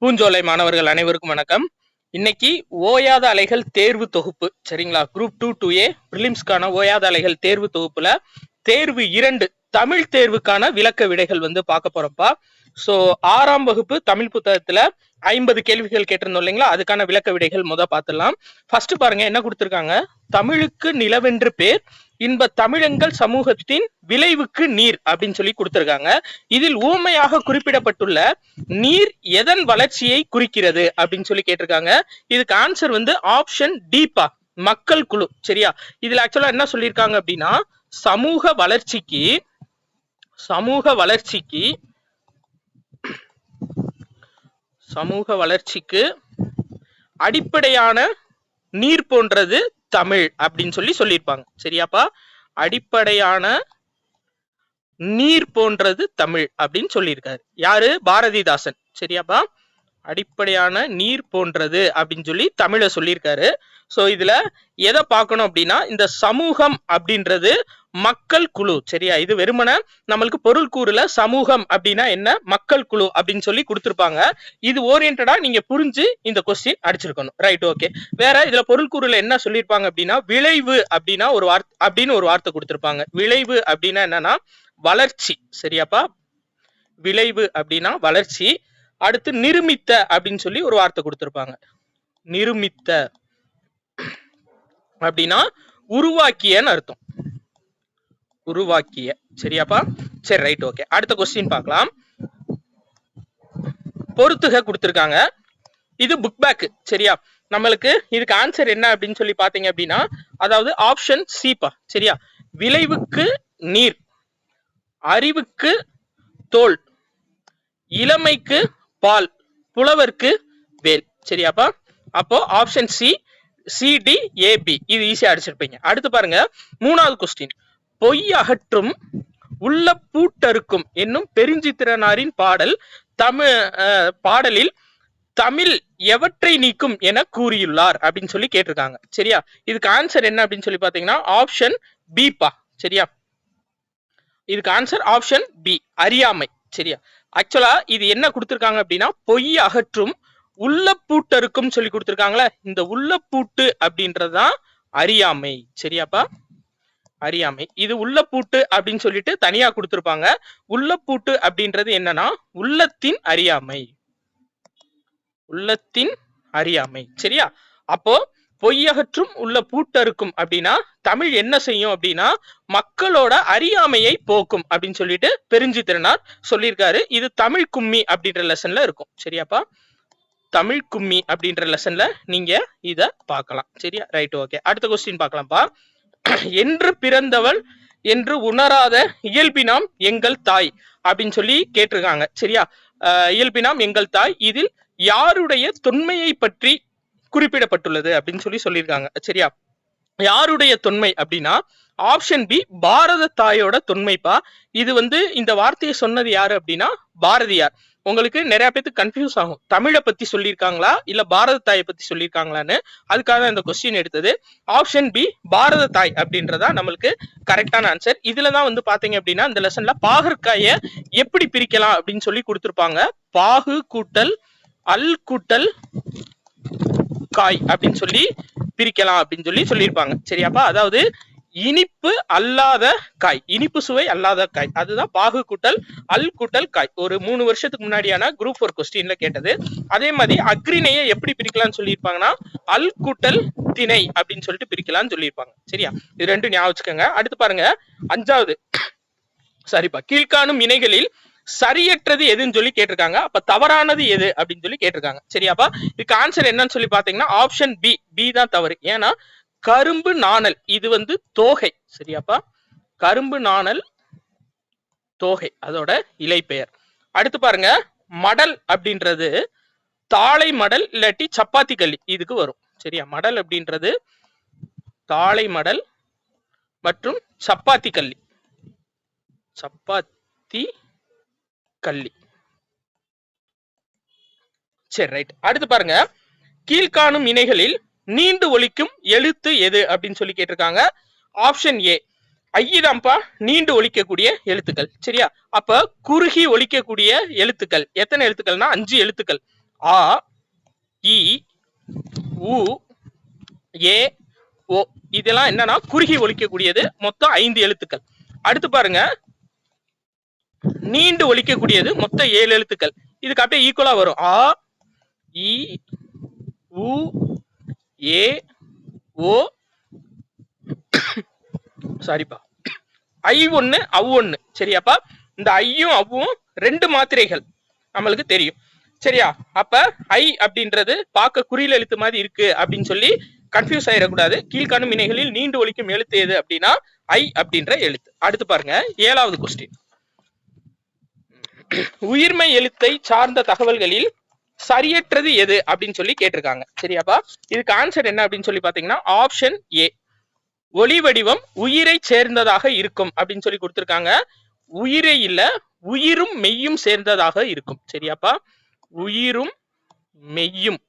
பூஞ்சோலை மாணவர்கள் அனைவருக்கும் வணக்கம். இன்னைக்கு ஓயாத அலைகள் தேர்வு தொகுப்பு சரிங்களா? குரூப் 2 2A பிரிலிம்ஸ்க்கான ஓயாத அலைகள் தேர்வு தொகுப்புல தேர்வு 2 தமிழ் தேர்வுக்கான விளக்க விடைகள் பார்க்க போறோம்ப்பா. சோ 6ஆம் வகுப்பு தமிழ் புத்தகத்துல 50 கேள்விகள் கேட்டிருந்தோம் இல்லைங்களா? அதுக்கான விளக்க விடைகள் பார்த்துடலாம். ஃபர்ஸ்ட் பாருங்க என்ன கொடுத்திருக்காங்க. தமிழுக்கு நிலவென்று பேர், இன்ப தமிழங்கள் சமூகத்தின் விளைவுக்கு நீர் அப்படின்னு சொல்லி கொடுத்திருக்காங்க. இதில் ஊமையாக குறிப்பிடப்பட்டுள்ள நீர் எதன் வளர்ச்சியை குறிக்கிறது அப்படின்னு சொல்லி கேட்டிருக்காங்க. இதுக்கு ஆன்சர் ஆப்ஷன் டிப்பா, மக்கள் குழு. சரியா? இதுல ஆக்சுவலா என்ன சொல்லியிருக்காங்க அப்படின்னா சமூக வளர்ச்சிக்கு அடிப்படையான நீர் போன்றது தமிழ் அப்படின்னு சொல்லியிருப்பாங்க. சரியாப்பா? அடிப்படையான நீர் போன்றது தமிழ் அப்படின்னு சொல்லியிருக்காரு. யாரு? பாரதிதாசன். சரியாப்பா? அடிப்படையான நீர் போன்றது அப்படின்னு சொல்லி தமிழ சொல்லியிருக்காரு. சோ இதுல எதை பார்க்கணும் அப்படின்னா இந்த சமூகம் அப்படின்றது மக்கள் குழு. சரியா? இது வெறுமன நம்மளுக்கு பொருள் கூறுல சமூகம் அப்படின்னா என்ன, மக்கள் குழு அப்படின்னு சொல்லி கொடுத்திருப்பாங்க. இது ஓரியன்டா நீங்க புரிஞ்சு இந்த கொஸ்டின் அடிச்சிருக்கணும். Right, okay. வேற இதுல பொருள் கூறுல என்ன சொல்லியிருப்பாங்க அப்படின்னா விளைவு அப்படின்னா ஒரு வார்த்தை கொடுத்திருப்பாங்க. விளைவு அப்படின்னா என்னன்னா வளர்ச்சி. சரியாப்பா? விளைவு அப்படின்னா வளர்ச்சி. அடுத்து நிருமித்த அப்படின்னு சொல்லி ஒரு வார்த்தை கொடுத்திருப்பாங்க. நிருமித்த அப்படின்னா உருவாக்கியன்னு அர்த்தம். உருவாக்கிய. சரியாப்பா? சரி, ரைட், ஓகே. அடுத்த கொஸ்டின் பார்க்கலாம். பொறுத்துக கொடுத்திருக்காங்க. இது புக் பேக். சரியா? நம்மளுக்கு இதுக்கு ஆன்சர் என்ன அப்படின்னு சொல்லி பாத்தீங்க அப்படின்னா அதாவது ஆப்ஷன் சிப்பா. சரியா? விளைவுக்கு நீர், அறிவுக்கு தோல், இளமைக்கு பால், புலவர்க்கு வேல். சரியாப்பா? அப்போ ஆப்ஷன் CDAB இது ஈஸியா அடிச்சிருப்பீங்க. அடுத்து பாருங்க 3வது கொஸ்டின். பொய் அகற்றும் உள்ள பூட்டறுக்கும் என்னும் பெருஞ்சித்திரனாரின் பாடலில் தமிழ் எவற்றை நீக்கும் என கூறியுள்ளார் அப்படின்னு சொல்லி கேட்டிருக்காங்க. சரியா? இதுக்கு ஆன்சர் என்ன அப்படின்னு சொல்லி பாத்தீங்கன்னா ஆப்ஷன் பிப்பா. சரியா? இதுக்கு ஆன்சர் ஆப்ஷன் பி, அறியாமை. சரியா? ஆக்சுவலா இது என்ன கொடுத்திருக்காங்க அப்படின்னா பொய் அகற்றும் உள்ள பூட்டறுக்கும் சொல்லி கொடுத்திருக்காங்களே, இந்த உள்ள பூட்டு அப்படின்றதுதான் அறியாமை. சரியாப்பா? அறியாமை. இது உள்ள பூட்டு அப்படின்னு சொல்லிட்டு தனியா கொடுத்திருப்பாங்க. உள்ள பூட்டு அப்படின்றது என்னன்னா உள்ளத்தின் அறியாமை. உள்ளத்தின் அறியாமை. சரியா? அப்போ பொய்யகற்றும் உள்ள பூட்டறுக்கும் அப்படின்னா தமிழ் என்ன செய்யும் அப்படின்னா மக்களோட அறியாமையை போக்கும் அப்படின்னு சொல்லிட்டு பெருஞ்சித்திரனார் சொல்லியிருக்காரு. இது தமிழ் கும்மி அப்படின்ற லெசன்ல இருக்கும். சரியாப்பா? தமிழ் கும்மி அப்படின்ற லெசன்ல நீங்க இத பார்க்கலாம். சரியா? Right, okay. அடுத்த கொஸ்டின் பார்க்கலாம்ப்பா. என்று பிறந்தவள் என்று உணராத இயல்பினாம் எங்கள் தாய் அப்படின்னு சொல்லி கேட்டிருக்காங்க. சரியா? இயல்பினாம் எங்கள் தாய் இதில் யாருடைய தொன்மையை பற்றி குறிப்பிடப்பட்டுள்ளது அப்படின்னு சொல்லியிருக்காங்க. சரியா? யாருடைய தொன்மை அப்படின்னா ஆப்ஷன் பி, பாரத தாயோட தொன்மைப்பா. இது இந்த வார்த்தையை சொன்னது யாரு அப்படின்னா பாரதியார். உங்களுக்கு நிறைய பேருக்கு கன்ஃபியூஸ் ஆகும், தமிழை பத்தி சொல்லியிருக்காங்களா இல்ல பாரத தாயை பத்தி சொல்லியிருக்காங்களான்னு. அதுக்காக இந்த கொஸ்டின் எடுத்தது. ஆப்ஷன் பி, பாரத தாய் அப்படின்றதா நம்மளுக்கு கரெக்டான ஆன்சர். இதுலதான் பாத்தீங்க அப்படின்னா இந்த லெசன்ல பாகற்காய எப்படி பிரிக்கலாம் அப்படின்னு சொல்லி கொடுத்திருப்பாங்க. பாகு கூட்டல் அல் கூட்டல் காய் அப்படின்னு சொல்லி பிரிக்கலாம் அப்படின்னு சொல்லியிருப்பாங்க. சரியாப்பா? அதாவது இனிப்பு அல்லாத காய், இனிப்பு சுவை அல்லாத காய், அதுதான் பாகு கூட்டல் அல் கூட்டல் காய். ஒரு 3 வருஷத்துக்கு முன்னாடியான குரூப் 4 கொஸ்டின்ல கேட்டது. அதே மாதிரி அக்ரிணையை எப்படி பிரிக்கலாம்னு சொல்லியிருப்பாங்கன்னா அல் கூட்டல் திணை அப்படின்னு சொல்லிட்டு பிரிக்கலாம்னு சொல்லியிருப்பாங்க. சரியா? இது ரெண்டும் ஞாபகம் வச்சுக்கோங்க. அடுத்து பாருங்க 5வது. சரிப்பா, கீழ்காணும் இணைகளில் சரியற்றது எதுன்னு சொல்லி கேட்டிருக்காங்க. அப்ப தவறானது எது அப்படின்னு சொல்லி கேட்டிருக்காங்க. சரியாப்பா? இதுக்கு ஆன்சர் என்னன்னு சொல்லி பாத்தீங்கன்னா ஆப்ஷன் பி தான் தவறு. ஏன்னா கரும்பு நாணல் இது தோகை. சரியாப்பா? கரும்பு நாணல் தோகை, அதோட இலை பெயர். அடுத்து பாருங்க மடல் அப்படின்றது தாளை மடல் இல்லாட்டி சப்பாத்தி கள்ளி இதுக்கு வரும். சரியா? மடல் அப்படின்றது தாளை மடல் மற்றும் சப்பாத்தி கள்ளி. சப்பாத்தி கள்ளி. சரி, ரைட். அடுத்து பாருங்க கீழ்காணும் இணைகளில் நீண்டு ஒலிக்கும் எழுத்து எது அப்படின்னு சொல்லி கேட்டிருக்காங்க. ஆப்ஷன் ஏ ஐயதாம்பா, நீண்டு ஒலிக்கக்கூடிய எழுத்துக்கள். சரியா? அப்ப குறுகி ஒலிக்கக்கூடிய எழுத்துக்கள் எத்தனை எழுத்துக்கள்னா 5 எழுத்துக்கள். ஆ, இ, உ, ஏ, ஓ. இதெல்லாம் என்னன்னா குறுகி ஒலிக்கக்கூடியது. மொத்தம் 5 எழுத்துக்கள். அடுத்து பாருங்க, நீண்டு ஒலிக்கக்கூடியது மொத்தம் 7 எழுத்துக்கள். இதுக்கு அப்படியே ஈக்குவலா வரும். ஆ, இ, உ, ஏ, ஓ, சாரிப்பா, ஐ ஒண்ணு அவ் ஒண்ணு. சரியாப்பா, இந்த ஐயும் அவ்வும் 2 மாத்திரைகள் நம்மளுக்கு தெரியும். சரியா? அப்ப ஐ அப்படின்றது பார்க்க குறியில் எழுத்து மாதிரி இருக்கு அப்படின்னு சொல்லி கன்ஃபியூஸ் ஆயிடக்கூடாது. கீழ்காணும் இணைகளில் நீண்டு ஒலிக்கும் எழுத்து எது அப்படின்னா ஐ அப்படின்ற எழுத்து. அடுத்து பாருங்க, 7வது கொஸ்டின். உயிர்மை எழுத்தை சார்ந்த தகவல்களில் சரியற்றது எது அப்படின்னு சொல்லி கேட்டிருக்காங்க. சரியாப்பா, இதுக்கு ஆன்சர் என்ன அப்படின்னு சொல்லி பாத்தீங்கன்னா ஆப்ஷன் ஏ, ஒளி வடிவம் உயிரை சேர்ந்ததாக இருக்கும் அப்படின்னு சொல்லி கொடுத்திருக்காங்க. உயிரை இல்ல, உயிரும் மெய்யும் சேர்ந்ததாக இருக்கும். சரியாப்பா, உயிரும் மெய்யும்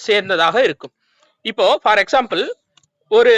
சேர்ந்ததாக இருக்கும். இப்போ ஃபார் எக்ஸாம்பிள் ஒரு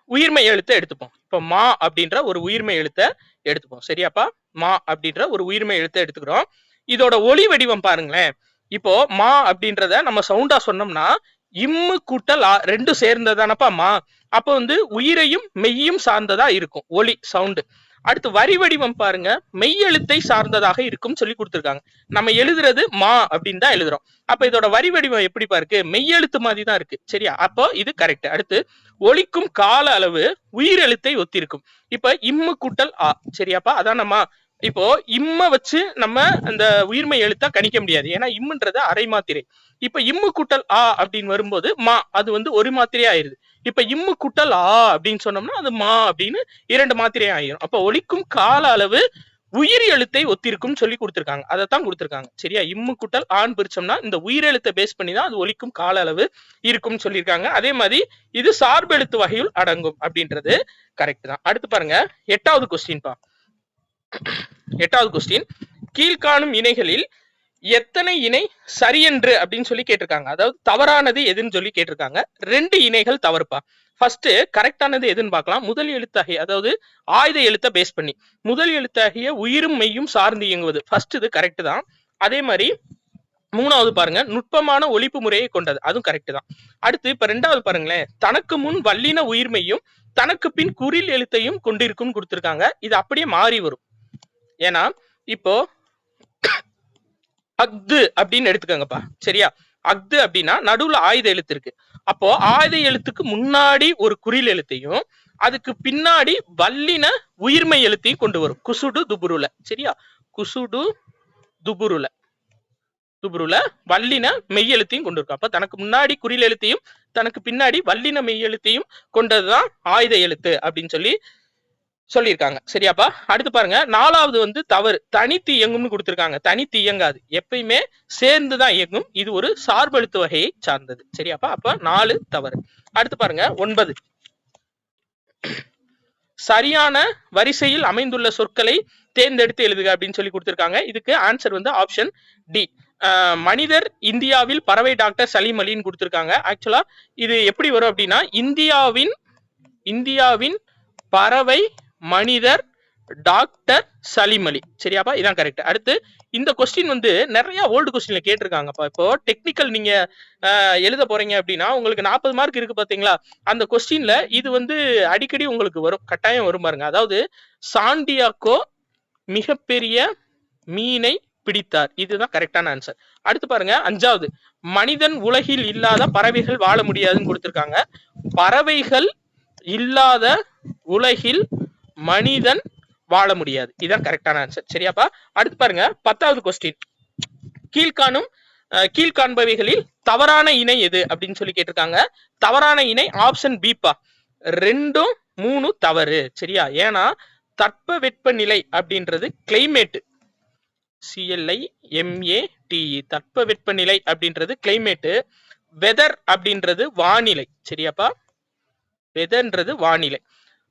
உயிர்மை எழுத்தை எடுத்துப்போம். இப்போ மா அப்படின்ற ஒரு உயிர்மை எழுத்தை எடுத்துப்போம். சரியாப்பா, மா அப்படின்ற ஒரு உயிர்மை எழுத்தை எடுத்துக்கிறோம். இதோட ஒளி வடிவம் பாருங்களேன். இப்போ மா அப்படின்றத நம்ம சவுண்டா சொன்னோம்னா இம்மு கூட்டல் ஆ ரெண்டும் சேர்ந்ததானப்பா மா. அப்போ வந்து உயிரையும் மெய்யும் சார்ந்ததா இருக்கும் ஒளி சவுண்டு. அடுத்து வரி வடிவம் பாருங்க, மெய் எழுத்தை சார்ந்ததாக இருக்கும் சொல்லி கொடுத்துருக்காங்க. நம்ம எழுதுறது மா அப்படின்னு தான் எழுதுறோம். அப்ப இதோட வரி வடிவம் எப்படிப்பா இருக்கு? மெய் எழுத்து மாதிரி தான் இருக்கு. சரியா? அப்போ இது கரெக்ட். அடுத்து ஒலிக்கும் கால அளவு உயிர் எழுத்தை ஒத்திருக்கும். இப்ப இம்மு கூட்டல் ஆ. சரியாப்பா, அதான் நம்ம இப்போ இம்ம வச்சு நம்ம அந்த உயிர்மை எழுத்தா கணிக்க முடியாது. ஏன்னா இம்முன்றது அரை மாத்திரை. இப்ப இம்மு கூட்டல் ஆ அப்படின்னு வரும்போது மா, அது வந்து ஒரு மாத்திரையா ஆயிருது. இப்ப இம்மு கூட்டல் ஆ அப்படின்னு சொன்னோம்னா அது மா அப்படின்னு 2 மாத்திரையா ஆயிரும். அப்ப ஒலிக்கும் கால அளவு உயிர் எழுத்தை ஒத்திருக்கும் சொல்லி கொடுத்திருக்காங்க. அதைத்தான் கொடுத்திருக்காங்க. சரியா? இம்மு கூட்டல் ஆண் பிரிச்சோம்னா இந்த உயிர் எழுத்தை பேஸ் பண்ணி தான் அது ஒலிக்கும் கால அளவு இருக்கும்னு சொல்லியிருக்காங்க. அதே மாதிரி இது சார்பெழுத்து வகையுள் அடங்கும் அப்படின்றது கரெக்ட் தான். அடுத்து பாருங்க, 8வது கொஸ்டின் பா. 8வது கொஸ்டின், கீழ்காணும் இணைகளில் எத்தனை இணை சரியென்று அப்படின்னு சொல்லி கேட்டிருக்காங்க. அதாவது தவறானது எதுன்னு சொல்லி கேட்டிருக்காங்க. 2 இணைகள் தவறுப்பா. ஃபர்ஸ்ட் கரெக்டானது எதுன்னு பார்க்கலாம். முதல் எழுத்தாகிய, அதாவது ஆயுத எழுத்தை பேஸ் பண்ணி முதல் எழுத்தாகிய உயிரும் மெய்யும் சார்ந்து இயங்குவது. ஃபர்ஸ்ட் இது கரெக்ட் தான். அதே மாதிரி 3வது பாருங்க, நுட்பமான ஒலிப்பு முறையை கொண்டது. அதுவும் கரெக்ட் தான். அடுத்து இப்ப 2வது பாருங்களேன், தனக்கு முன் வல்லின உயிர்மையும் தனக்கு பின் குறில் எழுத்தையும் கொண்டிருக்கும் கொடுத்திருக்காங்க. இது அப்படியே மாறி வரும். ஏன்னா இப்போ அக்து அப்படின்னு எடுத்துக்கோங்கப்பா. சரியா? அக்து அப்படின்னா நடுவுல ஆயுத எழுத்து இருக்கு. அப்போ ஆயுத எழுத்துக்கு முன்னாடி ஒரு குறில் எழுத்தையும் அதுக்கு பின்னாடி வல்லின உயிர்மை எழுத்தையும் கொண்டு வரும். குசுடு துபுருல. சரியா? குசுடு துபுருல, துபுருல வல்லின மெய் எழுத்தையும் கொண்டு இருக்கும். அப்ப தனக்கு முன்னாடி குறில் எழுத்தையும் தனக்கு பின்னாடி வல்லின மெய் எழுத்தையும் கொண்டதுதான் ஆயுத எழுத்து அப்படின்னு சொல்லி சொல்லியிருக்காங்க. சரியாப்பா? அடுத்து பாருங்க, 4வது வந்து தவறு, தனித்து இயங்கும்னு கொடுத்திருக்காங்க. தனித்து இயங்காது, எப்பயுமே சேர்ந்துதான் இயங்கும். இது ஒரு சார்பெழுத்து வகையை சார்ந்தது. சரியாப்பா? அப்ப 4 தவறு. அடுத்து பாருங்க, 9, சரியான வரிசையில் அமைந்துள்ள சொற்களை தேர்ந்தெடுத்து எழுதுக அப்படின்னு சொல்லி கொடுத்திருக்காங்க. இதுக்கு ஆன்சர் வந்து ஆப்ஷன் டி, மனிதர் இந்தியாவில் பறவை டாக்டர் சலீம் அலின்னு கொடுத்திருக்காங்க. ஆக்சுவலா இது எப்படி வரும் அப்படின்னா இந்தியாவின் பறவை மனிதர் டாக்டர் சலீம் அலி. சரியாப்பா? இதான் கரெக்ட். அடுத்து இந்த கொஸ்டின் வந்து நிறைய ஓல்டு கொஸ்டின்ல கேட்டிருக்காங்கப்பா. இப்போ டெக்னிக்கல் நீங்க எழுத போறீங்க அப்படின்னா உங்களுக்கு 40 மார்க் இருக்கு பாத்தீங்களா? அந்த கொஸ்டின்ல இது வந்து அடிக்கடி உங்களுக்கு வரும், கட்டாயம் வரும் பாருங்க. அதாவது சாண்டியாக்கோ மிகப்பெரிய மீனை பிடித்தார். இதுதான் கரெக்டான ஆன்சர். அடுத்து பாருங்க, 5வது, மனிதன் உலகில் இல்லாத பறவைகள் வாழ முடியாதுன்னு கொடுத்திருக்காங்க. பறவைகள் இல்லாத உலகில் மனிதன் வாழ முடியாது. இதான் கரெக்டான ஆன்சர். சரியாப்பா? அடுத்து பாருங்க, 10வது கொஸ்டின், கீழ்காண்பவைகளில் தவறான இணை எது அப்படின்னு சொல்லி கேட்டிருக்காங்க. தவறான இணை ஆப்ஷன் பி பா. 2, 3 தவறு. சரியா? ஏன்னா தட்பவெப்பநிலை அப்படின்றது கிளைமேட், CLIMATE, தட்பவெப்பநிலை அப்படின்றது கிளைமேட், வெதர் அப்படின்றது வானிலை. சரியாப்பா? வெதர்ன்றது வானிலை.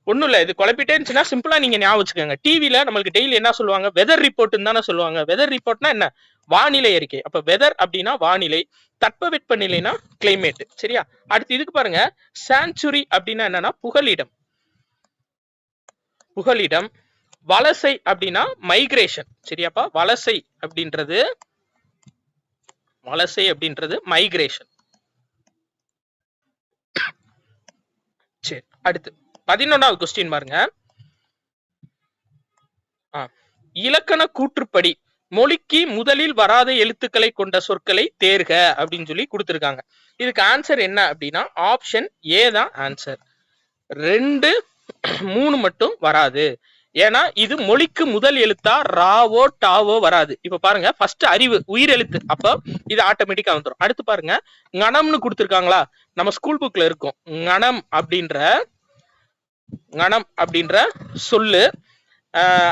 ஒண்ணும் இல்ல, இது குழப்பிட்டே இருந்துச்சுன்னா சிம்பிளா நீங்க ஞாபகம் வச்சுக்கோங்க. டிவில நம்மளுக்கு டெய்லி என்ன சொல்லுவாங்க? வெதர் ரிப்போர்ட்னு தானே சொல்லுவாங்க. வெதர் ரிப்போர்ட்னா என்ன? வானிலை அறிக்கை. அப்ப வெதர் அப்படின்னா வானிலை, தட்பவெப்பநிலைனா கிளைமேட். சரியா? அடுத்து இதுக்கு பாருங்க, சான்ச்சுரி அப்படின்னா என்னன்னா புகலிடம், புகலிடம். வலசை அப்படின்னா மைக்ரேஷன். சரியாப்பா? வலசை அப்படின்றது வலசை அப்படின்றது மைக்ரேஷன். சரி, அடுத்து 11வது கொஸ்டின் பாருங்க. இலக்கண கூற்றுப்படி மொழிக்கு முதலில் வராத எழுத்துக்களை கொண்ட சொற்களை தேர்க அப்படின்னு சொல்லி கொடுத்திருக்காங்க. இதுக்கு ஆன்சர் என்ன அப்படின்னா ஆப்ஷன் ஏ தான் ஆன்சர். 2, 3 மட்டும் வராது. ஏன்னா இது மொழிக்கு முதல் எழுத்தா ராவோ டாவோ வராது. இப்ப பாருங்க, ஃபர்ஸ்ட் அறிவு உயிர் எழுத்து, அப்ப இது ஆட்டோமேட்டிக்கா வந்துடும். அடுத்து பாருங்க, கணம்னு கொடுத்திருக்காங்களா, நம்ம ஸ்கூல் புக்ல இருக்கும். கணம் அப்படின்ற சொல்லு,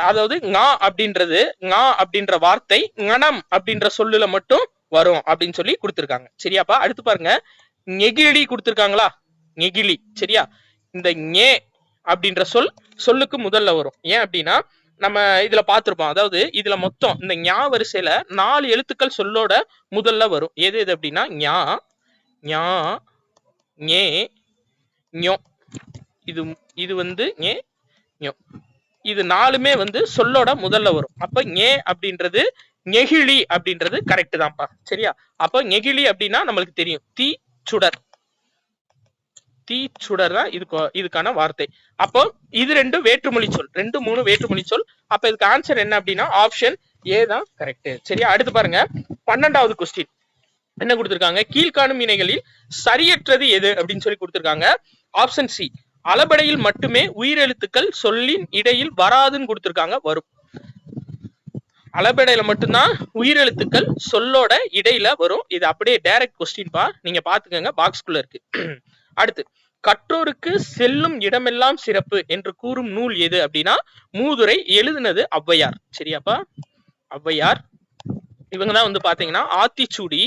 அதாவது ngா அப்படின்ற வார்த்தை கணம் அப்படின்ற சொல்லுல மட்டும் வரும் அப்படின்னு சொல்லி கொடுத்திருக்காங்க. சரியாப்பா? அடுத்து பாருங்க, நெகிழி கொடுத்திருக்காங்களா, நெகிழி. சரியா? இந்த ஞே அப்படின்ற சொல்லுக்கு முதல்ல வரும். ஏன் அப்படின்னா நம்ம இதுல பார்த்திருப்போம். அதாவது இதுல மொத்தம் இந்த ஞா வரிசையில 4 எழுத்துக்கள் சொல்லோட முதல்ல வரும். எது எது அப்படின்னா ஞா, ஞா, ஞே, ஞோ. இது வந்து ஞே, ஞோ. இது 4மே வந்து சொல்லோட முதல்ல வரும். அப்ப ஞே அப்படின்றது நெகிழி அப்படின்றது கரெக்ட் தான்ப்பா. சரியா? அப்ப நெகிழி அப்படின்னா நம்மளுக்கு தெரியும், தீ சுடர். தீ சுடர் தான் இதுக்கான வார்த்தை. அப்போ இது 2 வேற்றுமொழி சொல், 2, 3 வேற்றுமொழி சொல். அப்ப இதுக்கு ஆன்சர் என்ன அப்படின்னா ஆப்ஷன் ஏ தான் கரெக்ட். சரியா? அடுத்து பாருங்க, 12வது கொஸ்டின் என்ன கொடுத்திருக்காங்க, கீழ்காணும் இணைகளில் சரியற்றது எது அப்படின்னு சொல்லி கொடுத்திருக்காங்க. ஆப்ஷன் சி, அளபடையில் மட்டுமே உயிரெழுத்துக்கள் சொல்லின் இடையில் வராதுன்னு கொடுத்திருக்காங்க. வரும். அளபடையில மட்டும்தான் உயிரெழுத்துக்கள் சொல்லோட இடையில வரும். இது அப்படியே டைரக்ட் கொஸ்டின் பா, நீங்க பாத்துக்கோங்க, பாக்ஸ்குள்ள இருக்கு. அடுத்து, கற்றோருக்கு செல்லும் இடமெல்லாம் சிறப்பு என்று கூறும் நூல் எது அப்படின்னா மூதுரை. எழுதுனது ஔவையார். சரியாப்பா? ஔவையார். இவங்கதான் வந்து பாத்தீங்கன்னா ஆத்திச்சூடி.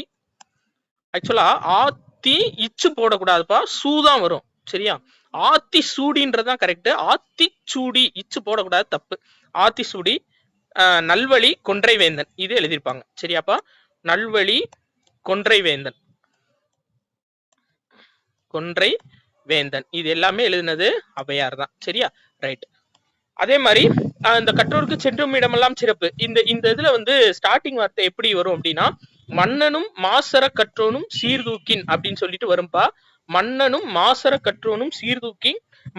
ஆக்சுவலா ஆத்தி இச்சு போடக்கூடாதுப்பா, சூதான் வரும். சரியா? ஆத்தி சூடின்றதுதான் கரெக்ட். ஆத்திச்சூடி இச்சு போடக்கூடாது, தப்பு. ஆத்திச்சூடி. நல்வழி கொன்றைவேந்தன் இது எழுதியிருப்பாங்க. சரியாப்பா? நல்வழி கொன்றைவேந்தன், கொன்றை வேந்தன், இது எல்லாமே எழுதினது ஔவையார் தான். சரியா? ரைட். அதே மாதிரி இந்த கற்றோருக்கு சென்றும் இடமெல்லாம் சிறப்பு, இந்த இதுல வந்து ஸ்டார்டிங் வார்த்தை எப்படி வரும் அப்படின்னா மன்னனும் மாசர கற்றோனும் சீர்தூக்கின் அப்படின்னு சொல்லிட்டு வரும்பா. மன்னனும் மாசர கற்றோனும் சீர்தூக்கி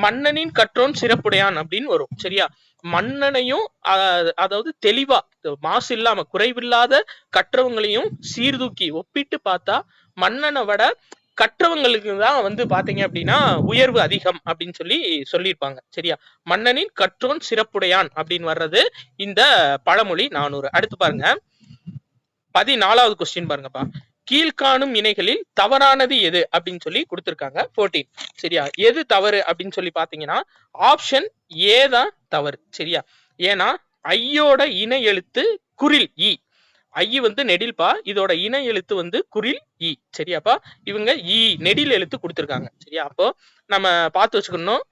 மன்னனின் கற்றோன் சிறப்புடையான் அப்படின்னு வரும். சரியா? மன்னனையும் அதாவது தெளிவா மாசு இல்லாம குறைவில்லாத கற்றவங்களையும் சீர்தூக்கி ஒப்பிட்டு பார்த்தா மன்னனை விட கற்றவங்களுக்கு தான் வந்து பாத்தீங்க அப்படின்னா உயர்வு அதிகம் அப்படின்னு சொல்லியிருப்பாங்க. சரியா? மன்னனின் கற்றோன் சிறப்புடையான் அப்படின்னு வர்றது இந்த பழமொழி 400. அடுத்து பாருங்க, 14வது கொஸ்டின் பாருங்கப்பா. கீழ்காணும் இணைகளில் தவறானது எது அப்படின்னு சொல்லி கொடுத்திருக்காங்க. 14. சரியா? எது தவறு அப்படின்னு சொல்லி பாத்தீங்கன்னா ஆப்ஷன் ஏ தான் தவறு. சரியா? ஏன்னா ஐயோட இணை எழுத்து குரில் இ. ஐ வந்து நெடில்பா, இதோட இணை எழுத்து வந்து குரில் இ. சரியாப்பா? இவங்க இ நெடில் எழுத்து கொடுத்திருக்காங்க. சரியா? அப்போ நம்ம பார்த்து வச்சுக்கணும்,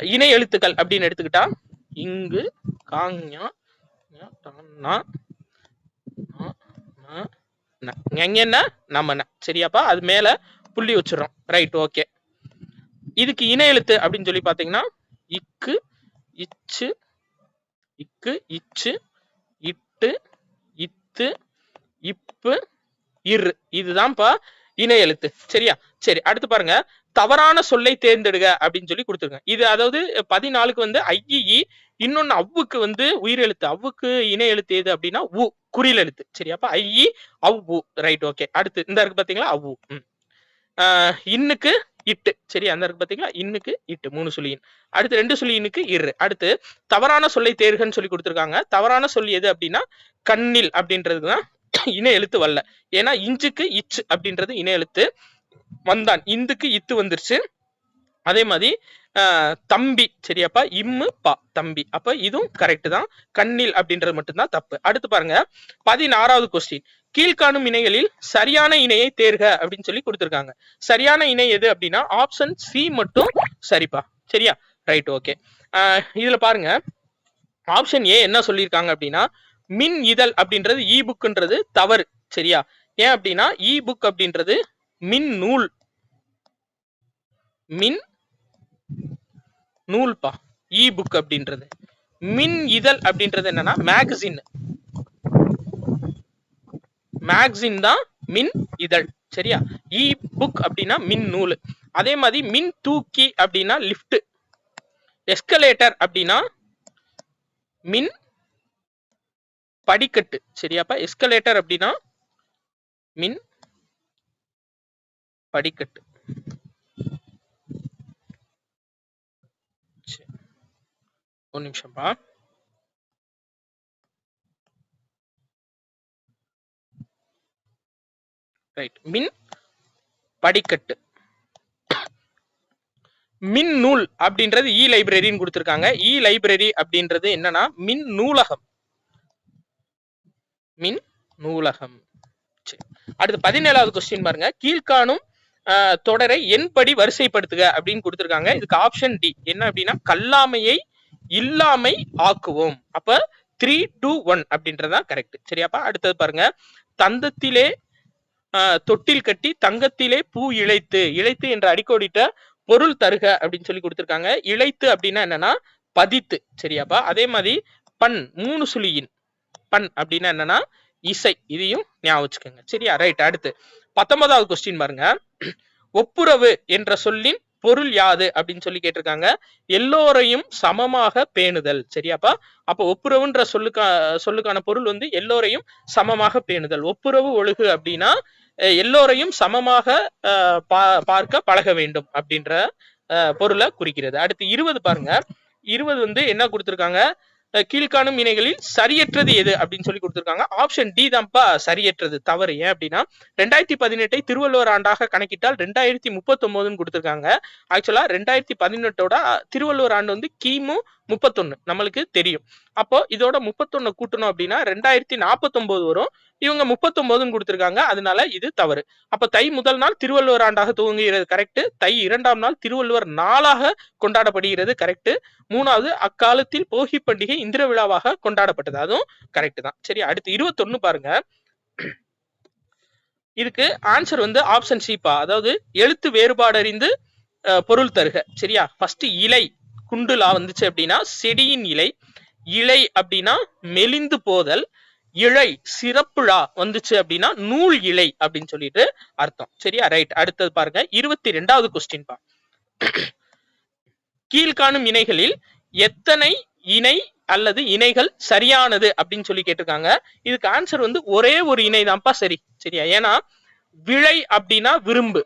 இணை எழுத்துக்கள் அப்படின்னு எடுத்துக்கிட்டா இங்கு காங்ஞா நம்ம. சரியாப்பா? அது மேல புள்ளி வச்சிடறோம். Right, okay. இதுக்கு இணை எழுத்து அப்படின்னு சொல்லி பாத்தீங்கன்னா இக்கு இச்சு, இக்கு இச்சு, இட்டு, இத்து, இப்பு, இரு. இதுதான்ப்பா இணை எழுத்து. சரியா? சரி, அடுத்து பாருங்க, தவறான சொல்லை தேர்ந்தெடுக அப்படின்னு சொல்லி கொடுத்துருங்க. இது அதாவது 14க்கு வந்து ஐஇ, இன்னொன்னு அவ்வுக்கு வந்து உயிரெழுத்து. அவ்வுக்கு இணை எழுத்து எது அப்படின்னா உ, குறில் எழுத்து. சரியாப்பா? ஐஇ அவ்வு. Right, okay. அடுத்து இந்த இருக்கு பாத்தீங்களா அவ்வு. இன்னுக்கு இட்டு. சரி, அந்த இருக்கு பாத்தீங்களா இன்னுக்கு இட்டு, 3 சொல்லியின். அடுத்து 2 சொல்லியினுக்கு இரு. அடுத்து தவறான சொல்லை தேர்கன்னு சொல்லி கொடுத்திருக்காங்க. தவறான சொல் எது அப்படின்னா கண்ணில் அப்படின்றதுதான் இணை எழுத்து வரல. ஏன்னா இஞ்சுக்கு இச்சு அப்படின்றது இணை எழுத்து வந்தான், இந்துக்கு இத்து வந்துருச்சு. அதே மாதிரி தம்பி. சரியாப்பா? இம்மு பா, தம்பி. அப்ப இதுவும் கரெக்ட் தான். கண்ணில் அப்படின்றது மட்டும்தான் தப்பு. அடுத்து பாருங்க, 16வது கொஸ்டின். கீழ்காணும் இணைகளில் சரியான இணையை தேர்க அப்படின்னு சொல்லி கொடுத்திருக்காங்க. சரியான இணை எது அப்படின்னா ஆப்ஷன் சி மட்டும் சரிப்பா. சரியா? Right, okay. இதுல பாருங்க, ஆப்ஷன் ஏ என்ன சொல்லியிருக்காங்க அப்படின்னா மின் இதழ் அப்படின்றது இ புக்ன்றது தவறு. சரியா? ஏன் அப்படின்னா இ புக் அப்படின்றது மின் நூல், மின் நூல்பா. இ புக் அப்படின்றது மின் இதழ் அப்படின்றது என்னன்னா மேகசின். மேக்சின் தான் மின் இதழ். சரியா? இ புக் அப்படின்னா மின் நூல். அதே மாதிரி மின் தூக்கி அப்படின்னா லிப்ட். எஸ்கலேட்டர் அப்படின்னா மின் படிக்கட்டு. சரியாப்பா? எஸ்கலேட்டர் அப்படின்னா மின் படிக்கட்டு. ஒரு நிமிஷம்ப்பா. ரைட். மின் படிக்கட்டு. மின் நூல் அப்படின்றது இ லைப்ரரின்னு கொடுத்திருக்காங்க. இ லைப்ரரி அப்படின்றது என்னன்னா மின் நூலகம். மின் நூலகம். அடுத்து 17வது கொஸ்டின் பாருங்க. கீழ்காணும் தொடரை என்படி வரிசைப்படுத்துக அப்படின்னு கொடுத்திருக்காங்க. இதுக்கு ஆப்ஷன் டி என்ன அப்படின்னா கல்லாமையை இல்லாமை ஆக்குவோம். அப்ப 3, 2, 1 அப்படின்றதான் கரெக்ட். சரியாப்பா? அடுத்தது பாருங்க. தந்தத்திலே தொட்டில் கட்டி தங்கத்திலே பூ இழைத்து. இழைத்து என்ற அடிக்கோடிட்ட பொருள் தருக அப்படின்னு சொல்லி கொடுத்திருக்காங்க. இழைத்து அப்படின்னா என்னன்னா பதித்து. சரியாப்பா? அதே மாதிரி பண் 3 சுழியின் பண் அப்படின்னா என்னன்னா இசை. இதையும் ஞாபகம் வச்சுக்கோங்க. சரியா? ரைட். அடுத்து 19வது கொஸ்டின் பாருங்க. ஒப்புரவு என்ற சொல்லின் பொருள் யாது அப்படின்னு சொல்லி கேட்டிருக்காங்க. எல்லோரையும் சமமாக பேணுதல். சரியாப்பா? அப்ப ஒப்புரவுன்ற சொல்லுக்கான பொருள் வந்து எல்லோரையும் சமமாக பேணுதல். ஒப்புரவு ஒழுகு அப்படின்னா எல்லோரையும் சமமாக பார்க்க பழக வேண்டும் அப்படின்ற பொருளை குறிக்கிறது. அடுத்து 20 பாருங்க. 20 வந்து என்ன கொடுத்திருக்காங்க? கீழ்காணும் இணைகளில் சரியற்றது எது அப்படின்னு சொல்லி கொடுத்திருக்காங்க. ஆப்ஷன் டி தான்ப்பா சரியற்றது. தவறு. ஏன் அப்படின்னா 2018 திருவள்ளுவர் ஆண்டாக கணக்கிட்டால் 2039 கொடுத்திருக்காங்க. ஆக்சுவலா 2018 திருவள்ளுவர் ஆண்டு வந்து கிமு 31 நம்மளுக்கு தெரியும். அப்போ இதோட 31 கூட்டணும் அப்படின்னா 2049 வரும். இவங்க 39 கொடுத்திருக்காங்க. அதனால இது தவறு. அப்ப தை முதல் நாள் திருவள்ளுவர் ஆண்டாக துவங்குகிறது கரெக்ட். தை 2ஆம் நாள் திருவள்ளுவர் நாளாக கொண்டாடப்படுகிறது கரெக்ட். 3வது அக்காலத்தில் போகி பண்டிகை இந்திர விழாவாக கொண்டாடப்பட்டது. அதுவும் கரெக்ட் தான். சரி. அடுத்து 21 பாருங்க. இதுக்கு ஆன்சர் வந்து ஆப்ஷன் சிப்பா. அதாவது எழுத்து வேறுபாடு அறிந்து பொருள் தருக. சரியா? ஃபர்ஸ்ட் இலை குண்டுலா வந்துச்சு அப்படின்னா செடியின் இலை. இலை அப்படின்னா மெலிந்து போதல். இழை சிறப்புழா வந்துச்சு அப்படின்னா நூல் இலை அப்படின்னு சொல்லிட்டு அர்த்தம். சரியா? ரைட். அடுத்தது பாருங்க. 22வது கொஸ்டின் பா. கீழ்காணும் இணைகளில் எத்தனை இணை அல்லது இணைகள் சரியானது அப்படின்னு சொல்லி கேட்டிருக்காங்க. இதுக்கு ஆன்சர் வந்து ஒரே ஒரு இணை தான்ப்பா சரி. சரியா? ஏன்னா விளை அப்படின்னா விரும்பு,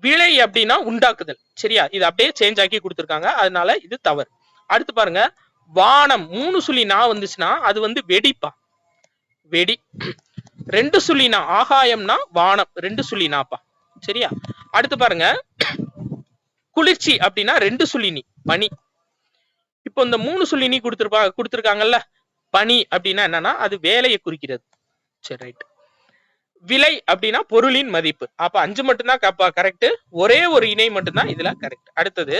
விளை அப்படின்னா உண்டாக்குதல். சரியா? இது அப்படியே சேஞ்ச் ஆக்கி கொடுத்திருக்காங்க. அதனால இது தவறு. அடுத்து பாருங்க. வானம் 3 சுழி நா வந்துச்சுன்னா அது வந்து வெடிப்பா. வெடி. 2 சுழி நா ஆகாயம்னா வானம். 2 சுழி நாப்பா. சரியா? அடுத்து பாருங்க. குளிர்ச்சி அப்படின்னா 2 சுழி நீ பனி. இப்போ இந்த 3 சுழி நீ கொடுத்திருக்காங்கல்ல பனி அப்படின்னா என்னன்னா அது வேலையை குறிக்கிறது. சரி. ரைட். விலை அப்படின்னா பொருளின் மதிப்பு. அப்ப 5 மட்டும்தான் கரெக்ட். ஒரே ஒரு இணை மட்டும்தான் இதுல கரெக்ட். அடுத்தது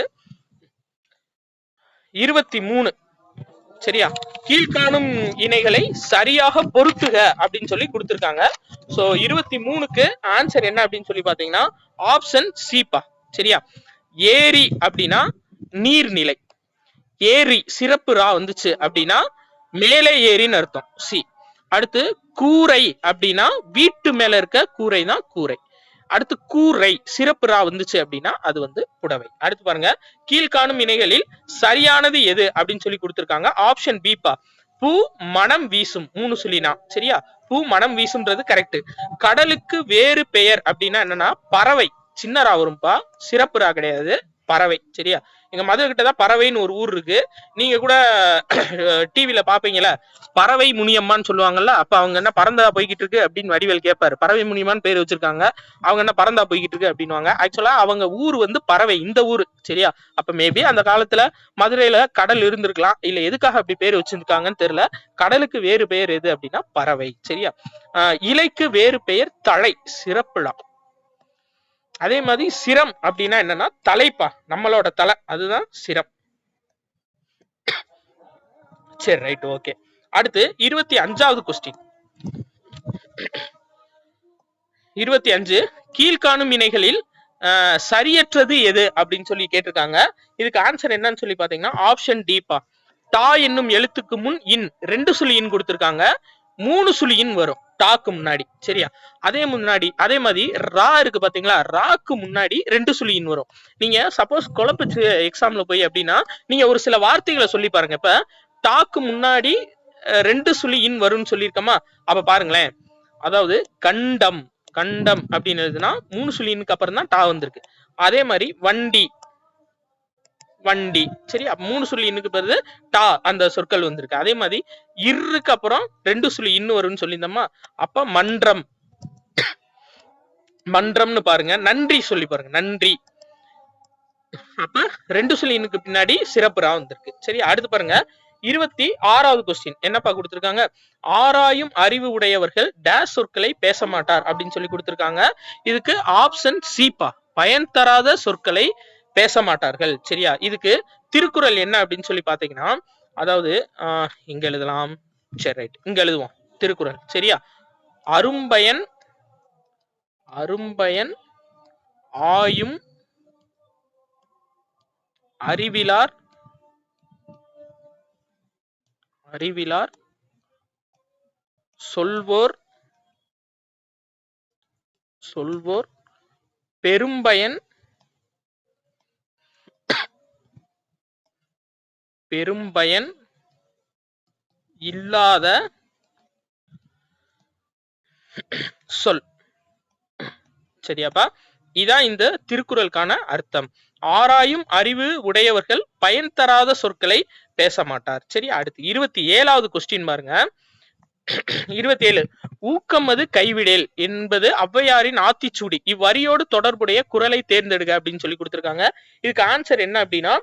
23. சரியா? கீழ்காணும் இணைகளை சரியாக பொருத்துக அப்படின்னு சொல்லி கொடுத்திருக்காங்க. சோ 23க்கு ஆன்சர் என்ன அப்படின்னு சொல்லி பாத்தீங்கன்னா ஆப்ஷன் சிப்பா. சரியா? ஏரி அப்படின்னா நீர்நிலை. ஏரி சிறப்பு ரா வந்துச்சு அப்படின்னா மேலே ஏரின்னு அர்த்தம். சி. அடுத்து கூரை அப்படின்னா வீட்டு மேல இருக்க கூரை தான் கூரை. அடுத்து கூரை சிறப்பு ரா வந்துச்சு அப்படின்னா அது வந்து புடவை. அடுத்து பாருங்க. கீழ்காணும் இணைகளில் சரியானது எது அப்படின்னு சொல்லி கொடுத்திருக்காங்க. ஆப்ஷன் பிப்பா. பூ மனம் வீசும் 3 சுழினா. சரியா? பூ மனம் வீசும்ன்றது கரெக்ட். கடலுக்கு வேறு பெயர் அப்படின்னா என்னன்னா பறவை. சின்னரா வரும்பா. சிறப்பு ரா கிடையாது. பறவை. சரியா? எங்க மதுரை கிட்டதான் பறவைன்னு ஒரு ஊர் இருக்கு. நீங்க கூட டிவில பாப்பீங்கல்ல பறவை முனியம்மான்னு சொல்லுவாங்கல்ல. அப்ப அவங்க என்ன பறந்தா போய்கிட்டு இருக்கு அப்படின்னு வடிவேல் கேட்பாரு. பறவை முனியம்மான்னு பேர் வச்சிருக்காங்க. அவங்க என்ன பறந்தா போய்கிட்டு இருக்கு அப்படின்னுவாங்க. ஆக்சுவலா அவங்க ஊர் வந்து பறவை. இந்த ஊர். சரியா? அப்ப மேபி அந்த காலத்துல மதுரையில கடல் இருந்திருக்கலாம். இல்ல எதுக்காக அப்படி பேர் வச்சிருக்காங்கன்னு தெரியல. கடலுக்கு வேறு பெயர் எது அப்படின்னா பறவை. சரியா? இலைக்கு வேறு பெயர் தழை. சிறப்புலா. அதே மாதிரி சிரம் அப்படின்னா என்னன்னா தலைப்பா. நம்மளோட தலை அதுதான் சிரம். சரி. ரைட். ஓகே. அடுத்து 25வது கொஸ்டின். 25 கீழ்காணும் இணைகளில் சரியற்றது எது அப்படின்னு சொல்லி கேட்டிருக்காங்க. இதுக்கு ஆன்சர் என்னன்னு சொல்லி பாத்தீங்கன்னா ஆப்ஷன் டிப்பா. டா என்னும் எழுத்துக்கு முன் இன் 2 சுழி இன் கொடுத்திருக்காங்க. 3 சுழியின் வரும் டாக்கு முன்னாடி. சரியா? அதே மாதிரி ரா இருக்கு பாத்தீங்களா, ராக்கு முன்னாடி 2 சுழியின் வரும். நீங்க சப்போஸ் குழப்பச்சு எக்ஸாம்ல போய் அப்படின்னா நீங்க ஒரு சில வார்த்தைகளை சொல்லி பாருங்க. இப்ப டாக்கு முன்னாடி 2 சுழியின் வரும்னு சொல்லியிருக்கோமா, அப்ப பாருங்களேன். அதாவது கண்டம், கண்டம் அப்படின்னு எழுதுனா 3 சுழியினுக்கு அப்புறம் தான் டா வந்திருக்கு. அதே மாதிரி வண்டி, வண்டி. சரி, அப்ப 3 சுழி இன்னுக்கு பிறகு டா அந்த சொற்கள் வந்திருக்கு. அதே மாதிரி இருக்கு அப்புறம் 2 சுழி இன்னும் வரும்னு சொல்லியிருந்தோமா, அப்ப மன்றம், மன்றம்னு பாருங்க. நன்றி சொல்லி பாருங்க, நன்றி. அப்ப 2 சுழி இன்னுக்கு பின்னாடி சிறப்பு ரா வந்திருக்கு. சரி, அடுத்து பாருங்க 26வது கொஸ்டின் என்னப்பா கொடுத்திருக்காங்க, ஆராயும் அறிவு உடையவர்கள் டேஷ் சொற்களை பேச மாட்டார் அப்படின்னு சொல்லி கொடுத்திருக்காங்க. இதுக்கு ஆப்ஷன் சிப்பா, பயன் தராத சொற்களை பேச மாட்டார்கள். சரியா? இதுக்கு திருக்குறள் என்ன அப்படின்னு சொல்லி பாத்தீங்கன்னா, அதாவது இங்க எழுதலாம். சரி, ரைட், இங்க எழுதுவோம் திருக்குறள். சரியா? அரும்பயன், அரும்பயன் ஆயும் அறிவிலார், அறிவிலார் சொல்வோர், சொல்வோர் பெரும்பயன், பெரும்பயன் இல்லாத சொல். சரியாப்பா? இதான் இந்த திருக்குறளுக்கான அர்த்தம். ஆராயும் அறிவு உடையவர்கள் பயன் தராத சொற்களை பேச மாட்டார். சரி, அடுத்து 27வது கொஸ்டின் பாருங்க. 27, ஊக்கமது கைவிடேல் என்பது ஔவையாரின் ஆத்திச்சூடி. இவ்வரியோடு தொடர்புடைய குறளை தேர்ந்தெடுக்க அப்படின்னு சொல்லி கொடுத்திருக்காங்க. இதுக்கு ஆன்சர் என்ன அப்படின்னா,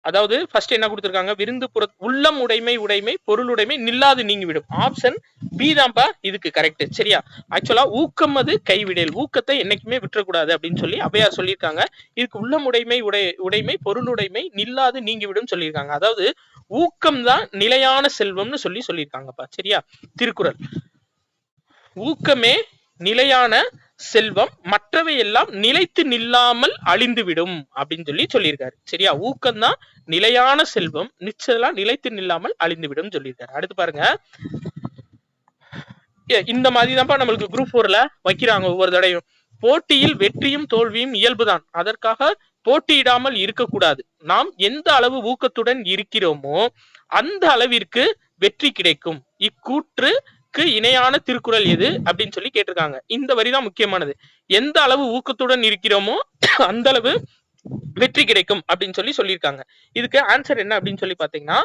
அதாவது ஃபர்ஸ்ட் என்ன கொடுத்திருக்காங்க, விருந்து புற உள்ளம் உடைமை, உடைமை பொருளுடைமை நில்லாது நீங்கிவிடும். ஆப்ஷன் பி தான்ப்பா இதுக்கு கரெக்ட். சரியா? ஆக்சுவலா ஊக்கம் அது கைவிடல், ஊக்கத்தை என்னைக்குமே விட்டுறக்கூடாது அப்படின்னு சொல்லி ஔவையார் சொல்லியிருக்காங்க. இதுக்கு உள்ளம் உடைமை, உடைமை பொருளுடைமை நில்லாது நீங்கிவிடும் சொல்லியிருக்காங்க. அதாவது ஊக்கம் தான் நிலையான செல்வம்னு சொல்லியிருக்காங்கப்பா. சரியா? திருக்குறள் ஊக்கமே நிலையான செல்வம், மற்றவை எல்லாம் நிலைத்து நில்லாமல் அழிந்துவிடும் அப்படின்னு சொல்லியிருக்காரு. சரியா? ஊக்கம் தான் நிலையான செல்வம், நிச்சயம் நிலைத்து நில்லாமல் அழிந்துவிடும் சொல்லியிருக்காரு. அடுத்து பாருங்க, இந்த மாதிரி தான்ப்பா நம்மளுக்கு குரூப் 4ல வைக்கிறாங்க ஒவ்வொரு தடையும். போட்டியில் வெற்றியும் தோல்வியும் இயல்புதான், அதற்காக போட்டியிடாமல் இருக்கக்கூடாது. நாம் எந்த அளவு ஊக்கத்துடன் இருக்கிறோமோ அந்த அளவிற்கு வெற்றி கிடைக்கும். இக்கூற்றுக்கு இணையான திருக்குறள் எது அப்படின்னு சொல்லி கேட்டிருக்காங்க. இந்த வரிதான் முக்கியமானது. எந்த அளவு ஊக்கத்துடன் இருக்கிறோமோ அந்த அளவு வெற்றி கிடைக்கும் அப்படின்னு சொல்லியிருக்காங்க. இதுக்கு ஆன்சர் என்ன அப்படின்னு சொல்லி பாத்தீங்கன்னா,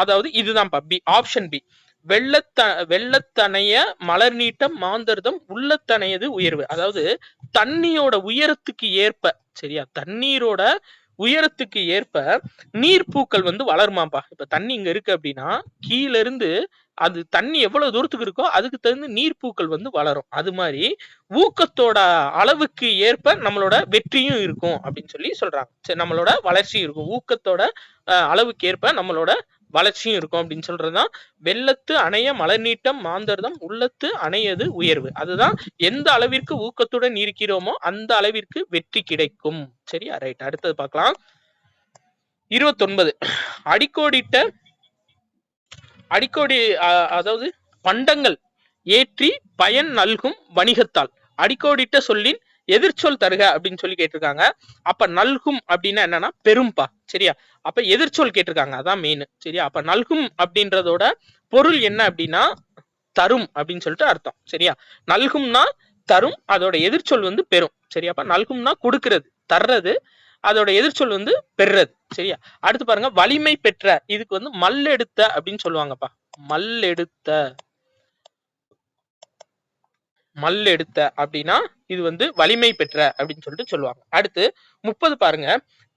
அதாவது இதுதான் பி, ஆப்ஷன் பி. வெள்ளத்தனைய மலர் நீட்டம் மாந்தர்தம் உள்ளத்தனையது உயர்வு. அதாவது தண்ணியோட உயரத்துக்கு ஏற்ப, சரியா, தண்ணீரோட உயரத்துக்கு ஏற்ப நீர்ப்பூக்கள் வளருமாப்பா. இப்ப தண்ணி இங்க இருக்கு அப்படின்னா கீழ இருந்து அது தண்ணி எவ்வளவு தூரத்துக்கு இருக்கோ அதுக்கு தகுந்த நீர்ப்பூக்கள் வளரும். அது மாதிரி ஊக்கத்தோட அளவுக்கு ஏற்ப நம்மளோட வெற்றியும் இருக்கும் அப்படின்னு சொல்றாங்க. சரி, நம்மளோட வளர்ச்சியும் இருக்கும். ஊக்கத்தோட அளவுக்கு ஏற்ப நம்மளோட வளர்ச்சியும் இருக்கும் அப்படின்னு சொல்றதுதான் வெள்ளத்து அணைய மலர் நீட்டம் மாந்தர்தம் உள்ளத்து அணையது உயர்வு. அதுதான் எந்த அளவிற்கு ஊக்கத்துடன் இருக்கிறோமோ அந்த அளவிற்கு வெற்றி கிடைக்கும். சரியா? ரைட், அடுத்தது பார்க்கலாம். 29, அடிக்கோடி அதாவது பண்டங்கள் ஏற்றி பயன் நல்கும் வணிகத்தால் அடிக்கோடிட்ட சொல்லின் எதிர்ச்சொல் தருக அப்படின்னு சொல்லி கேட்டிருக்காங்க. அப்ப நல்கும் அப்படின்னா என்னன்னா பெரும்பா. சரியா? அப்ப எதிர்ச்சொல் கேட்டிருக்காங்க, அதான் மெயின். சரியா? அப்ப நல்கும் அப்படின்றதோட பொருள் என்ன அப்படின்னா தரும் அப்படின்னு சொல்லிட்டு அர்த்தம். சரியா? நல்கும்னா தரும், அதோட எதிர்ச்சொல் பெரும். சரியா? அப்ப நல்கும்னா கொடுக்கிறது, தர்றது, அதோட எதிர்ச்சொல் பெறுறது. சரியா? அடுத்து பாருங்க, வலிமை பெற்ற. இதுக்கு மல்லெடுத்த அப்படின்னு சொல்லுவாங்கப்பா. மல்லெடுத்த, மல்லெடுத்த அப்படின்னா இது வலிமை பெற்ற அப்படின்னு சொல்லுவாங்க. அடுத்து 30 பாருங்க,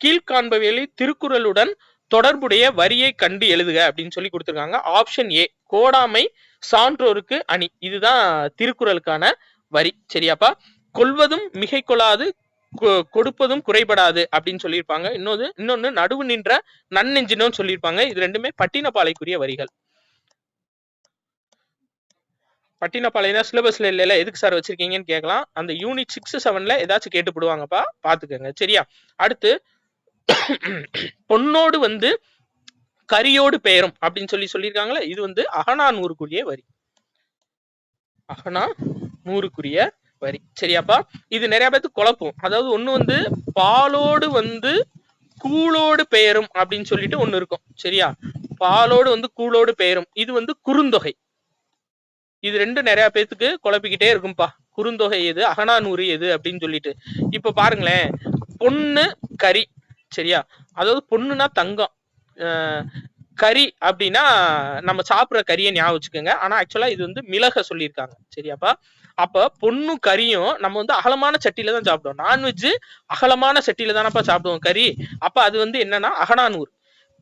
கீழ்காண்பவைகளை திருக்குறளுடன் தொடர்புடைய வரியை கண்டு எழுதுக அப்படின்னு சொல்லி கொடுத்திருக்காங்க. ஆப்ஷன் ஏ, கோடாமை சான்றோருக்கு அணி. இதுதான் திருக்குறளுக்கான வரி. சரியாப்பா? கொள்வதும் மிகை கொள்ளாது, கொடுப்பதும் குறைபடாது அப்படின்னு சொல்லியிருப்பாங்க. இன்னொன்னு நடுவு நின்ற நன்னெஞ்சினோன்னு சொல்லியிருப்பாங்க. இது ரெண்டுமே பட்டினப்பாலைக்குரிய வரிகள். பட்டினப்பாளையம் சிலபஸ்ல இல்ல, எதுக்கு சார் வச்சிருக்கீங்கன்னு கேட்கலாம். அந்த யூனிட் 6, 7ல ஏதாச்சும் கேட்டு போடுவாங்கப்பா, பாத்துக்கோங்க. சரியா? அடுத்து பொன்னோடு கரியோடு பெயரும் அப்படின்னு சொல்லியிருக்காங்களே, இது வந்து அகனா 100க்குரிய வரி. அகனா 100க்குரிய வரி. சரியாப்பா? இது நிறைய பேருக்கு குழப்பம். அதாவது ஒண்ணு வந்து பாலோடு வந்து கூழோடு பெயரும் அப்படின்னு சொல்லிட்டு ஒண்ணு இருக்கும். சரியா? பாலோடு வந்து கூழோடு பெயரும், இது வந்து குறுந்தொகை. இது ரெண்டும் நிறைய பேத்துக்கு குழப்பிக்கிட்டே இருக்கும்பா. குறுந்தொகை எது, அகனா 100 எது அப்படின்னு சொல்லிட்டு. இப்ப பாருங்களேன், பொண்ணு கரி. சரியா? அதாவது பொண்ணுனா தங்கம், கறி அப்படின்னா நம்ம சாப்பிடுற கறியை ஞாபகம் வச்சுக்கோங்க. ஆனா ஆக்சுவலா இது வந்து மிளக சொல்லியிருக்காங்க. சரியாப்பா? அப்ப பொண்ணும் கறியும் நம்ம வந்து அகலமான சட்டியில தான் சாப்பிடுவோம். நான்வெஜ் அகலமான சட்டியில தானப்பா சாப்பிடுவோம் கறி. அப்ப அது வந்து என்னன்னா அகனா 100.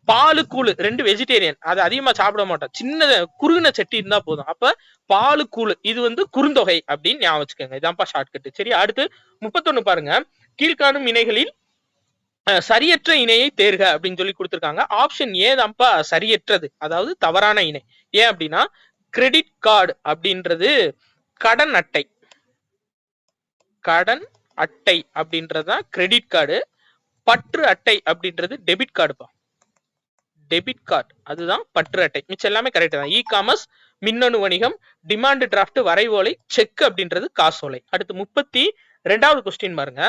பாலு கூழு ரெண்டு வெஜிடேரியன், அது அதிகமா சாப்பிட மாட்டோம். சின்ன குறுகின சட்டி இருந்தா போதும். அப்ப பாலு கூழு இது வந்து குறுந்தொகை அப்படின்னு ஞாபகம் வச்சுக்கோங்க. இதான்ப்பா ஷார்ட்கட். சரி, அடுத்து 31 பாருங்க. கீழ்காணும் இணைகளில் சரியற்ற இணையை தேர்க அப்படின்னு சொல்லி கொடுத்திருக்காங்க. ஆப்ஷன் ஏ தான்ப்பா சரியற்றது, அதாவது தவறான இணை. ஏன் அப்படின்னா கிரெடிட் கார்டு அப்படின்றது கடன் அட்டை. கடன் அட்டை அப்படின்றதுதான் கிரெடிட் கார்டு. பற்று அட்டை அப்படின்றது டெபிட் கார்டுப்பா. டெபிட் கார்டு அதுதான் பற்று அட்டை. மிச்சம் எல்லாமே கரெக்ட் தான். இ காமர்ஸ், மின்னணு வணிகம், டிமாண்ட் டிராஃப்ட், வரைவோலை, செக் அப்படின்றது காசோலை. அடுத்து 32வது கொஸ்டின் பாருங்க.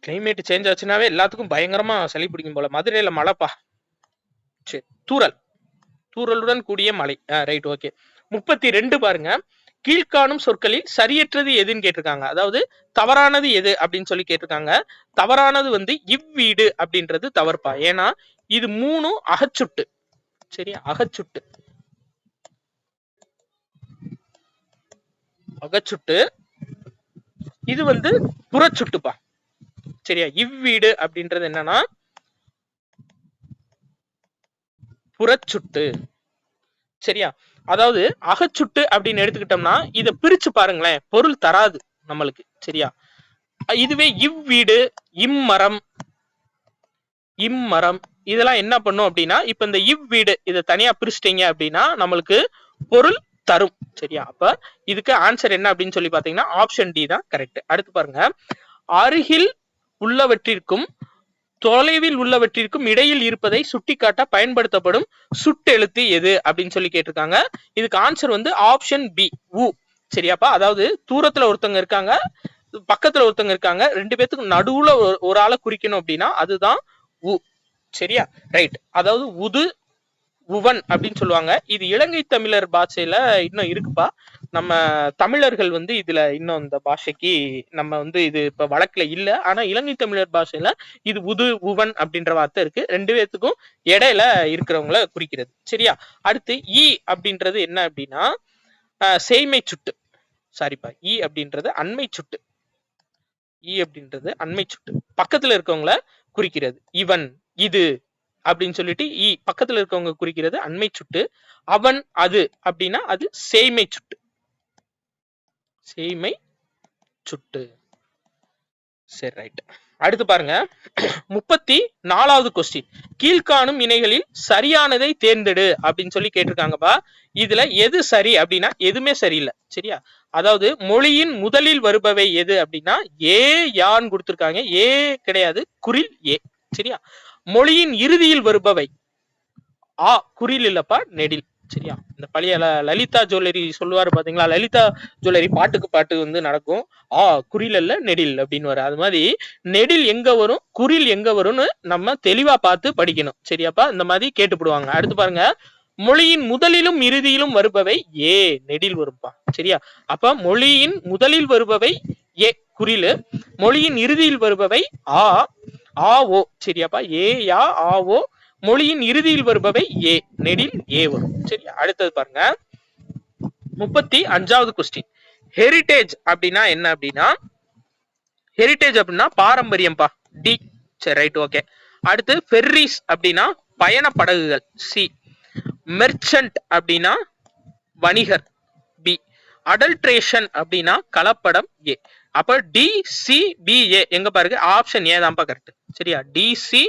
கிளைமேட் சேஞ்ச் ஆச்சுனாவே எல்லாத்துக்கும் பயங்கரமா சளி பிடிக்கும் போல. மதுரையில மழைப்பா. சரி, தூறல், தூறலுடன் கூடிய மழை. Right, okay. 32 பாருங்க. கீழ்காணும் சொற்களில் சரியற்றது எதுன்னு கேட்டிருக்காங்க. அதாவது தவறானது எது அப்படின்னு சொல்லி கேட்டிருக்காங்க. தவறானது வந்து இவ்வீடு அப்படின்றது தவறுப்பா. ஏன்னா இது 3 அகச்சுட்டு. சரி, அகச்சுட்டு. அகச்சுட்டு. இது வந்து புறச்சுட்டுப்பா. சரியா? இவ்வீடு அப்படின்றது என்னன்னா புறச்சுட்டு. சரியா? அதாவது அகச்சுட்டு அப்படின்னு எடுத்துக்கிட்டோம்னா இதை பிரிச்சு பாருங்களேன், பொருள் தராது நம்மளுக்கு. சரியா? இதுவே இவ்வீடு, இம்மரம், இம்மரம் இதெல்லாம் என்ன பண்ணும் அப்படின்னா, இப்ப இந்த இவ்வீடு இதை தனியா பிரிச்சிட்டீங்க அப்படின்னா நம்மளுக்கு பொருள் தரும். சரியா? அப்ப இதுக்கு ஆன்சர் என்ன அப்படின்னு சொல்லி பாத்தீங்கன்னா ஆப்ஷன் டி தான் கரெக்ட். அடுத்து பாருங்க. அருகில் உள்ளவற்றிற்கும் தொலைவில் உள்ளவற்றிற்கும் இடையில் இருப்பதை சுட்டிக்காட்ட பயன்படுத்தப்படும் சுட்டெழுத்து எது அப்படின்னு சொல்லி கேட்டிருக்காங்க. இதுக்கு ஆன்சர் வந்து ஆப்ஷன் பி, உ. சரியாப்பா? அதாவது தூரத்துல ஒருத்தவங்க இருக்காங்க, பக்கத்துல ஒருத்தவங்க இருக்காங்க, ரெண்டு பேத்துக்கு நடுவுல ஒரு ஆளை குறிக்கணும் அப்படின்னா அதுதான் உ. சரியா? ரைட். அதாவது உது, உவன் அப்படின்னு சொல்லுவாங்க. இது இலங்கை தமிழர் பாஷையில இன்னும் இருக்குப்பா. நம்ம தமிழர்கள் வந்து இதுல இன்னும் இந்த பாஷைக்கு நம்ம வந்து இது இப்ப வழக்குல இல்ல. ஆனா இலங்கை தமிழர் பாஷையில இது உது, உவன் அப்படின்ற வார்த்தை இருக்கு. ரெண்டு பேத்துக்கும் இடையில இருக்கிறவங்கள குறிக்கிறது. சரியா? அடுத்து இ அப்படின்றது என்ன அப்படின்னா செய்மை சுட்டு. சாரிப்பா, இ அப்படின்றது அண்மை சுட்டு. இ அப்படின்றது அண்மை சுட்டு, பக்கத்துல இருக்கவங்கள குறிக்கிறது. இவன், இது அப்படின்னு சொல்லிட்டு இ பக்கத்துல இருக்கவங்க குறிக்கிறது அண்மை சுட்டு. அவன், அது அப்படின்னா அது சேய்மை சுட்டு. சேய்மை சுட்டு. சரி, ரைட். அடுத்து பாருங்க. 34வது கொஸ்டின். கீழ்காணும் இணைகளில் சரியானதை தேர்ந்தெடு அப்படின்னு சொல்லி கேட்டிருக்காங்கப்பா. இதுல எது சரி அப்படின்னா எதுவுமே சரியில்லை. சரியா? அதாவது மொழியின் முதலில் வருபவை எது அப்படின்னா ஏ, யான்னு கொடுத்திருக்காங்க. ஏ கிடையாது, குறில் ஏ. சரியா? மொழியின் இறுதியில் வருபவை ஆ, குறில் இல்லப்பா, நெடில். சரியா? இந்த பழைய லலிதா ஜுவல்லரி சொல்லுவாரு பாத்தீங்களா, லலிதா ஜுவல்லரி பாட்டுக்கு பாட்டு வந்து நடக்கும். குறில் அல்ல நெடில் அப்படின்னு வரும். அது மாதிரி நெடில் எங்க வரும், குறில் எங்க வரும்னு நம்ம தெளிவா பார்த்து படிக்கணும். சரியாப்பா? இந்த மாதிரி கேட்டுப்படுவாங்க. அடுத்து பாருங்க. மொழியின் முதலிலும் இறுதியிலும் வருபவை ஏ, நெடில் வரும்பா. சரியா? அப்ப மொழியின் முதலில் வருபவை ஏ, குறில். மொழியின் இறுதியில் வருபவை ஆ, ஆ ஓ. சரியாப்பா? ஏ, யா, ஆ ஓ. மொழியின் இறுதியில் வருபவை ஏ, நெடில் ஏ வரும். சரியா? அடுத்தது பாருங்க. 35வது கொஸ்டின். ஹெரிடேஜ் அப்படின்னா என்ன அப்படின்னா, ஹெரிடேஜ் அப்படின்னா பாரம்பரியம்பா. டி. சரி, ரைட், ஓகே. அடுத்து ஃபெர்ரிஸ் அப்படின்னா பயண படகுகள். சி. மெர்ச்சன்ட் அப்படின்னா வணிகர். பி. அடல்ட்ரேஷன் அப்படின்னா கலப்படம். ஏ. அப்ப டி, சி, பி, ஏ எங்க பாருங்க, ஆப்ஷன் ஏ தான்ப்பா கரெக்ட். சரியா? D, C,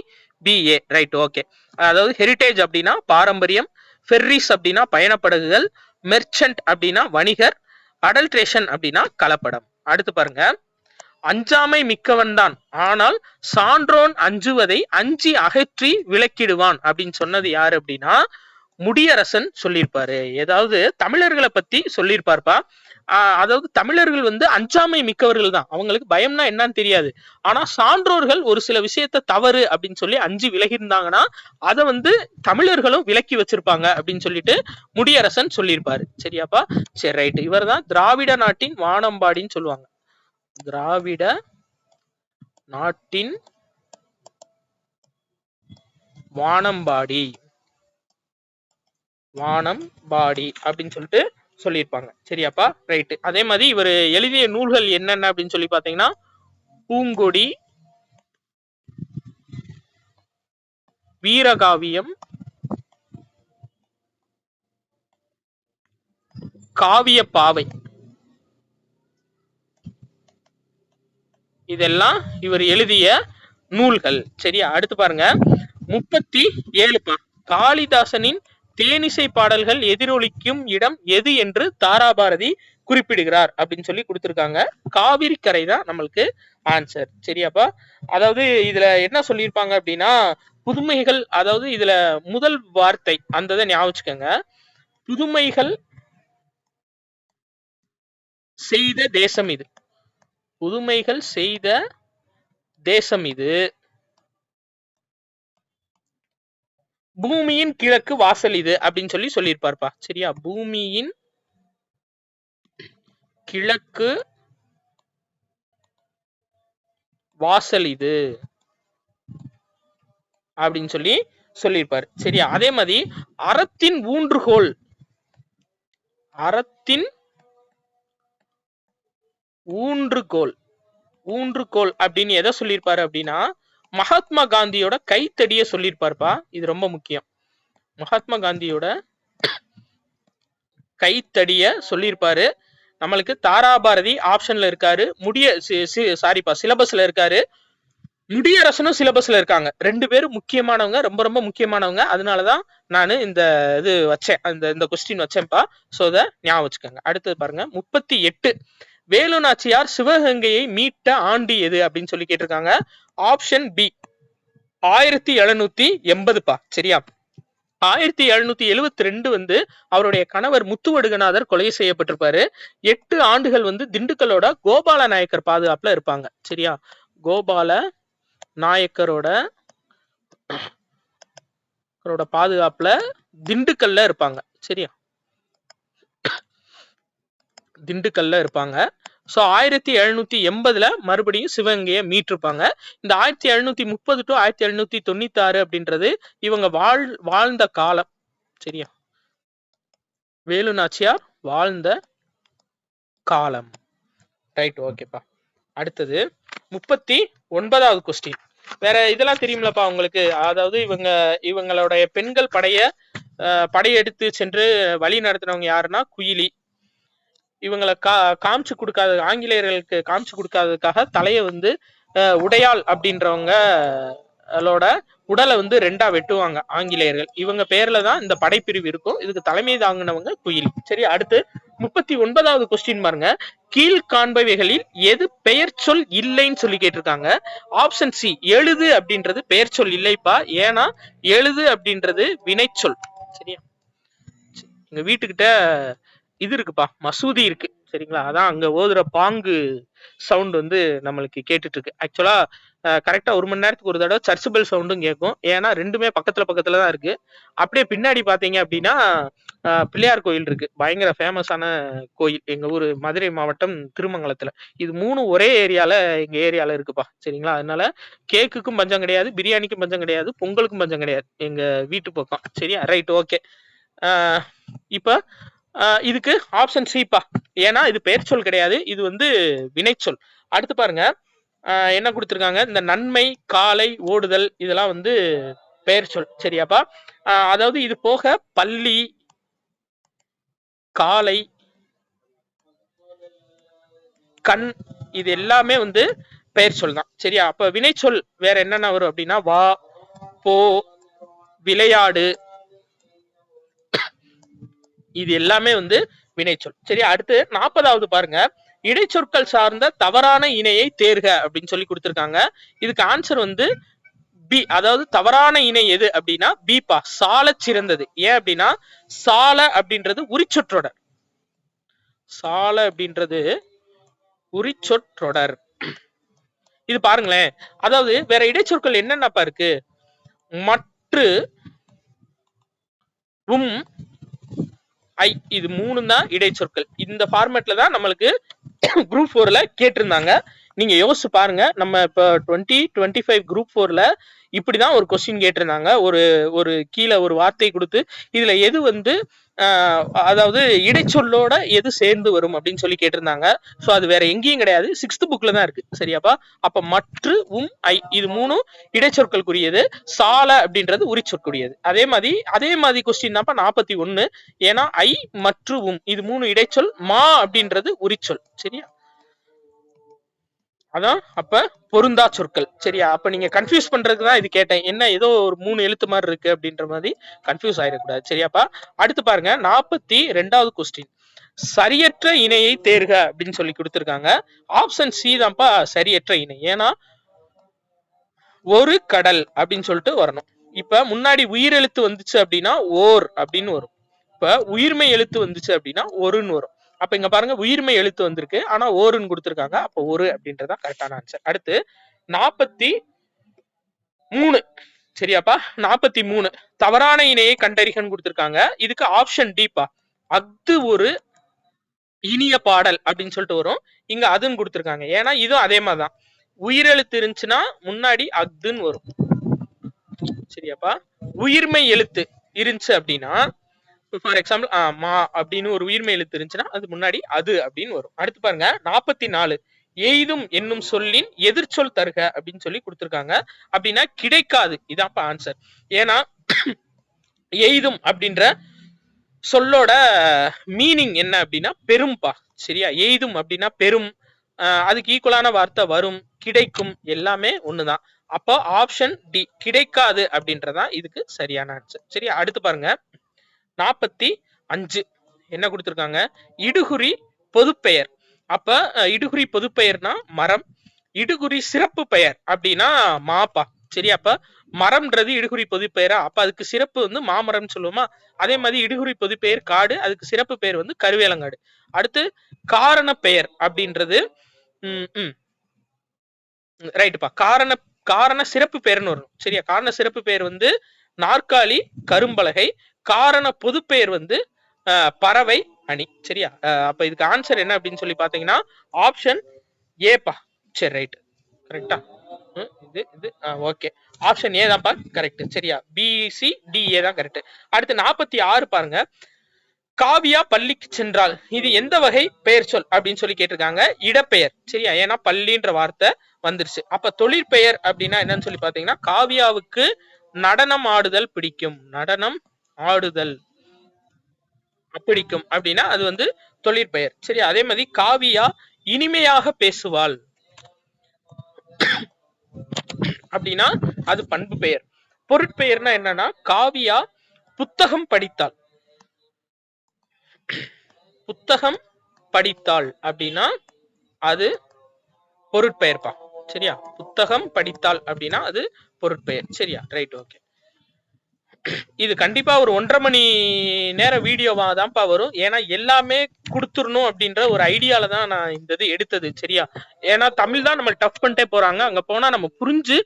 B, A. Right, okay. அதாவது ஹெரிடேஜ் அப்படின்னா பாரம்பரியம், ஃபெர்ரிஸ் அப்படின்னா பயணப்படகுகள், மெர்ச்சன்ட் அப்படின்னா வணிகர், அடல்ட்ரேஷன் அப்படின்னா கலப்படம். அடுத்து பாருங்க. அஞ்சாமை மிக்கவன் தான், ஆனால் சான்றோன் அஞ்சுவதை அஞ்சி அகற்றி விலக்கிடுவான் அப்படின்னு சொன்னது யாரு அப்படின்னா முடியரசன் சொல்லியிருப்பாரு. ஏதாவது தமிழர்களை பத்தி சொல்லியிருப்பார்ப்பா. அதாவது தமிழர்கள் வந்து அஞ்சாமை மிக்கவர்கள் தான், அவங்களுக்கு பயம்னா என்னன்னு தெரியாது. ஆனா சான்றோர்கள் ஒரு சில விஷயத்த தவறு அப்படின்னு சொல்லி அஞ்சு விலகி இருந்தாங்கன்னா அதை வந்து தமிழர்களும் விலக்கி வச்சிருப்பாங்க அப்படின்னு சொல்லிட்டு முடியரசன் சொல்லியிருப்பாரு. சரியாப்பா? சரி, ரைட். இவர் தான் திராவிட நாட்டின் வானம்பாடின்னு சொல்லுவாங்க. திராவிட நாட்டின் வானம்பாடி, வானம்பாடி அப்படின்னு சொல்லிட்டு சொல்லியிருப்பாங்க. சரியாப்பா? ரைட். அதே மாதிரி இவர் எழுதிய நூல்கள் என்னென்ன அப்படின்னு சொல்லி பாத்தீங்கன்னா பூங்கொடி, வீரகாவியம், காவியப்பாவை, இதெல்லாம் இவர் எழுதிய நூல்கள். சரியா? அடுத்து பாருங்க 37 காளிதாசனின் தேனிசை பாடல்கள் எதிரொலிக்கும் இடம் எது என்று தாராபாரதி குறிப்பிடுகிறார் அப்படின்னு சொல்லி கொடுத்திருக்காங்க. காவிரி கரை தான் நம்மளுக்கு ஆன்சர். சரியாப்பா? அதாவது இதுல என்ன சொல்லியிருப்பாங்க அப்படின்னா புதுமைகள், அதாவது இதுல முதல் வார்த்தை அந்த இதை ஞாபகம் வச்சுக்கோங்க. புதுமைகள் செய்த தேசம் இது, புதுமைகள் செய்த தேசம் இது, பூமியின் கிழக்கு வாசல் இது அப்படின்னு சொல்லி சொல்லியிருப்பார்ப்பா. சரியா? பூமியின் கிழக்கு வாசல் இது அப்படின்னு சொல்லி சொல்லியிருப்பாரு. சரியா? அதே மாதிரி அறத்தின் ஊன்றுகோல், அறத்தின் ஊன்றுகோல், ஊன்றுகோல் அப்படின்னு எதை சொல்லியிருப்பாரு அப்படின்னா மகாத்மா காந்தியோட கைத்தடிய சொல்லியிருப்பார்ப்பா. இது ரொம்ப முக்கியம். மகாத்மா காந்தியோட கைத்தடிய சொல்லியிருப்பாரு. நம்மளுக்கு தாராபாரதி ஆப்ஷன்ல இருக்காரு, சாரிப்பா சிலபஸ்ல இருக்காரு, முடியரசனும் சிலபஸ்ல இருக்காங்க. ரெண்டு பேரும் முக்கியமானவங்க, ரொம்ப ரொம்ப முக்கியமானவங்க. அதனாலதான் நான் இந்த இது வச்சேன், இந்த கொஸ்டின் வச்சேன்ப்பா. சோ இதை ஞாபகம் வச்சுக்கோங்க. அடுத்தது பாருங்க 38 வேலு நாச்சியார் சிவகங்கையை மீட்ட ஆண்டு எது அப்படின்னு சொல்லி கேட்டிருக்காங்க. Option B 1780. சரியா? 1772 வந்து அவருடைய கணவர் முத்துவடுகநாதர் கொலை செய்யப்பட்டிருப்பாரு. 8 ஆண்டுகள் வந்து திண்டுக்கலோட கோபால நாயக்கர் பாதுகாப்புல இருப்பாங்க. சரியா? கோபால நாயக்கரோட பாதுகாப்புல திண்டுக்கல்ல இருப்பாங்க. சரியா? திண்டுக்கல்ல இருப்பாங்க. சோ 1780 மறுபடியும் சிவகங்கையை மீட்டிருப்பாங்க. இந்த 1730 டு 1796 அப்படின்றது இவங்க வாழ்ந்த காலம். சரியா? வேலு நாச்சியார் வாழ்ந்த காலம். ரைட், ஓகேப்பா. அடுத்தது 39வது கொஸ்டின். வேற இதெல்லாம் தெரியும்லப்பா உங்களுக்கு. அதாவது இவங்களுடைய பெண்கள் படையெடுத்து சென்று வழி நடத்தினவங்க யாருன்னா குயிலி. இவங்களை காமிச்சு கொடுக்காத, ஆங்கிலேயர்களுக்கு காமிச்சு கொடுக்காததுக்காக தலையை வந்து உடையாள் அப்படின்றவங்களோட உடலை வந்து 2ஆ வெட்டுவாங்க ஆங்கிலேயர்கள். இவங்க பேர்ல தான் இந்த படைப்பிரிவு இருக்கும். இதுக்கு தலைமை தாங்கினவங்க குயிலி. சரி, அடுத்து 39வது கொஸ்டின் பாருங்க. கீழ்காண்பவைகளில் எது பெயர் சொல் இல்லைன்னு சொல்லி கேட்டிருக்காங்க. ஆப்ஷன் சி எழுது அப்படின்றது பெயர் சொல் இல்லைப்பா. ஏன்னா எழுது அப்படின்றது வினைச்சொல். சரியா? எங்க வீட்டுக்கிட்ட இது இருக்குப்பா, மசூதி இருக்கு. சரிங்களா? அதான் அங்க ஓதுற பாங்கு சவுண்ட் வந்து நம்மளுக்கு கேட்டுட்டு இருக்கு. ஆக்சுவலா கரெக்டா 1 மணி நேரத்துக்கு ஒரு தடவை சர்ச் பெல் சவுண்டும் கேட்கும். ஏன்னா ரெண்டுமே பக்கத்துல தான் இருக்கு. அப்படியே பின்னாடி பாத்தீங்க அப்படின்னா பிள்ளையார் கோயில் இருக்கு, பயங்கர ஃபேமஸான கோயில், எங்க ஊரு மதுரை மாவட்டம் திருமங்கலத்துல. இது 3 ஒரே எங்க ஏரியால இருக்குப்பா. சரிங்களா? அதனால கேக்குக்கும் பஞ்சம் கிடையாது, பிரியாணிக்கும் பஞ்சம் கிடையாது, பொங்கலுக்கும் பஞ்சம் கிடையாது எங்க வீட்டு பக்கம். சரியா? Right, okay. இப்ப இதுக்கு ஆப்ஷன் சிப்பா. ஏன்னா இது பெயர் சொல் கிடையாது, இது வந்து வினைச்சொல். அடுத்து பாருங்க என்ன கொடுத்திருக்காங்க. இந்த நன்மை, காலை, ஓடுதல் இதெல்லாம் வந்து பெயர் சொல். சரியாப்பா? அதாவது இது போக பள்ளி, காலை, கண் இது எல்லாமே வந்து பெயர் சொல் தான். சரியா? அப்ப வினைச்சொல் வேற என்னென்ன வரும் அப்படின்னா வா, போ, விளையாடு, இது எல்லாமே வந்து வினைச்சொல். சரி, அடுத்து 40வது பாருங்க. இடைச்சொற்கள் சார்ந்த தவறான இணையை தேர்க அப்படின்னு சொல்லி கொடுத்திருக்காங்க. இதுக்கு ஆன்சர் வந்து பி, அதாவது தவறான இணை எது அப்படின்னா பீப்பா, சால சிறந்தது. ஏன் அப்படின்னா சால அப்படின்றது உரிச்சொற்றொடர், சால அப்படின்றது உரிச்சொற்றொடர். இது பாருங்களேன், அதாவது வேற இடைச்சொற்கள் என்னென்னப்பா இருக்கு, மற்று, ஐ, இது மூணு தான் இடைச்சொற்கள். இந்த ஃபார்மேட்ல தான் நம்மளுக்கு குரூப் 4ல கேட்டிருந்தாங்க. நீங்க யோசிச்சு பாருங்க, நம்ம இப்ப 2025 குரூப் 4ல இப்படிதான் ஒரு கொஸ்டின் கேட்டிருந்தாங்க. ஒரு கீழே ஒரு வார்த்தை கொடுத்து இதுல எது வந்து அதாவது இடைச்சொல்லோட எது சேர்ந்து வரும் அப்படின்னு சொல்லி கேட்டிருந்தாங்க. சோ அது வேற எங்கேயும் கிடையாது, 6th புக்ல தான் இருக்கு. சரியாப்பா? அப்ப மற்று, ஐ, இது மூணும் இடைச்சொற்களுக்குரியது, சால அப்படின்றது உரிச்சொற்குரியது. அதே மாதிரி கொஸ்டின் தான்ப்பா 41. ஏன்னா ஐ மற்றும் இது மூணு இடைச்சொல், மா அப்படின்றது உரிச்சொல். சரியா? அதான் அப்ப பொருந்தா சொற்கள். சரியா? அப்ப நீங்க கன்ஃபியூஸ் பண்றதுக்கு தான் இது கேட்டேன், என்ன ஏதோ ஒரு 3 எழுத்து மாதிரி இருக்கு அப்படின்ற மாதிரி கன்ஃபியூஸ் ஆயிடக்கூடாது. சரியாப்பா? அடுத்து பாருங்க 42வது கொஸ்டின், சரியற்ற இணையை தேர்க அப்படின்னு சொல்லி கொடுத்திருக்காங்க. ஆப்ஷன் சி தான்ப்பா சரியற்ற இணை. ஏன்னா ஒரு கடல் அப்படின்னு சொல்லிட்டு வரணும். இப்ப முன்னாடி உயிரெழுத்து வந்துச்சு அப்படின்னா ஓர் அப்படின்னு வரும். இப்ப உயிர்மை எழுத்து வந்துச்சு அப்படின்னா ஒருன்னு வரும். அப்ப இங்க பாருங்க உயிர்மை எழுத்து வந்திருக்கு, ஆனா ஓருன்னு கொடுத்திருக்காங்க. அப்ப ஒரு அப்படின்றதா கரெக்டான ஆன்சர். அடுத்து 43. சரியாப்பா? 43 தவறான இணையை கண்டறிகன்னு கொடுத்திருக்காங்க. இதுக்கு ஆப்ஷன் டிப்பா, அஃது ஒரு இனிய பாடல் அப்படின்னு சொல்லிட்டு வரும். இங்க அதுன்னு கொடுத்திருக்காங்க. ஏன்னா இதுவும் அதே மாதிரிதான், உயிரெழுத்து இருந்துச்சுன்னா முன்னாடி அஃதுன்னு வரும். சரியாப்பா? உயிர்மை எழுத்து இருந்துச்சு அப்படின்னா, ஃபார் எக்ஸாம்பிள் மா அப்படின்னு ஒரு உயிர்மை எழுத்து இருந்துச்சுன்னா அது முன்னாடி அது அப்படின்னு வரும். அடுத்து பாருங்க 44, எய்தும் என்னும் சொல்லின் எதிர்ச்சொல் தருக அப்படின்னு சொல்லி கொடுத்திருக்காங்க. அப்படின்னா கிடைக்காது, இதான்ப்பா ஆன்சர். ஏன்னா எய்தும் அப்படின்ற சொல்லோட மீனிங் என்ன அப்படின்னா பெரும்பா. சரியா? எய்தும் அப்படின்னா பெரும், அதுக்கு ஈக்குவலான வார்த்தை வரும், கிடைக்கும், எல்லாமே ஒண்ணுதான். அப்போ ஆப்ஷன் டி கிடைக்காது அப்படின்றதான் இதுக்கு சரியான ஆன்சர். சரியா? அடுத்து பாருங்க 45 என்ன கொடுத்திருக்காங்க, இடுகுறி பொதுப்பெயர். அப்ப இடுகுறி பொதுப்பெயர்னா மரம், இடுகுறி சிறப்பு பெயர் அப்படின்னா மாப்பா. சரியா? அப்ப மரம்ன்றது இடுகுறி பொதுப்பெயரா, அப்ப அதுக்கு சிறப்பு வந்து மாமரம் சொல்லுவோமா? அதே மாதிரி இடுகுறி பொதுப்பெயர் காடு, அதுக்கு சிறப்பு பெயர் வந்து கருவேலங்காடு. அடுத்து காரண பெயர் அப்படின்றது ரைட்டுப்பா, காரண சிறப்பு பெயர்னு வரும். சரியா? காரண சிறப்பு பெயர் வந்து நாற்காலி, கரும்பலகை. காரண பொது பெயர் வந்து பறவை, அணி. சரியா? அப்ப இதுக்கு ஆன்சர் என்ன அப்படின்னு சொல்லி பாத்தீங்கன்னா ஆப்ஷன் ஏப்பா. சரி, ரைட், கரெக்டா? இது ஓகே, ஆப்ஷன் ஏ தான்ப்பா கரெக்ட். சரியா? பிசி டிஏ தான் கரெக்ட். அடுத்து 46 பாருங்க, காவியா பள்ளிக்கு சென்றால் இது எந்த வகை பெயர் சொல் அப்படின்னு சொல்லி கேட்டிருக்காங்க. இடப்பெயர். சரியா? ஏன்னா பள்ளின்ற வார்த்தை வந்துருச்சு. அப்ப தொழிற்பெயர் அப்படின்னா என்னன்னு சொல்லி பாத்தீங்கன்னா, காவியாவுக்கு நடனம் ஆடுதல் பிடிக்கும், நடனம் ஆடுதல் பிடிக்கும் அப்படின்னா அது வந்து தொழிற்பெயர். சரி, அதே மாதிரி காவியா இனிமையாக பேசுவாள் அப்படின்னா அது பண்பு பெயர். பொருட்பெயர்னா என்னன்னா, காவியா புத்தகம் படித்தாள், புத்தகம் படித்தாள் அப்படின்னா அது பொருட்பெயர்ப்பா. சரியா? புத்தகம் படித்தாள் அப்படின்னா அது பொருட்பெயர். சரியா? Right, okay. இது கண்டிப்பா ஒரு 1.5 மணி நேர வீடியோவா தான்ப்பா வரும். ஏன்னா எல்லாமே கொடுத்துடணும் அப்படின்ற ஒரு ஐடியால தான் நான் இந்த இது எடுத்தது. சரியா? ஏன்னா தமிழ் தான் நம்ம டஃப் பண்ணிட்டே போறாங்க, அங்க போனா நம்ம புரிஞ்சு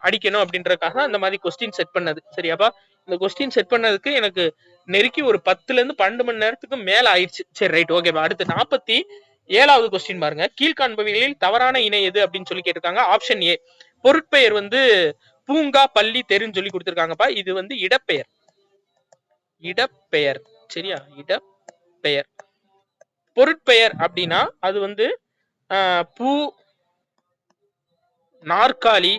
அடிக்கணும் அப்படின்றதுக்காக அந்த மாதிரி கொஸ்டின் செட் பண்ணது. சரியாப்பா? இந்த கொஸ்டின் செட் பண்ணதுக்கு எனக்கு நெருக்கி ஒரு 10ல இருந்து 12 மணி நேரத்துக்கு மேல ஆயிடுச்சு. சரி, ரைட், ஓகேப்பா. அடுத்து 47வது கொஸ்டின் பாருங்க, கீழ்காண்பவைகளில் தவறான இணை எது அப்படின்னு சொல்லி கேட்டிருக்காங்க. ஆப்ஷன் ஏ பொருட்பெயர் வந்து பூங்கா, பள்ளி, தெருன்னு சொல்லி கொடுத்திருக்காங்கப்பா. இது வந்து இடப்பெயர், இடப்பெயர். சரியா? இடப்பெயர். பொருட்பெயர் அப்படின்னா அது வந்து பூ, நாற்காலி,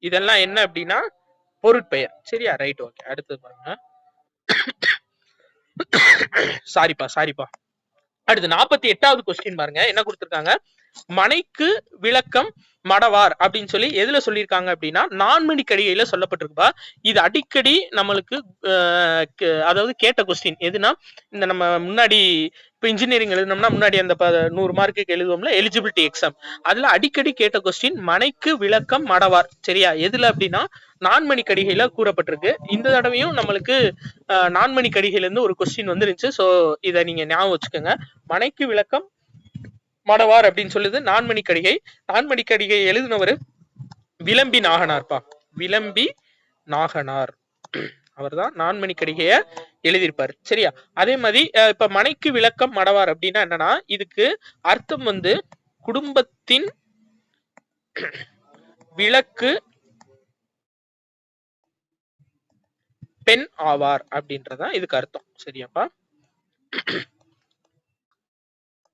இதெல்லாம் என்ன அப்படின்னா பொருட்பெயர். சரியா? Right, okay. அடுத்து பாருங்க, சாரிப்பா. அடுத்து 48வது கொஸ்டின் பாருங்க, என்ன கொடுத்திருக்காங்க, மனைக்கு விளக்கம் மடவார் அப்படின்னு சொல்லி எதுல சொல்லியிருக்காங்க அப்படின்னா நான்மணி கடிகையில சொல்லப்பட்டிருக்குப்பா. இது அடிக்கடி நம்மளுக்கு அதாவது கேட்ட கொஸ்டின் எதுனா, இந்த நம்ம முன்னாடி இப்ப இன்ஜினியரிங் எழுதணும்னா முன்னாடி அந்த 100 மார்க்குக்கு எழுதுவோம்ல எலிஜிபிலிட்டி எக்ஸாம், அதுல அடிக்கடி கேட்ட கொஸ்டின் மனைக்கு விளக்கம் மடவார். சரியா? எதுல அப்படின்னா நான்மணி கடிகையில கூறப்பட்டிருக்கு. இந்த தடவையும் நம்மளுக்கு நான்மணி கடிகையில இருந்து ஒரு கொஸ்டின் வந்துருச்சு. சோ இதை நீங்க ஞாபகம் வச்சுக்கோங்க. மனைக்கு விளக்கம் மடவார் அப்படின்னு சொல்லுது நான்மணி கடிகை. நான்மணி கடிகை எழுதினவர் விளம்பி நாகனார்ப்பா. விளம்பி நாகனார் அவர் தான் நான்மணி கடிகைய எழுதியிருப்பாரு. சரியா? அதே மாதிரி இப்ப மனைக்கு விளக்கம் மடவார் அப்படின்னா என்னன்னா, இதுக்கு அர்த்தம் வந்து குடும்பத்தின் விளக்கு பெண் ஆவார் அப்படின்றதான் இதுக்கு அர்த்தம். சரியாப்பா?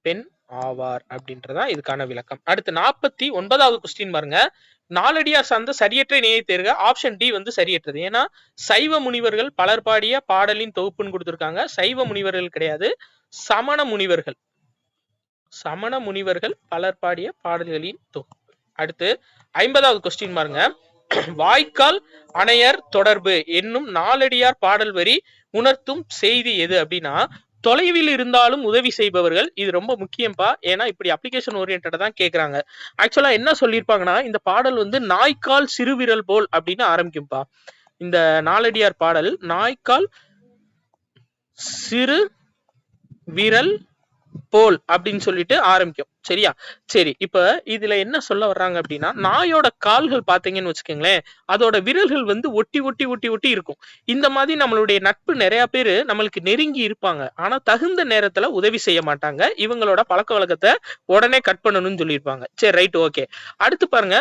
பெண் ஆவார் அப்படின்றதா இதுக்கான விளக்கம். அடுத்து 49வது கொஸ்டின் பாருங்க. நாலடியார் சார்ந்த சரியற்ற இணையை தேர்க. ஆப்ஷன் டி வந்து சரியற்றது. ஏன்னா சைவ முனிவர்கள் பலர் பாடிய பாடலின் தொகுப்புன்னு கொடுத்திருக்காங்க. சைவ முனிவர்கள் கிடையாது, சமண முனிவர்கள். சமண முனிவர்கள் பலர் பாடிய பாடல்களின் தொகுப்பு. அடுத்து 50வது கொஸ்டின் பாருங்க. வாய்க்கால் அணையர் தொடர்பு என்னும் நாலடியார் பாடல் வரி உணர்த்தும் செய்தி எது அப்படின்னா, தொலைவில் இருந்தாலும் உதவி செய்பவர்கள். இது ரொம்ப முக்கியம்பா. ஏன்னா இப்படி அப்ளிகேஷன் ஓரியன்டா தான் கேக்குறாங்க. ஆக்சுவலா என்ன சொல்லியிருப்பாங்கன்னா, இந்த பாடல் வந்து நாய்க்கால் சிறுவிரல் போல் அப்படின்னு ஆரம்பிக்கும்பா. இந்த நாலடியார் பாடல் நாய்க்கால் சிறு விரல் போல் அப்படின்னு சொல்லிட்டு ஆரம்பிக்கும். சரியா? சரி, இப்ப இதுல என்ன சொல்ல வர்றாங்க அப்படின்னா, நாயோட கால்கள் பாத்தீங்கன்னு வச்சுக்கோங்களேன், அதோட விரல்கள் வந்து ஒட்டி ஒட்டி ஒட்டி ஒட்டி இருக்கும். இந்த மாதிரி நம்மளுடைய நட்பு நிறைய பேரு நம்மளுக்கு நெருங்கி இருப்பாங்க, ஆனா தகுந்த நேரத்துல உதவி செய்ய மாட்டாங்க. இவங்களோட பழக்க வழக்கத்தை உடனே கட் பண்ணணும்னு சொல்லியிருப்பாங்க. சரி, ரைட், ஓகே. அடுத்து பாருங்க,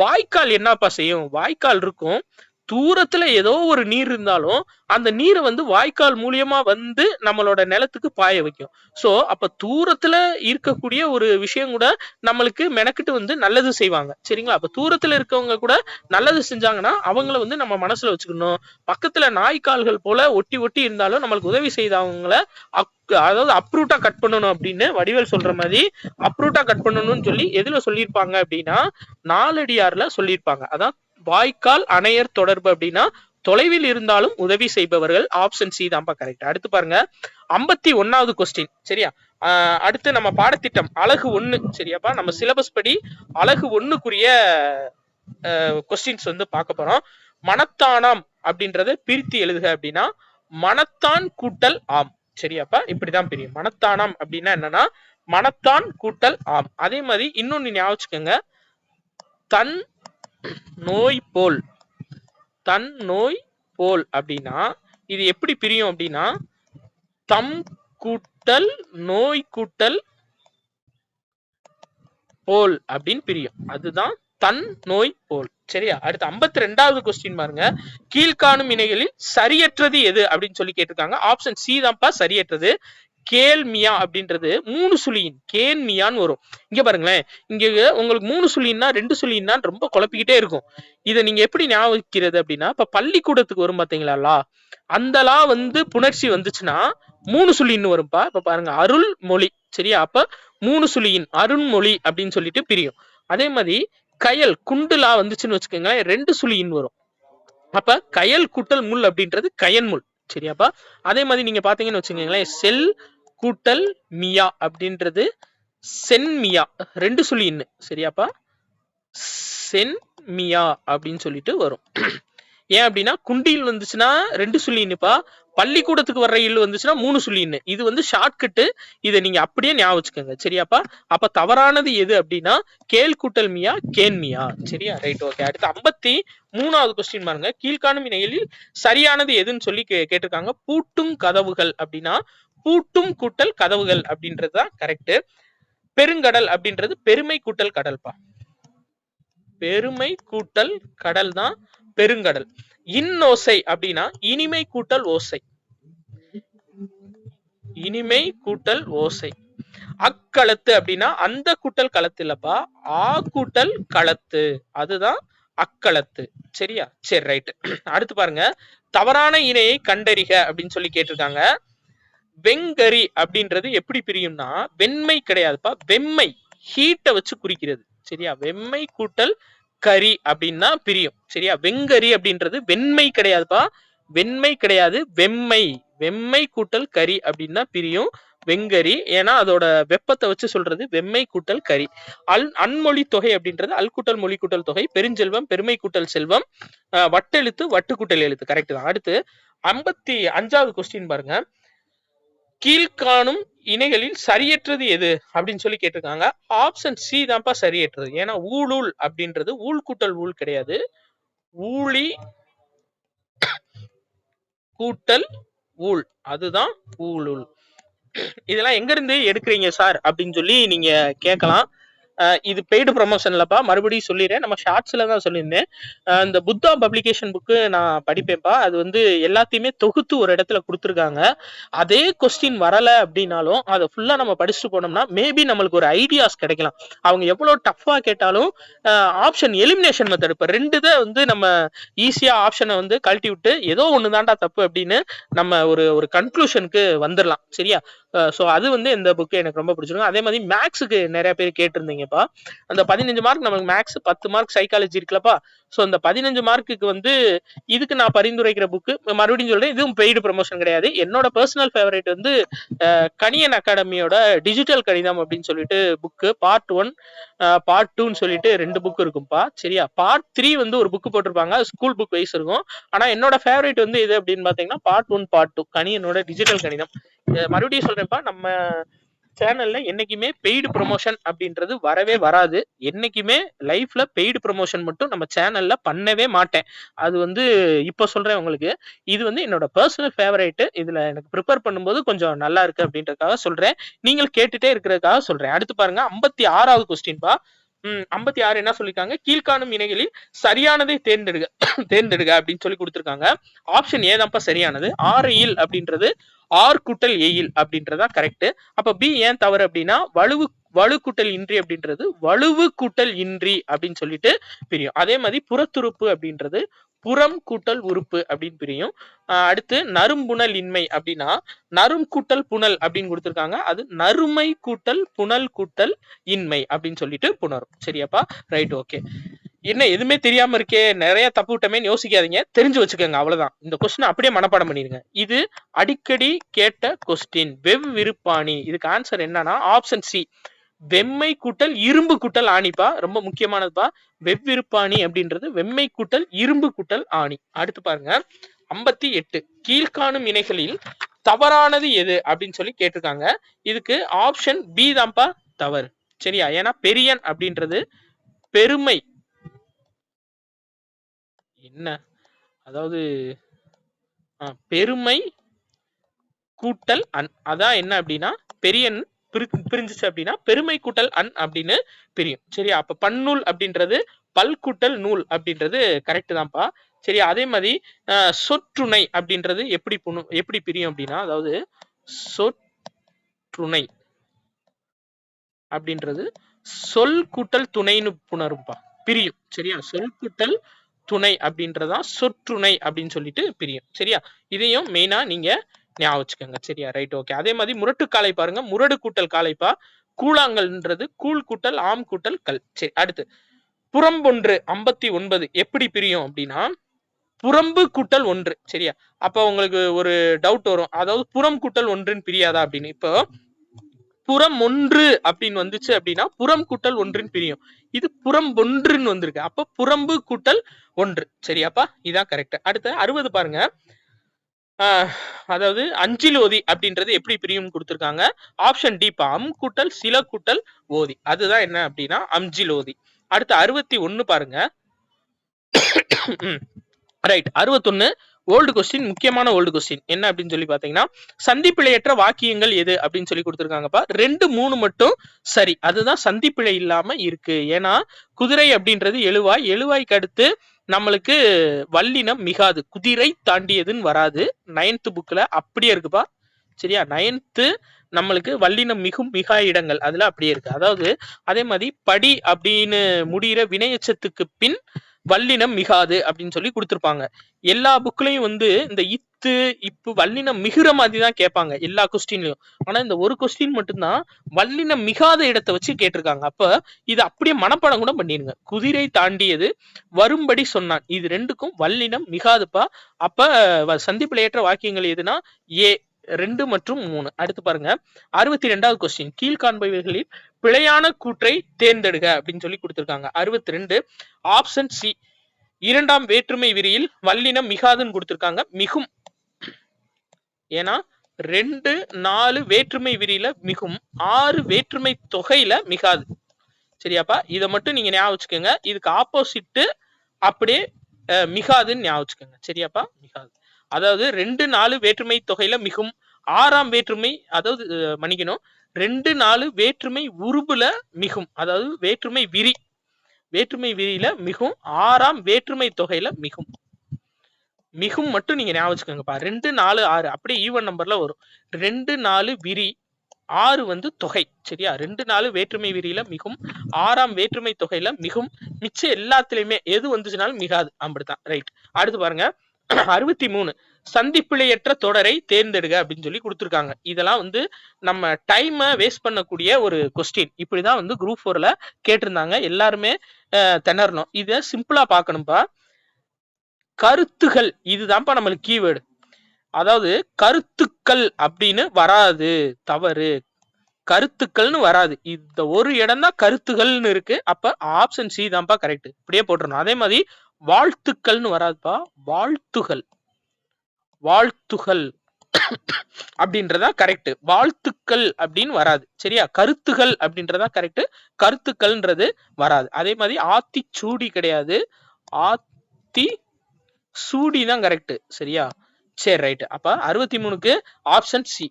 வாய்க்கால் என்னப்பா செய்யும்? வாய்க்கால் இருக்கும், தூரத்துல ஏதோ ஒரு நீர் இருந்தாலும் அந்த நீரை வந்து வாய்க்கால் மூலியமா வந்து நம்மளோட நிலத்துக்கு பாய வைக்கும். சோ அப்ப தூரத்துல இருக்கக்கூடிய ஒரு விஷயம் கூட நம்மளுக்கு மெனக்கிட்டு வந்து நல்லது செய்வாங்க. சரிங்களா? அப்ப தூரத்துல இருக்கவங்க கூட நல்லது செஞ்சாங்கன்னா அவங்கள வந்து நம்ம மனசுல வச்சுக்கணும். பக்கத்துல நாய்க்கால்கள் போல ஒட்டி ஒட்டி இருந்தாலும் நம்மளுக்கு உதவி செய்தவங்கள அதாவது அப்ரூட்டா கட் பண்ணணும் அப்படின்னு வடிவேல் சொல்ற மாதிரி அப்ரூட்டா கட் பண்ணணும்னு சொல்லி எதுல சொல்லியிருப்பாங்க அப்படின்னா நாலடியார்ல சொல்லியிருப்பாங்க. அதான் வாய்க்கால் அணையர் தொடர்பு அப்படின்னா தொலைவில் இருந்தாலும் உதவி செய்பவர்கள். ஆப்ஷன் சி தான்ப்பா கரெக்ட். அடுத்து பாருங்க 51வது கொஸ்டின். சரியா? அடுத்து நம்ம பாடத்திட்டம் அழகு 1. சரியாப்பா? நம்ம சிலபஸ் படி அழகு 1க்குரிய கொஸ்டின்ஸ் வந்து பார்க்க போறோம். மனத்தானாம் அப்படின்றத பிரித்து எழுதுக அப்படின்னா மனத்தான் கூட்டல் ஆம். சரியாப்பா? இப்படிதான் பிரியும். மனத்தானாம் அப்படின்னா என்னன்னா மனத்தான் கூட்டல் ஆம். அதே மாதிரி இன்னொன்னு ஞாபகம் வச்சுக்கோங்க, தன் நோய் போல். தன் நோய் போல் அப்படின்னா இது எப்படி பிரியும் அப்படின்னா தம் கூட்டல் நோய் கூட்டல் போல் அப்படின்னு பிரியும். அதுதான் தன் நோய் போல். சரியா? அடுத்து 52வது கொஸ்டின் பாருங்க. கீழ்காணும் இணைகளில் சரியற்றது எது அப்படின்னு சொல்லி கேட்டிருக்காங்க. ஆப்ஷன் சி தான்ப்பா சரியற்றது. கேள்மியா அப்படின்றது 3 சுழியின் கேன்மியான்னு வரும். இங்க பாருங்களேன், இங்க உங்களுக்கு 3 சுழின்னா 2 சுழின்னா ரொம்ப குழப்பிக்கிட்டே இருக்கும். இதை நீங்க எப்படி ஞாபகிக்கிறது அப்படின்னா, இப்ப பள்ளிக்கூடத்துக்கு வரும் பாத்தீங்களா, அந்த லா வந்து புணர்ச்சி வந்துச்சுன்னா 3 சுழின்னு வரும்பா. இப்ப பாருங்க, அருள் மொழி. சரியா? அப்ப 3 சுழியின் அருண்மொழி அப்படின்னு சொல்லிட்டு பிரியும். அதே மாதிரி கயல் குண்டுலா வந்துச்சுன்னு வச்சுக்கோங்களேன் 2 சுழியின் வரும். அப்ப கயல் கூட்டல் முள் அப்படின்றது கயன்முள். சரியாப்பா? அதே மாதிரி நீங்க பாத்தீங்கன்னு வச்சுக்கோங்களேன் செல் கூட்டல் மியா அப்படின்றது சென்மியா. 2 சுழின்னு. சரியாப்பா? சென்மியா அப்படின்னு சொல்லிட்டு வரும். ஏன் அப்படின்னா குண்டியில் வந்துச்சுன்னா 2 சுழின்னுப்பா, பள்ளிக்கூடத்துக்கு வர்ற இல் வந்துச்சுன்னா 3 சுழின்னு. இது வந்து ஷார்ட்கட்டு. இதை நீங்க அப்படியே ஞாபகம் வச்சுக்கோங்க. சரியாப்பா? அப்ப தவறானது எது அப்படின்னா கேள் கூட்டல் மியா கேன்மியா. சரியா? Right, okay. அடுத்து 53வது கொஸ்டின் பாருங்க. கீழ்காணும் இணைகளில் சரியானது எதுன்னு சொல்லி கேட்டிருக்காங்க. பூட்டும் கதவுகள் அப்படின்னா பூட்டும் கூட்டல் கதவுகள் அப்படின்றதுதான் கரெக்ட். பெருங்கடல் அப்படின்றது பெருமை கூட்டல் கடல்பா. பெருமை கூட்டல் கடல் தான் பெருங்கடல். இன்னோசை அப்படின்னா இனிமை கூட்டல் ஓசை. இனிமை கூட்டல் ஓசை. அக்களத்து அப்படின்னா அந்த கூட்டல் களத்து இல்லப்பா, ஆ கூட்டல் களத்து, அதுதான் அக்களத்து. சரியா? சரி, ரைட். அடுத்து பாருங்க, தவறான இணையை கண்டறிக அப்படின்னு சொல்லி கேட்டிருக்காங்க. வெங்கரி அப்படின்றது எப்படி பிரியும்னா வெண்மை கிடையாதுப்பா, வெம்மை. ஹீட்டை வச்சு குறிக்கிறது. சரியா, வெம்மை கூட்டல் கரி அப்படின்னா பிரியும். சரியா, வெங்கரி அப்படின்றது வெண்மை கிடையாதுப்பா, வெண்மை கிடையாது, வெம்மை. வெம்மை கூட்டல் கரி அப்படின்னா பிரியும் வெங்கரி. ஏன்னா அதோட வெப்பத்தை வச்சு சொல்றது வெம்மை கூட்டல் கரி. அன்மொழி தொகை அப்படின்றது அல் கூட்டல் மொழி கூட்டல் தொகை. பெருஞ்செல்வம் பெருமை கூட்டல் செல்வம். வட்டெழுத்து வட்டு கூட்டல் எழுத்து. கரெக்ட் தான். அடுத்து 55வது கொஸ்டின் பாருங்க. கீழ்காணும் இணைகளில் சரியற்றது எது அப்படின்னு சொல்லி கேட்டிருக்காங்க. ஆப்ஷன் சி தான்ப்பா சரியற்றது. ஏன்னா ஊழூல் அப்படின்றது ஊழ் கூட்டல் ஊழ் கிடையாது, ஊழி கூட்டல் ஊழ், அதுதான் ஊழூல். இதெல்லாம் எங்க இருந்து எடுக்கிறீங்க சார் அப்படின்னு சொல்லி நீங்க கேட்கலாம். இது பெய்டு ப்ரொமோஷன்லப்பா, மறுபடியும் சொல்லிடுறேன். நம்ம ஷார்ட்ஸ்ல தான் சொல்லியிருந்தேன். இந்த புத்தா பப்ளிகேஷன் புக்கு நான் படிப்பேன்ப்பா. அது வந்து எல்லாத்தையுமே தொகுத்து ஒரு இடத்துல கொடுத்துருக்காங்க. அதே கொஸ்டின் வரல அப்படின்னாலும் அதை ஃபுல்லா நம்ம படிச்சுட்டு போனோம்னா மேபி நம்மளுக்கு ஒரு ஐடியாஸ் கிடைக்கலாம். அவங்க எவ்வளவு டஃபா கேட்டாலும் ஆப்ஷன் எலிமினேஷன் மெத்தட், இப்ப 2 தான் வந்து நம்ம ஈஸியா ஆப்ஷனை வந்து கழட்டி விட்டு ஏதோ ஒண்ணு தாண்டா தப்பு அப்படின்னு நம்ம ஒரு கன்க்ளூஷனுக்கு வந்துடலாம். சரியா, ஸோ அது வந்து இந்த புக்கு எனக்கு ரொம்ப பிடிச்சிருக்கும். அதே மாதிரி மேக்ஸுக்கு நிறைய பேர் கேட்டிருந்தீங்கப்பா. அந்த 15 மார்க் நமக்கு மேக்ஸ், 10 மார்க் சைக்காலஜி இருக்குல்லப்பா. ஸோ அந்த 15 மார்க்குக்கு வந்து இதுக்கு நான் பரிந்துரைக்கிற புக்கு மறுபடியும் சொல்றேன், இதுவும் பெய்டு ப்ரமோஷன் கிடையாது. என்னோட பர்சனல் ஃபேவரேட் வந்து கணியன் அகாடமியோட டிஜிட்டல் கணிதம் அப்படின்னு சொல்லிட்டு புக்கு பார்ட் 1 பார்ட் 2ன்னு சொல்லிட்டு 2 புக் இருக்கும்பா. சரியா, பார்ட் 3 வந்து ஒரு புக் போட்டிருப்பாங்க, ஸ்கூல் புக் வைஸ் இருக்கும். ஆனா என்னோட ஃபேவரேட் வந்து இது அப்படின்னு பாத்தீங்கன்னா பார்ட் 1 பார்ட் 2 கணியனோட டிஜிட்டல் கணிதம். மறுபடியும் சொல்றேன்ப்பா, நம்ம சேனல்ல என்னைக்குமே பெய்டு ப்ரொமோஷன் அப்படின்றது வரவே வராது. என்னைக்குமே லைஃப்ல பெய்டு ப்ரொமோஷன் மட்டும் நம்ம சேனல்ல பண்ணவே மாட்டேன். அது வந்து இப்ப சொல்றேன் உங்களுக்கு. இது வந்து என்னோட பர்சனல் ஃபேவரேட். இதுல எனக்கு ப்ரிப்பேர் பண்ணும்போது கொஞ்சம் நல்லா இருக்கு அப்படின்றதுக்காக சொல்றேன். நீங்கள் கேட்டுட்டே இருக்கிறதுக்காக சொல்றேன். அடுத்து பாருங்க 56வது கொஸ்டின்பா. 56 என்ன சொல்லிருக்காங்க, கீழ்காணும் இணைகளில் சரியானதை தேர்ந்தெடுக தேர்ந்தெடுக அப்படின்னு சொல்லி கொடுத்திருக்காங்க. ஆப்ஷன் ஏ தான்ப்பா சரியானது. ஆரையில் அப்படின்றது ஆர் கூட்டல் ஏயில் அப்படின்றதா கரெக்ட். அப்ப பி ஏன் தவறு அப்படின்னா வலு கூட்டல் இன்றி அப்படின்றது வலுவு கூட்டல் இன்றி அப்படின்னு சொல்லிட்டு பிரியும். அதே மாதிரி புறத்துறுப்பு அப்படின்றது புறம் கூட்டல் உறுப்பு அப்படின்னு பிரியும். அடுத்து நறும்புணல் இன்மை அப்படின்னா நறும் கூட்டல் புனல் அப்படின்னு கொடுத்திருக்காங்க. அது நறுமை கூட்டல் புனல் கூட்டல் இன்மை அப்படின்னு சொல்லிட்டு புணரும். சரியாப்பா, ரைட், ஓகே. என்ன எதுவுமே தெரியாம இருக்கே, நிறைய தப்பு விட்டமே யோசிக்காதீங்க, தெரிஞ்சு வச்சுக்கோங்க, அவ்வளவுதான். இந்த கொஸ்டின் அப்படியே மனப்பாடம் பண்ணிருங்க. இது அடிக்கடி கேட்ட கொஸ்டின். வெவ்விருப்பாணி. இதுக்கு ஆன்சர் என்னன்னா ஆப்ஷன் சி, வெம்மை கூட்டல் இரும்பு கூட்டல் ஆணிப்பா. ரொம்ப முக்கியமானதுப்பா. வெவ்விருப்பாணி அப்படின்றது வெம்மை கூட்டல் இரும்பு கூட்டல் ஆணி. அடுத்து பாருங்க 58, கீழ்காணும் இணைகளில் தவறானது எது அப்படின்னு சொல்லி கேட்டிருக்காங்க. இதுக்கு ஆப்ஷன் பி தான்ப்பா தவறு. சரியா, ஏன்னா பெரியன் அப்படின்றது பெருமை என்ன, அதாவது பெருமை கூட்டல் அன், அதான் என்ன அப்படின்னா பெரியன் பிரிஞ்சிச்சு அப்படின்னா பெருமை கூட்டல் அன் அப்படின்னு பிரியும். சரியா, அப்ப பன்னூல் அப்படின்றது பல் கூட்டல் நூல் அப்படின்றது கரெக்ட் தான்ப்பா. சரியா, அதே மாதிரி சொற்றுணை அப்படின்றது எப்படி பிரியும் அப்படின்னா, அதாவது சொற்றுணை அப்படின்றது சொல் கூட்டல் துணைன்னு புணரும்பா, பிரியும். சரியா, சொல் கூட்டல் துணை அப்படின்றதா சொற்றுணை அப்படின்னு சொல்லிட்டு பிரியும். சரியா, இதையும் மெயினா நீங்க ஞாபகம் வச்சுக்கோங்க. சரியா, ரைட், ஓகே. அதே மாதிரி முரட்டு காலை பாருங்க, முரடு கூட்டல் காலைப்பா. கூழாங்கல்ன்றது கூழ் கூட்டல் ஆம் கூட்டல் கல். சரி, அடுத்து புறம்பொன்று 59 எப்படி பிரியும் அப்படின்னா புறம்பு கூட்டல் ஒன்று. சரியா, அப்ப உங்களுக்கு ஒரு டவுட் வரும், அதாவது புறம் கூட்டல் ஒன்றுன்னு பிரியாதா அப்படின்னு. இப்போ புறம் ஒன்று அப்படின்னு வந்துச்சு அப்படின்னா புறம் கூட்டல் ஒன்றின் பிரியும். இது புறம் ஒன்றுன்னு வந்திருக்கு, அப்ப புறம்பு கூட்டல் ஒன்று. சரியாப்பா, இதான் கரெக்ட். அடுத்து 60 பாருங்க. அதாவது அஞ்சில் ஓதி அப்படின்றது எப்படி பிரியும் கொடுத்திருக்காங்க. ஆப்ஷன் டி பா, அம் கூட்டல் சில கூட்டல் ஓதி, அதுதான் என்ன அப்படின்னா அம்ஜில் ஓதி. அடுத்து 61 பாருங்க. ரைட், 61 ஓல்டு கொஸ்டின், முக்கியமான ஓல்டு கொஸ்டின். என்ன அப்படின்னு சொல்லி பாத்தீங்கன்னா சந்திப்பிழையற்ற வாக்கியங்கள் எது அப்படின்னு சொல்லி கொடுத்திருக்காங்கப்பா. 2, 3 மட்டும் சரி, அதுதான் சந்திப்பிழை இல்லாம இருக்கு. ஏன்னா குதிரை அப்படின்றது எழுவாய், எழுவாய்க்கு அடுத்து நம்மளுக்கு வல்லினம் மிகாது, குதிரை தாண்டியதுன்னு வராது. 9th புக்ல அப்படியே இருக்குப்பா. சரியா, 9th நம்மளுக்கு வல்லினம் மிகும் மிகா இடங்கள் அதுல அப்படியே இருக்கு. அதாவது அதே மாதிரி படி அப்படின்னு முடிகிற வினையச்சத்துக்கு பின் வல்லினம் மிகாது அப்படின்னு சொல்லி கொடுத்திருப்பாங்க. எல்லா புக்லயும் வந்து இந்த இத்து இப்பு வல்லினம் மிகுற மாதிரி தான் கேட்பாங்க எல்லா கொஸ்டின்லயும். ஆனா இந்த ஒரு கொஸ்டின் மட்டும்தான் வல்லினம் மிகாத இடத்தை வச்சு கேட்டிருக்காங்க. அப்ப இது அப்படியே மனப்பாடம் கூட பண்ணிருங்க. குதிரை தாண்டியது வரும்படி சொன்னான், இது ரெண்டுக்கும் வல்லினம் மிகாதுப்பா. அப்ப சந்திப்பில் ஏற்ற வாக்கியங்கள் எதுனா ஏ 2 மற்றும் 3. அடுத்து பாருங்க 62வது கொஸ்டின், கீழ்காண்பவைகளில் பிழையான கூற்றை தேர்ந்தெடுக அப்படின்னு சொல்லி கொடுத்திருக்காங்க. 62 ஆப்ஷன் சி, இரண்டாம் வேற்றுமை விரியில் வல்லினம் மிகாதுன்னு கொடுத்திருக்காங்க. மிகும், ஏன்னா 2 4 வேற்றுமை விரியில மிகும், 6 வேற்றுமை தொகையில மிகாது. சரியாப்பா, இதை மட்டும் நீங்க ஞாபகம் வச்சுக்கோங்க. இதுக்கு ஆப்போசிட் அப்படியே மிகாதுன்னு ஞாபகம் வச்சுக்கோங்க. சரியாப்பா, மிகாது அதாவது 2 4 வேற்றுமை தொகையில மிகும், 6ஆம் வேற்றுமை அதாவது மன்னிக்கணும் 2 4 வேற்றுமை உருபுல மிகும், அதாவது வேற்றுமை விரி, வேற்றுமை விரியில மிகும், 6ஆம் வேற்றுமை தொகையில மிகும். மிகும் மட்டும் நீங்க ஞாபகம் வச்சுக்கோங்கப்பா. 2 4 6 அப்படியே ஈவன் நம்பர்ல வரும். 2 4 விரி, 6 வந்து தொகை. சரியா, 2 4 வேற்றுமை விரியில மிகும், 6ஆம் வேற்றுமை தொகையில மிகும், மிச்சம் எல்லாத்துலயுமே எது வந்துச்சுனாலும் மிகாது. அப்படித்தான். ரைட். அடுத்து பாருங்க 63 சந்திப்பிழையற்ற தொடரை தேர்ந்தெடுக அப்படின்னு சொல்லி கொடுத்துருக்காங்க. இதெல்லாம் வந்து நம்ம டைமை வேஸ்ட் பண்ணக்கூடிய ஒரு கொஸ்டின். இப்படிதான் வந்து குரூப் 4ல கேட்டிருந்தாங்க. எல்லாருமே திணறணும். இதை சிம்பிளா பார்க்கணும்பா. கருத்துகள் இதுதான்ப்பா நம்மளுக்கு கீவேர்டு. அதாவது கருத்துக்கள் அப்படின்னு வராது, தவறு. கருத்துக்கள்னு வராது. இந்த ஒரு இடம் தான் கருத்துகள்னு இருக்கு. அப்ப ஆப்ஷன் சி தான்ப்பா கரெக்ட். இப்படியே போட்டுறணும். அதே மாதிரி வாழ்த்துக்கள்னு வராதுப்பா, வாழ்த்துகள். வாழ்த்துகள் அப்படின்றதா கரெக்ட். வாழ்த்துக்கள் அப்படின்னு வராது. சரியா, கருத்துகள் அப்படின்றதா கரெக்ட். கருத்துக்கள்ன்றது வராது. அதே மாதிரி ஆத்தி சூடி கிடையாது, ஆத்தி சூடி தான் கரெக்ட். சரியா, சரி ரைட். அப்ப 63க்கு ஆப்ஷன் சி.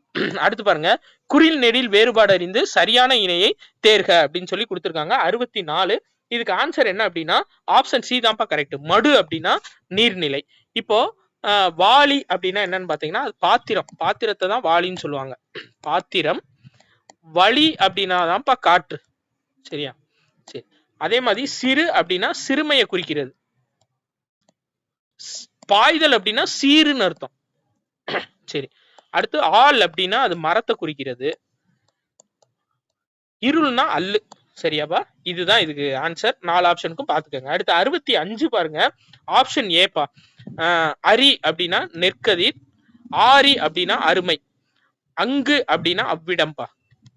அடுத்து பாருங்க, குறில் நெடில் வேறுபாடு அறிந்து சரியான இணையை தேர்க அப்படின்னு சொல்லி கொடுத்திருக்காங்க. 64 இதுக்கு ஆன்சர் என்ன அப்படின்னா ஆப்ஷன் சி தான்ப்பா கரெக்ட். மடு அப்படின்னா நீர்நிலை. இப்போ வாளி அப்படின்னா என்னன்னு பாத்தீங்கன்னா அது பாத்திரம், பாத்திரத்தை தான் வாளின்னு சொல்லுவாங்க. பாத்திரம். வழி அப்படின்னா தான்ப்பா காற்று. சரியா, சரி. அதே மாதிரி சிறு அப்படின்னா சிறுமையை குறிக்கிறது. பாய்தல் அப்படின்னா சீருன்னு அர்த்தம். சரி, அடுத்து ஆள் அப்படின்னா அது மரத்தை குறிக்கிறது. இருள்னா அல்லு. சரியாப்பா, இதுதான் இதுக்கு ஆன்சர். 4 ஆப்ஷனுக்கும் பாத்துக்கோங்க. அடுத்து 65 பாருங்க, ஆப்ஷன் ஏப்பா. அரி அப்படின்னா நெற்கதிர், ஆரி அப்படின்னா அருமை, அங்கு அப்படின்னா அவ்விடம்பா.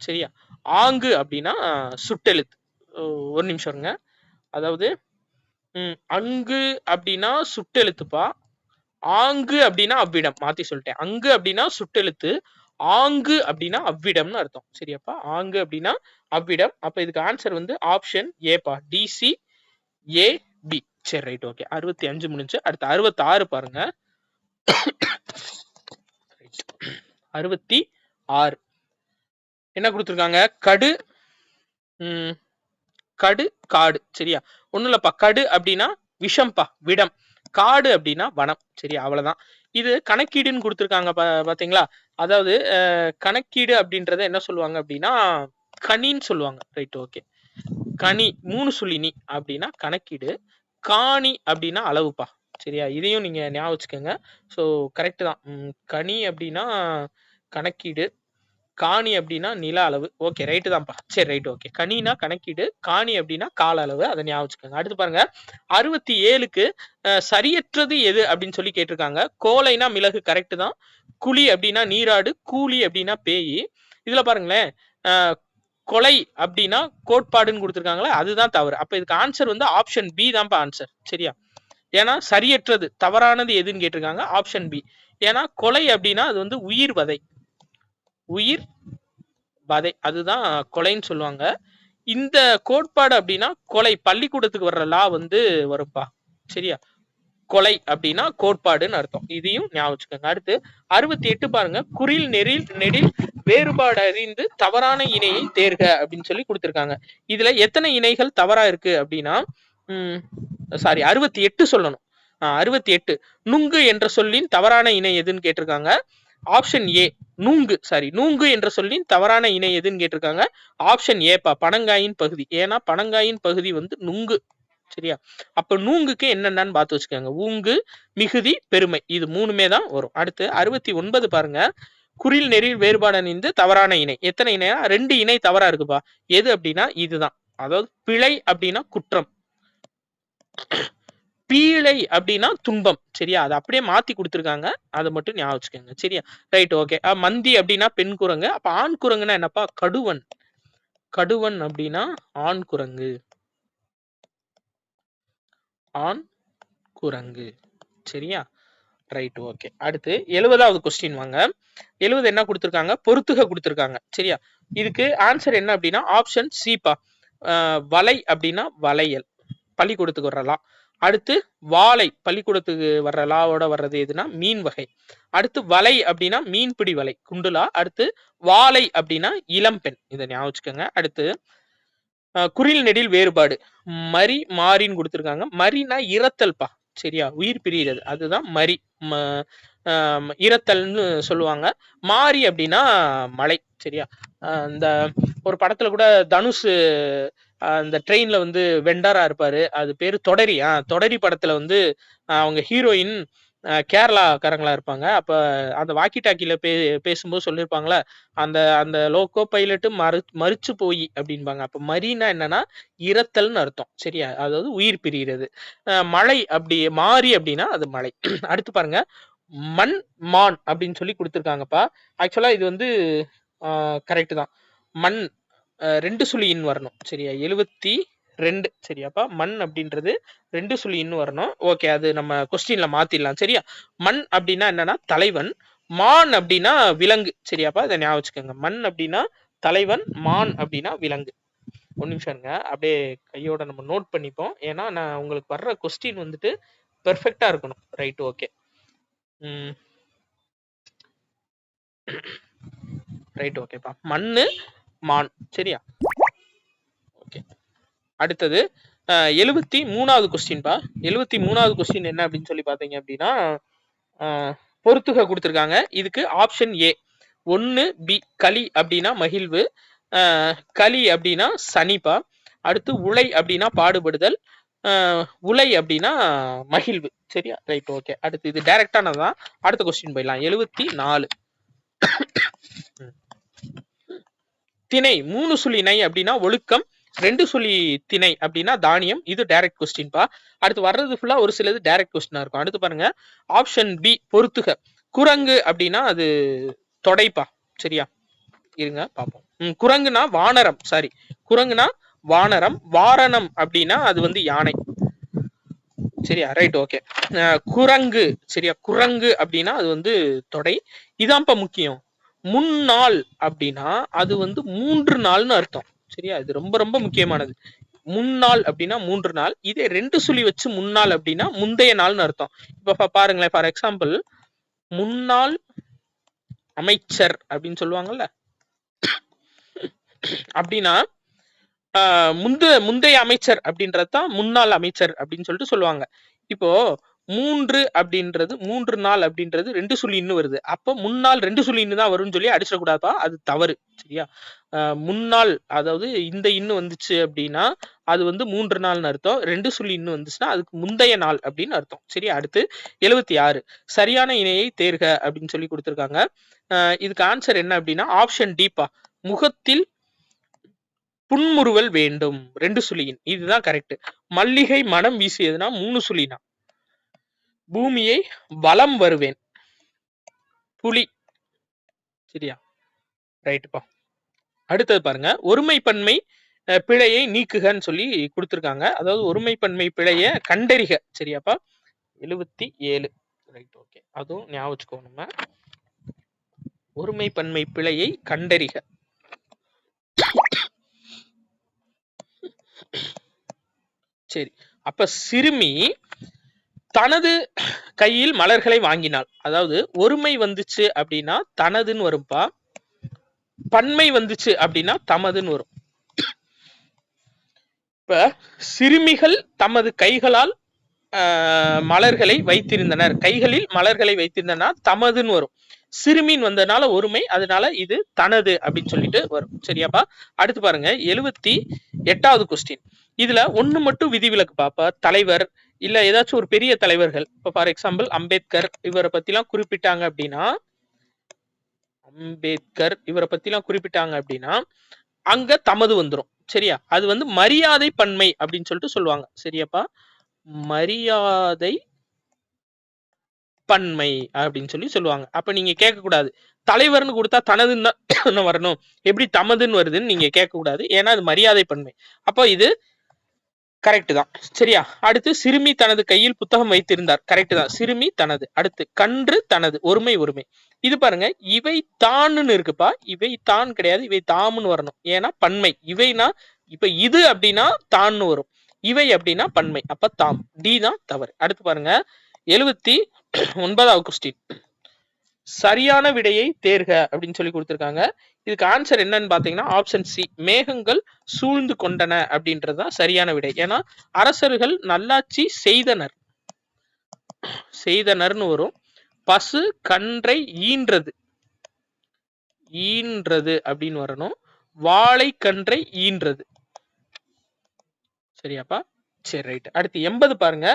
சரியா, ஆங்கு அப்படின்னா சுட்டெழுத்து. ஒரு நிமிஷம் இருங்க. அதாவது அங்கு அப்படின்னா சுட்டெழுத்துப்பா, ஆங்கு அப்படின்னா அவ்விடம். மாத்தி சொல்லிட்டேன். அங்கு அப்படின்னா சுட்டெழுத்து, ஆங்கு அப்படின்னா அவ்விடம்னு அர்த்தம். சரியாப்பா, ஆங்கு அப்படின்னா அவ்விடம். அப்ப இதுக்கு ஆன்சர் வந்து ஆப்ஷன் ஏப்பா, டிசி ஏ பி. சரி ரைட், ஓகே. 65 முடிஞ்சு. அடுத்து 66 பாருங்க. 66 என்ன கொடுத்துருக்காங்க? கடு, கடு, காடு. சரியா, ஒண்ணும் இல்லப்பா. கடு அப்படின்னா விஷம்பா, விடம். காடு அப்படின்னா வனம். சரியா, அவ்வளவுதான். இது கணக்கீடுன்னு கொடுத்துருக்காங்க பாத்தீங்களா. அதாவது கணக்கீடு அப்படின்றத என்ன சொல்லுவாங்க அப்படின்னா கனின்னு சொல்லுவாங்க. Right, okay. கனி 3 சுழினி அப்படின்னா கணக்கீடு, காணி அப்படின்னா அளவுப்பா. சரியா, இதையும் நீங்க ஞாபகம் வச்சுக்கோங்க. ஸோ கரெக்ட் தான். கனி அப்படின்னா கணக்கீடு, காணி அப்படின்னா நில அளவு. ஓகே, ரைட்டு தான்ப்பா. சரி ரைட், ஓகே. கனினா கணக்கீடு, காணி அப்படின்னா கால அளவு. அதை ஞாபகம் வச்சுக்கோங்க. அடுத்து பாருங்க 67க்கு சரியற்றது எது அப்படின்னு சொல்லி கேட்டிருக்காங்க. கோலைனா மிளகு கரெக்ட் தான். குழி அப்படின்னா நீராடு, கூலி அப்படின்னா பேய். இதுல பாருங்களேன், கொலை அப்படின்னா கோட்பாடுன்னு கொடுத்துருக்காங்களே, அதுதான் தவறு. அப்ப இதுக்கு ஆன்சர் வந்து ஆப்ஷன் பி தான்ப்பா ஆன்சர். சரியா, ஏன்னா சரியற்றது தவறானது எதுன்னு கேட்டிருக்காங்க. Option B. ஏன்னா கொலை அப்படின்னா அது வந்து உயிர் வதை, உயிர் வதை, அதுதான் கொலைன்னு சொல்லுவாங்க. இந்த கோட்பாடு அப்படின்னா கொலை, பள்ளிக்கூடத்துக்கு வர்ற லா வந்து வரும்பா. சரியா, கொலை அப்படின்னா கோட்பாடுன்னு அர்த்தம். இதையும் ஞாபகம் வச்சுக்கோங்க. அடுத்து 68 பாருங்க, குறில் நெடில் வேறுபாடு அறிந்து தவறான இணையை தேர்க அப்படின்னு சொல்லி கொடுத்திருக்காங்க. இதுல எத்தனை இணைகள் தவறா இருக்கு அப்படின்னா சாரி 68 சொல்லணும். 68 நுங்கு என்ற சொல்லின் தவறான இணை எதுன்னு கேட்டிருக்காங்க. Option A நூங்கு. சாரி, நூங்கு என்ற சொல்லின் தவறான இணை எதுன்னு கேட்டிருக்காங்க. ஆப்ஷன் ஏப்பா, பனங்காயின் பகுதி. ஏன்னா பனங்காயின் பகுதி வந்து நுங்கு. சரியா? அப்ப நூங்குக்கு என்னென்னு பார்த்து வச்சுக்கோங்க. ஊங்கு, மிகுதி, பெருமை இது 3மே தான் வரும். அடுத்து 69 பாருங்க. குறில் நெறில் வேறுபாடு அணிந்து தவறான இணை. எத்தனை இணையா? 2 இணை தவறா இருக்குப்பா. எது அப்படின்னா இதுதான். அதாவது பிழை அப்படின்னா குற்றம், பீழை அப்படின்னா துன்பம். சரியா? அதை அப்படியே மாத்தி கொடுத்துருக்காங்க. அதை மட்டும் ஞாபகம் வச்சுக்கோங்க. சரியா? Right, okay. மந்தி அப்படின்னா பெண் குரங்கு. அப்ப ஆண் குரங்குன்னா என்னப்பா? கடுவன். கடுவன் அப்படின்னா ஆண் குரங்கு. ஆண் குரங்கு. சரியா? Right, okay. அடுத்து 70வது கொஸ்டின் வாங்க. 70 என்ன கொடுத்துருக்காங்க? பொறுத்துக கொடுத்துருக்காங்க. சரியா? இதுக்கு ஆன்சர் என்ன அப்படின்னா ஆப்ஷன் சிப்பா. வலை அப்படின்னா வளையல், பள்ளிக்கூடத்துக்கு வரலாம். அடுத்து வாழை, பள்ளிக்கூடத்துக்கு வர்ற லாவோட வர்றது எதுனா மீன் வகை. அடுத்து வலை அப்படின்னா மீன்பிடி வலை, குண்டுலா. அடுத்து வாழை அப்படின்னா இளம்பெண், இதை ஞாபகம் வச்சுக்கோங்க. அடுத்து குறில் நெடில் வேறுபாடு, மரி மாறின்னு கொடுத்துருக்காங்க. மரினா இரத்தல்பா. சரியா? உயிர் பிரிகிறது, அதுதான் மரி. இரத்தல்னு சொல்லுவாங்க. மாறி அப்படின்னா மலை. சரியா? இந்த ஒரு படத்துல கூட தனுஷ் அந்த ட்ரெயின்ல வந்து வெண்டாரா இருப்பாரு, அது பேரு தொடரி. தொடரி படத்துல வந்து அவங்க ஹீரோயின் கேரளாக்காரங்களா இருப்பாங்க. அப்ப அந்த வாக்கி டாக்கில பேசும்போது சொல்லியிருப்பாங்களா, அந்த அந்த லோக்கோ பைலட்டு மறிச்சு போய் அப்படின்பாங்க. அப்ப மரினா என்னன்னா இரத்தல்னு அர்த்தம். சரியா? அதாவது உயிர் பிரிகிறது. மழை அப்படி மாறி அப்படின்னா அது மழை. அடுத்து பாருங்க, மண் மான் அப்படின்னு சொல்லி கொடுத்துருக்காங்கப்பா. ஆக்சுவலா இது வந்து கரெக்ட் தான். மண் 2 சுழி இன் வரணும். சரியா? 72. சரியாப்பா? மண் அப்படின்றது 2 சுழி இன் வரணும். ஓகே, அது நம்ம கொஸ்டின்ல மாத்திடலாம். சரியா? மண் அப்படின்னா என்னன்னா தலைவன், மான் அப்படின்னா விலங்கு. சரியாப்பா? இதை ஞாபகம் வச்சுக்கோங்க. மண் அப்படின்னா தலைவன், மான் அப்படின்னா விலங்கு. ஒரு நிமிஷம் இருங்க, அப்படியே கையோட நம்ம நோட் பண்ணிப்போம். ஏன்னா நான் உங்களுக்கு வர்ற கொஸ்டின் வந்துட்டு பெர்ஃபெக்டா இருக்கணும். Right, okay. ரைட், ஓகேப்பா. மண்ணு மான். சரியா? ஓகே. அடுத்தது 73வது கொஸ்டின்பா. 73வது கொஸ்டின் என்ன அப்படின்னு சொல்லி பாத்தீங்க அப்படின்னா பொறுத்துக கொடுத்துருக்காங்க. இதுக்கு ஆப்ஷன் ஏ 1 பி. களி அப்படின்னா மகிழ்வு, களி அப்படின்னா சனிப்பா. அடுத்து உலை அப்படின்னா பாடுபடுதல், உலை அப்படின்னா மகிழ்வு. சரியா? Right, okay. அடுத்து இது டைரக்டானதான். அடுத்த கொஸ்டின் போயிடலாம். 74 திணை 3 சுழி நை அப்படின்னா ஒழுக்கம், 2 சுழி திணை அப்படின்னா தானியம். இது டைரக்ட் கொஸ்டின்பா. அடுத்து வர்றது ஃபுல்லா ஒரு சிலது டைரக்ட் கொஸ்டினா இருக்கும். அடுத்து பாருங்க, ஆப்ஷன் பி பொறுத்துக. குரங்கு அப்படின்னா அது தொடைப்பா. சரியா? இருங்க பாப்போம். குரங்குனா வானரம். சாரி, குரங்குனா வானரம். வாரணம் அப்படின்னா அது வந்து யானை. சரியா? Right, okay. குரங்கு. சரியா? குரங்கு அப்படின்னா அது வந்து தொடை. இதான்ப்பா முக்கியம். முன்னாள் அப்படின்னா அது வந்து 3 நாள்னு அர்த்தம். சரியா? இது ரொம்ப ரொம்ப முக்கியமானது. முன்னாள் அப்படின்னா 3 நாள். இதே 2 சுழி வச்சு முன்னாள் அப்படின்னா முந்தைய நாள்னு அர்த்தம். இப்ப பாருங்களேன், ஃபார் எக்ஸாம்பிள் முன்னாள் அமைச்சர் அப்படின்னு சொல்லுவாங்கல்ல, அப்படின்னா முந்தைய அமைச்சர் அப்படின்றதுதான் முன்னாள் அமைச்சர் அப்படின்னு சொல்லிட்டு சொல்லுவாங்க. இப்போ 3 அப்படின்றது 3 நாள் அப்படின்றது 2 சுழி இன்னும் வருது. அப்ப முன்னாள் 2 சுழி இன்னும் தான் வரும்னு சொல்லி அடிச்சிடக்கூடாதா? அது தவறு. சரியா? முன்னாள் அதாவது இந்த இன்னும் வந்துச்சு அப்படின்னா அது வந்து 3 நாள்னு அர்த்தம். 2 சுழி இன்னும் வந்துச்சுன்னா அதுக்கு முந்தைய நாள் அப்படின்னு அர்த்தம். சரியா? அடுத்து 76 சரியான இணையை தேர்க அப்படின்னு சொல்லி கொடுத்துருக்காங்க. இதுக்கு ஆன்சர் என்ன அப்படின்னா ஆப்ஷன் டிப்பா. முகத்தில் புன்முறுவல் வேண்டும், 2 சுழியின். இதுதான் கரெக்ட். மல்லிகை மனம் வீசியதுன்னா 3 சுழினா. பூமியை வலம் வருவேன், புலி. சரியா? ரைட்டுப்பா. அடுத்தது பாருங்க, ஒருமைப்பன்மை பிழையை நீக்குகன்னு சொல்லி கொடுத்துருக்காங்க. அதாவது ஒருமைப்பன்மை பிழையை கண்டறிக. சரியாப்பா? 77. Right, okay. அதுவும் ஞாபகம் வச்சுக்கோ. நம்ம ஒருமைப்பன்மை பிழையை கண்டறிக. சரி, அப்ப சிறுமி தனது கையில் மலர்களை வாங்கினாள். அதாவது ஒருமை வந்துச்சு அப்படின்னா தனதுன்னு வரும்பா, பன்மை வந்துச்சு அப்படின்னா தமதுன்னு வரும். இப்ப சிறுமிகள் தமது கைகளால் மலர்களை வைத்திருந்தனர், கைகளில் மலர்களை வைத்திருந்தனர், தமதுன்னு வரும். சிறுமின்னு வந்ததுனால ஒருமை, அதனால இது தனது அப்படின்னு சொல்லிட்டு வரும். சரியாப்பா? அடுத்து பாருங்க 78வது கொஸ்டின். இதுல ஒண்ணு மட்டும் விதிவிலக்கு பாப்பா. தலைவர் இல்ல ஏதாச்சும் ஒரு பெரிய தலைவர்கள், இப்ப ஃபார் எக்ஸாம்பிள் அம்பேத்கர் இவரை பத்திலாம் குறிப்பிட்டாங்க அப்படின்னா, அங்க தமது வந்துரும். சரியா? அது வந்து மரியாதை பன்மை அப்படின்னு சொல்லிட்டு சொல்லுவாங்க. சரியாப்பா? மரியாதை பன்மை அப்படின்னு சொல்லுவாங்க. அப்ப நீங்க கேட்க கூடாது தலைவர்னு கொடுத்தா தனதுன்னு தான் வரணும், எப்படி தமதுன்னு வருதுன்னு நீங்க கேட்க கூடாது. ஏன்னா அது மரியாதை பன்மை. அப்போ இது கரெக்ட் தான். சரியா? அடுத்து சிறுமி தனது கையில் புத்தகம் வைத்திருந்தார். கரெக்ட் தான். சிறுமி தனது. அடுத்து கன்று தனது. ஒருமை ஒருமை. இது பாருங்க இவை தான்னு இருக்குப்பா. இவை தான் கிடையாது, இவை தாம்னு வரணும். ஏன்னா பன்மை. இவைனா இப்ப இது அப்படின்னா தான்னு வரும், இவை அப்படின்னா பன்மை, அப்ப தாம். டி தான் தவறு. அடுத்து பாருங்க 79வது கொஸ்டின். சரியான விடையை தேர்க அப்படின்னு சொல்லி கொடுத்திருக்காங்க. இதுக்கு ஆன்சர் என்னன்னு பாத்தீங்கன்னா ஆப்ஷன் சி, மேகங்கள் சூழ்ந்து கொண்டன அப்படின்றதுதான் சரியான விடை. ஏன்னா அரசர்கள் நல்லாட்சி செய்தனர், செய்தனர்னு வரும். பசு கன்றை ஈன்றது அப்படின்னு வரணும். வாழை கன்றை ஈன்றது. சரியாப்பா? சரி, ரைட். அடுத்து 80 பாருங்க.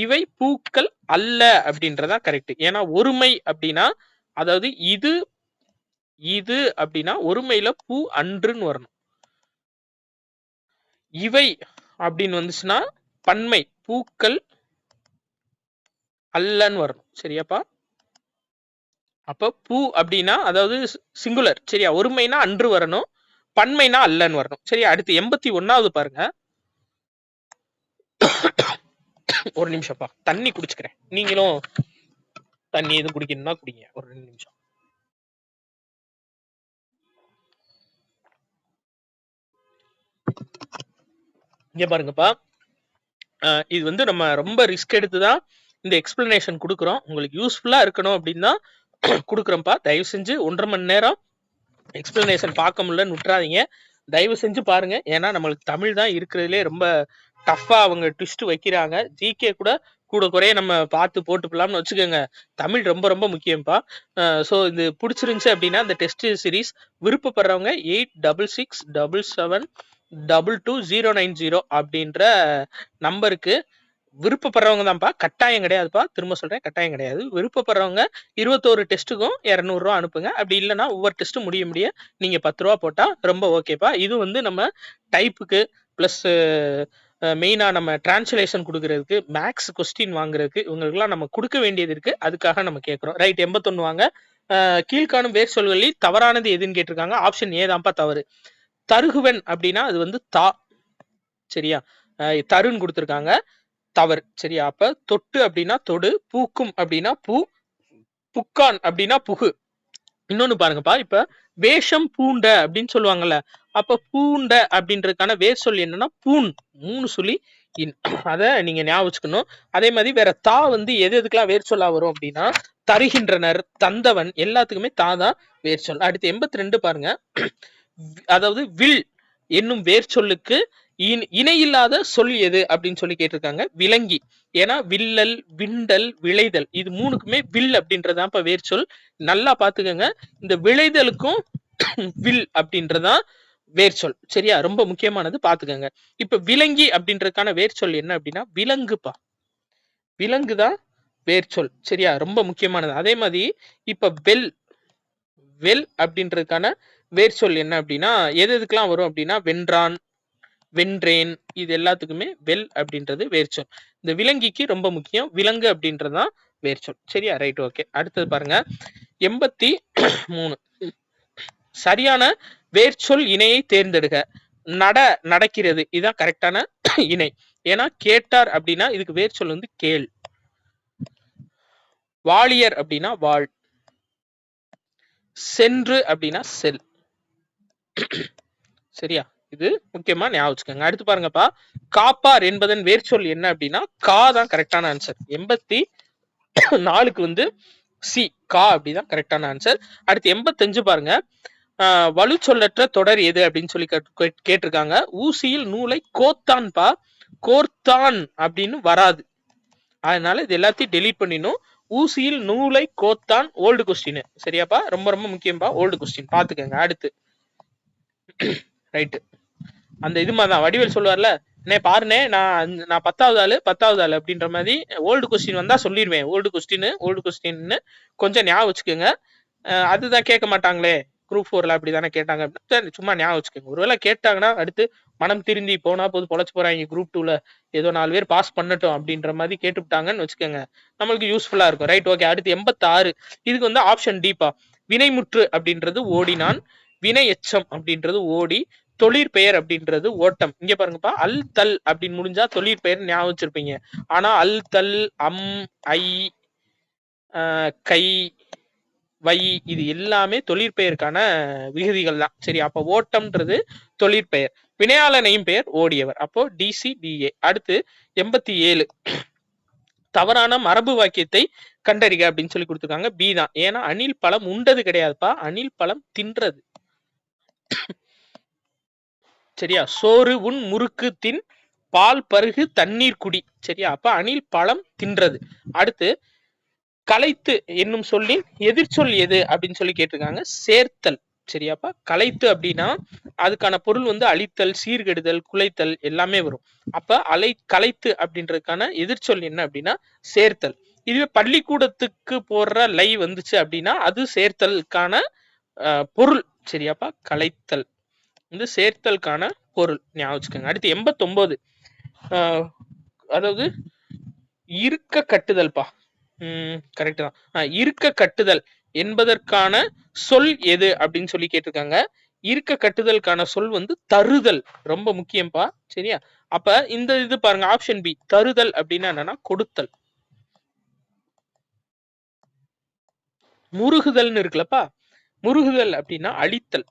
இவை பூக்கள் அல்ல அப்படின்றதா கரெக்ட். ஏன்னா ஒருமை அப்படின்னா, அதாவது இது அப்படின்னா ஒருமையில பூ அன்றுன்னு வரணும். இவை அப்படின்னு வந்துச்சுன்னா பன்மை, பூக்கள் அல்லன்னு வரணும். சரியாப்பா? அப்ப பூ அப்படின்னா அதாவது சிங்குலர். சரியா? ஒருமைனா அன்று வரணும், பன்மைனா அல்லன்னு வரணும். சரியா? அடுத்து 81வது பாருங்க. ஒரு நிமிஷம்ப்பா, தண்ணி குடிச்சுக்கிறேன். நீங்களும் தண்ணி எதுவும் குடிக்கணும்னா குடிங்க. ஒரு 2 நிமிஷம். இங்க பாருங்கப்பா, இது வந்து நம்ம ரொம்ப ரிஸ்க் எடுத்துதான் இந்த எக்ஸ்பிளனேஷன் கொடுக்குறோம். உங்களுக்கு யூஸ்ஃபுல்லா இருக்கணும் அப்படின்னா கொடுக்குறோம்ப்பா. தயவு செஞ்சு 1.5 மணி நேரம் எக்ஸ்பிளனேஷன் பார்க்க முடியலன்னு விட்டுறாதீங்க. தயவு செஞ்சு பாருங்க. ஏன்னா நம்மளுக்கு தமிழ் தான் இருக்கிறதுலே ரொம்ப டஃபா அவங்க ட்விஸ்ட் வைக்கிறாங்க. ஜிகே கூட குறைய நம்ம பார்த்து போட்டுக்கலாம்னு வச்சுக்கோங்க. தமிழ் ரொம்ப ரொம்ப முக்கியம்ப்பா. ஸோ இது பிடிச்சிருந்துச்சு அப்படின்னா இந்த டெஸ்ட் சீரீஸ் விருப்பப்படுறவங்க 8677222090 அப்படின்ற நம்பருக்கு விருப்பப்படுறவங்க தான்ப்பா, கட்டாயம் கிடையாதுப்பா. திரும்ப சொல்றேன், கட்டாயம் கிடையாது. விருப்பப்படுறவங்க 21 டெஸ்ட்டுக்கும் 200 ரூபா அனுப்புங்க. அப்படி இல்லைன்னா ஒவ்வொரு டெஸ்ட்டும் முடிய நீங்க 10 ரூபா போட்டா ரொம்ப ஓகேப்பா. இது வந்து நம்ம டைப்புக்கு பிளஸ் மெயினா நம்ம டிரான்ஸ்லேஷன் கொடுக்கறதுக்கு, மேக்ஸ் கொஸ்டின் வாங்குறதுக்கு இவங்களுக்குலாம் நம்ம கொடுக்க வேண்டியது இருக்கு. அதுக்காக நம்ம கேட்கிறோம். ரைட். 81 வாங்க. கீழ்காணும் வேர் சொல்களில் தவறானது எதுன்னு கேட்டிருக்காங்க. ஆப்ஷன் ஏ தான்ப்பா தவறு. தருகுவன் அப்படின்னா அது வந்து தா. சரியா? தருன்னு கொடுத்துருக்காங்க, தவறு. சரியா? அப்ப தொட்டு அப்படின்னா தொடு, பூக்கும் அப்படின்னா பூ, புக்கான் அப்படின்னா புகு. இன்னொன்னு பாருங்கப்பா, இப்ப வேஷம் பூண்ட அப்படின்னு சொல்லுவாங்கல்ல, அப்ப பூண்ட அப்படின்றதுக்கான வேர் சொல் என்னன்னா பூன். 3 சொல்லி அத நீங்க ஞாபகம் வச்சுக்கணும். அதே மாதிரி வேற தா வந்து எதுக்கெல்லாம் வேர் சொல்லா வரும் அப்படின்னா தருகின்றனர், தந்தவன் எல்லாத்துக்குமே தா தான் வேர் சொல். அடுத்து 82 பாருங்க. அதாவது வில் என்னும் வேர் சொல்லுக்கு இணையில்லாத சொல் எது அப்படின்னு சொல்லி கேட்டிருக்காங்க. விலங்கி. ஏன்னா வில்லல், விண்டல், விளைதல் இது 3க்குமே வில் அப்படின்றதான் இப்ப வேர் சொல். நல்லா பாத்துக்கோங்க. இந்த விளைதலுக்கும் வில் அப்படின்றதான் வேர் சொல். சரியா? ரொம்ப முக்கியமானது, பாத்துக்கோங்க. இப்ப விலங்கி அப்படின்றதுக்கான வேர் சொல் என்ன அப்படின்னா விலங்குப்பா. விலங்குதான் வேர் சொல். சரியா? ரொம்ப முக்கியமானது. அதே மாதிரி இப்ப வெல் அப்படின்றதுக்கான வேர் சொல் என்ன அப்படின்னா எதுக்கெல்லாம் வரும் அப்படின்னா வென்றான், வென்றேன், இது எல்லாத்துக்குமே வெல் அப்படின்றது வேர் சொல். இந்த விலங்கிக்கு ரொம்ப முக்கியம், விலங்கு அப்படின்றதுதான் வேர் சொல். சரியா? ரைட். ஓகே. அடுத்தது பாருங்க 83. சரியான வேர் சொல் இணையை தேர்ந்தெடுக. நடக்கிறது இதுதான் கரெக்டான இணை. ஏன்னா கேட்டார் அப்படின்னா இதுக்கு வேர் சொல் வந்து கேள். வாளியர் அப்படின்னா வாழ். சென்று அப்படின்னா செல். சரியா? இது முக்கியமா ஞாபகம் வச்சுக்கோங்க. அடுத்து பாருங்கப்பா, காப்பார் என்பதன் வேர் சொல் என்ன அப்படின்னா கா தான் கரெக்டான ஆன்சர். 84க்கு வந்து சி, கா அப்படிதான் கரெக்டான ஆன்சர். அடுத்து 85 பாருங்க. வலு சொல்லற்ற தொடர் எது அப்படின்னு சொல்லி கேட்டிருக்காங்க. ஊசியில் நூலை கோத்தான்பா, கோர்த்தான் அப்படின்னு வராது. அதனால இது எல்லாத்தையும் டெலீட் பண்ணிடணும். ஊசியில் நூலை கோத்தான் ஓல்டு கொஸ்டின். சரியாப்பா, ரொம்ப ரொம்ப முக்கியம்பா, ஓல்டு கொஸ்டின் பாத்துக்கங்க. அடுத்து ரைட்டு, அந்த இது மாதிரிதான் வடிவேல் சொல்லுவார்ல, நே பாருனே நான் 10வது ஆளு அப்படின்ற மாதிரி ஓல்டு கொஸ்டின் வந்தா சொல்லிடுவேன். ஓல்டு கொஸ்டின் கொஞ்சம் ஞாபகம் வச்சுக்கோங்க. அதுதான் கேட்க மாட்டாங்களே, குரூப் 4ல அப்படிதானே கேட்டாங்க, சும்மா ஞாபகம் வச்சுக்கோங்க. ஒருவேளை கேட்டாங்கன்னா அடுத்து மனம் திருந்தி போனா போது பொழைச்சு போறாங்க, குரூப் 2ல ஏதோ 4 பேர் பாஸ் பண்ணட்டும் அப்படின்ற மாதிரி கேட்டுவிட்டாங்கன்னு வச்சுக்கோங்க, நம்மளுக்கு யூஸ்ஃபுல்லா இருக்கும். Right, okay. அடுத்து 86, இதுக்கு வந்து ஆப்ஷன் டீப்பா. வினைமுற்று அப்படின்றது ஓடினான், வினை எச்சம் அப்படின்றது ஓடி, தொழிற்பெயர் அப்படின்றது ஓட்டம். இங்க பாருங்கப்பா, அல் தல் அப்படின்னு முடிஞ்சா தொழிற்பெயர் ஞாபகம் வச்சிருப்பீங்க. ஆனா அல் தல், அம், ஐ, கை, வை, இது எல்லாமே தொழிற்பெயருக்கான விகுதிகள் தான். சரி, அப்ப ஓட்டம்ன்றது தொழிற்பெயர், வினையாளனையும் பெயர் ஓடியவர், அப்போ DCDA. அடுத்து 87, தவறான மரபு வாக்கியத்தை கண்டறிக அப்படின்னு சொல்லி கொடுத்துருக்காங்க. பி தான். ஏன்னா அணில் பழம் உண்டது கிடையாதுப்பா, அணில் பழம் தின்றது. சரியா, சோறு உன், முறுக்கு தின், பால் பருகு, தண்ணீர் குடி. சரியா, அப்ப அணில் பழம் தின்றது. அடுத்து கலைத்து என்னும் சொல்லின் எதிர்ச்சொல் எது அப்படின்னு சொல்லி கேட்டிருக்காங்க. சேர்த்தல். சரியாப்பா, கலைத்து அப்படின்னா அதுக்கான பொருள் வந்து அழித்தல், சீர்கெடுதல், குலைத்தல் எல்லாமே வரும். அப்ப கலைத்து அப்படின்றதுக்கான எதிர்ச்சொல் என்ன அப்படின்னா சேர்த்தல். இதுவே பள்ளிக்கூடத்துக்கு போடுற லை வந்துச்சு அப்படின்னா அது சேர்த்தலுக்கான பொருள். சரியாப்பா, கலைத்தல் வந்து சேர்த்தலுக்கான பொருள், ஞாபகம் வச்சுக்கோங்க. அடுத்து 89, அதாவது இருக்க கட்டுதல்பா. கரெக்ட் தான். இருக்க கட்டுதல் என்பதற்கான சொல் எது அப்படின்னு சொல்லி கேட்டிருக்காங்க. இருக்க கட்டுதலுக்கான சொல் வந்து தருதல், ரொம்ப முக்கியம்பா. சரியா, அப்ப இந்த இது பாருங்க, ஆப்ஷன் பி, தருதல் அப்படின்னா என்னன்னா கொடுத்தல். முருகுதல்னு இருக்குல்லப்பா, முருகுதல் அப்படின்னா அழித்தல்.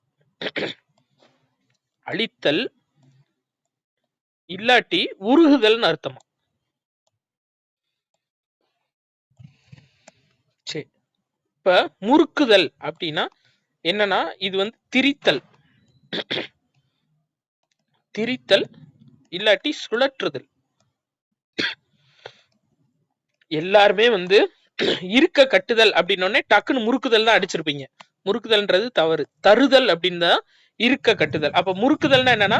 அழித்தல் இல்லாட்டி உருகுதல்னு அர்த்தமா. சரி, இப்ப முறுக்குதல் அப்படின்னா என்னன்னா இது வந்து திரித்தல், திரித்தல் இல்லாட்டி சுழற்றுதல். எல்லாருமே வந்து இருக்க கட்டுதல் அப்படின்னோடனே டக்குன்னு முறுக்குதல் தான் அடிச்சிருப்பீங்க. முறுக்குதல்ன்றது தவறு. தருதல் அப்படின்னு இருக்க கட்டுதல். அப்ப முறுக்குதல்னா என்னன்னா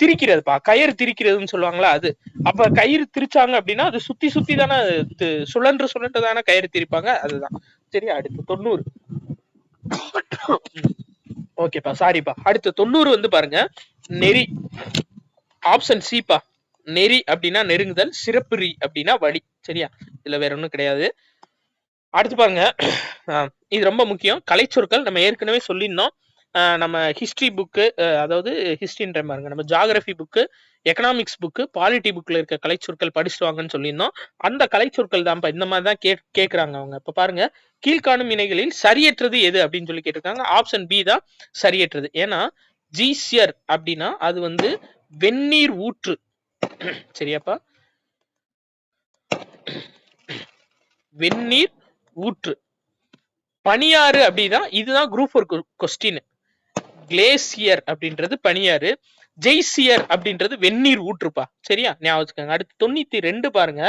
திரிக்கிறதுப்பா, கயிறு திரிக்கிறதுன்னு சொல்லுவாங்களா அது. அப்ப கயிறு திரிச்சாங்க அப்படின்னா அது சுத்தி சுத்தி தானே, சுழன்று தானே கயிறு திரிப்பாங்க, அதுதான். சரியா, அடுத்து 90. ஓகேப்பா, சாரிப்பா. அடுத்து 90 வந்து பாருங்க, நெறி. ஆப்ஷன் சிப்பா, நெறி அப்படின்னா நெருங்குதல், சிறப்புரி அப்படின்னா வழி. சரியா, இதுல வேற ஒண்ணும் கிடையாது. அடுத்து பாருங்க, இது ரொம்ப முக்கியம், கலைச்சொற்கள். நம்ம ஏற்கனவே சொல்லியிருந்தோம், நம்ம ஹிஸ்டரி புக்கு, அதாவது ஹிஸ்டரின்ற பாருங்க, நம்ம geography book, economics book, polity புக்ல இருக்க கலைச்சொற்கள் படிச்சுட்டு வாங்கன்னு சொல்லியிருந்தோம். அந்த கலைச்சொற்கள் தான் இந்த மாதிரி தான் கேட்கறாங்க அவங்க. இப்ப பாருங்க, கீழ்காணும் இணைகளில் சரியற்றது எது அப்படின்னு சொல்லி கேட்டிருக்காங்க. ஆப்ஷன் பி தான் சரியற்றது. ஏன்னா ஜீசியர் அப்படின்னா அது வந்து வெந்நீர் ஊற்று. சரியாப்பா, வெந்நீர் ஊற்று. பனியாறு அப்படின்னா இதுதான் குரூப் 4 கொஸ்டின். கிளேசியர் அப்படின்றது பனியாறு, ஜெய்சியர் அப்படின்றது வெந்நீர் ஊற்றுப்பா. சரியா, ஞாபகம் வச்சுக்கோங்க. அடுத்து 92 பாருங்க,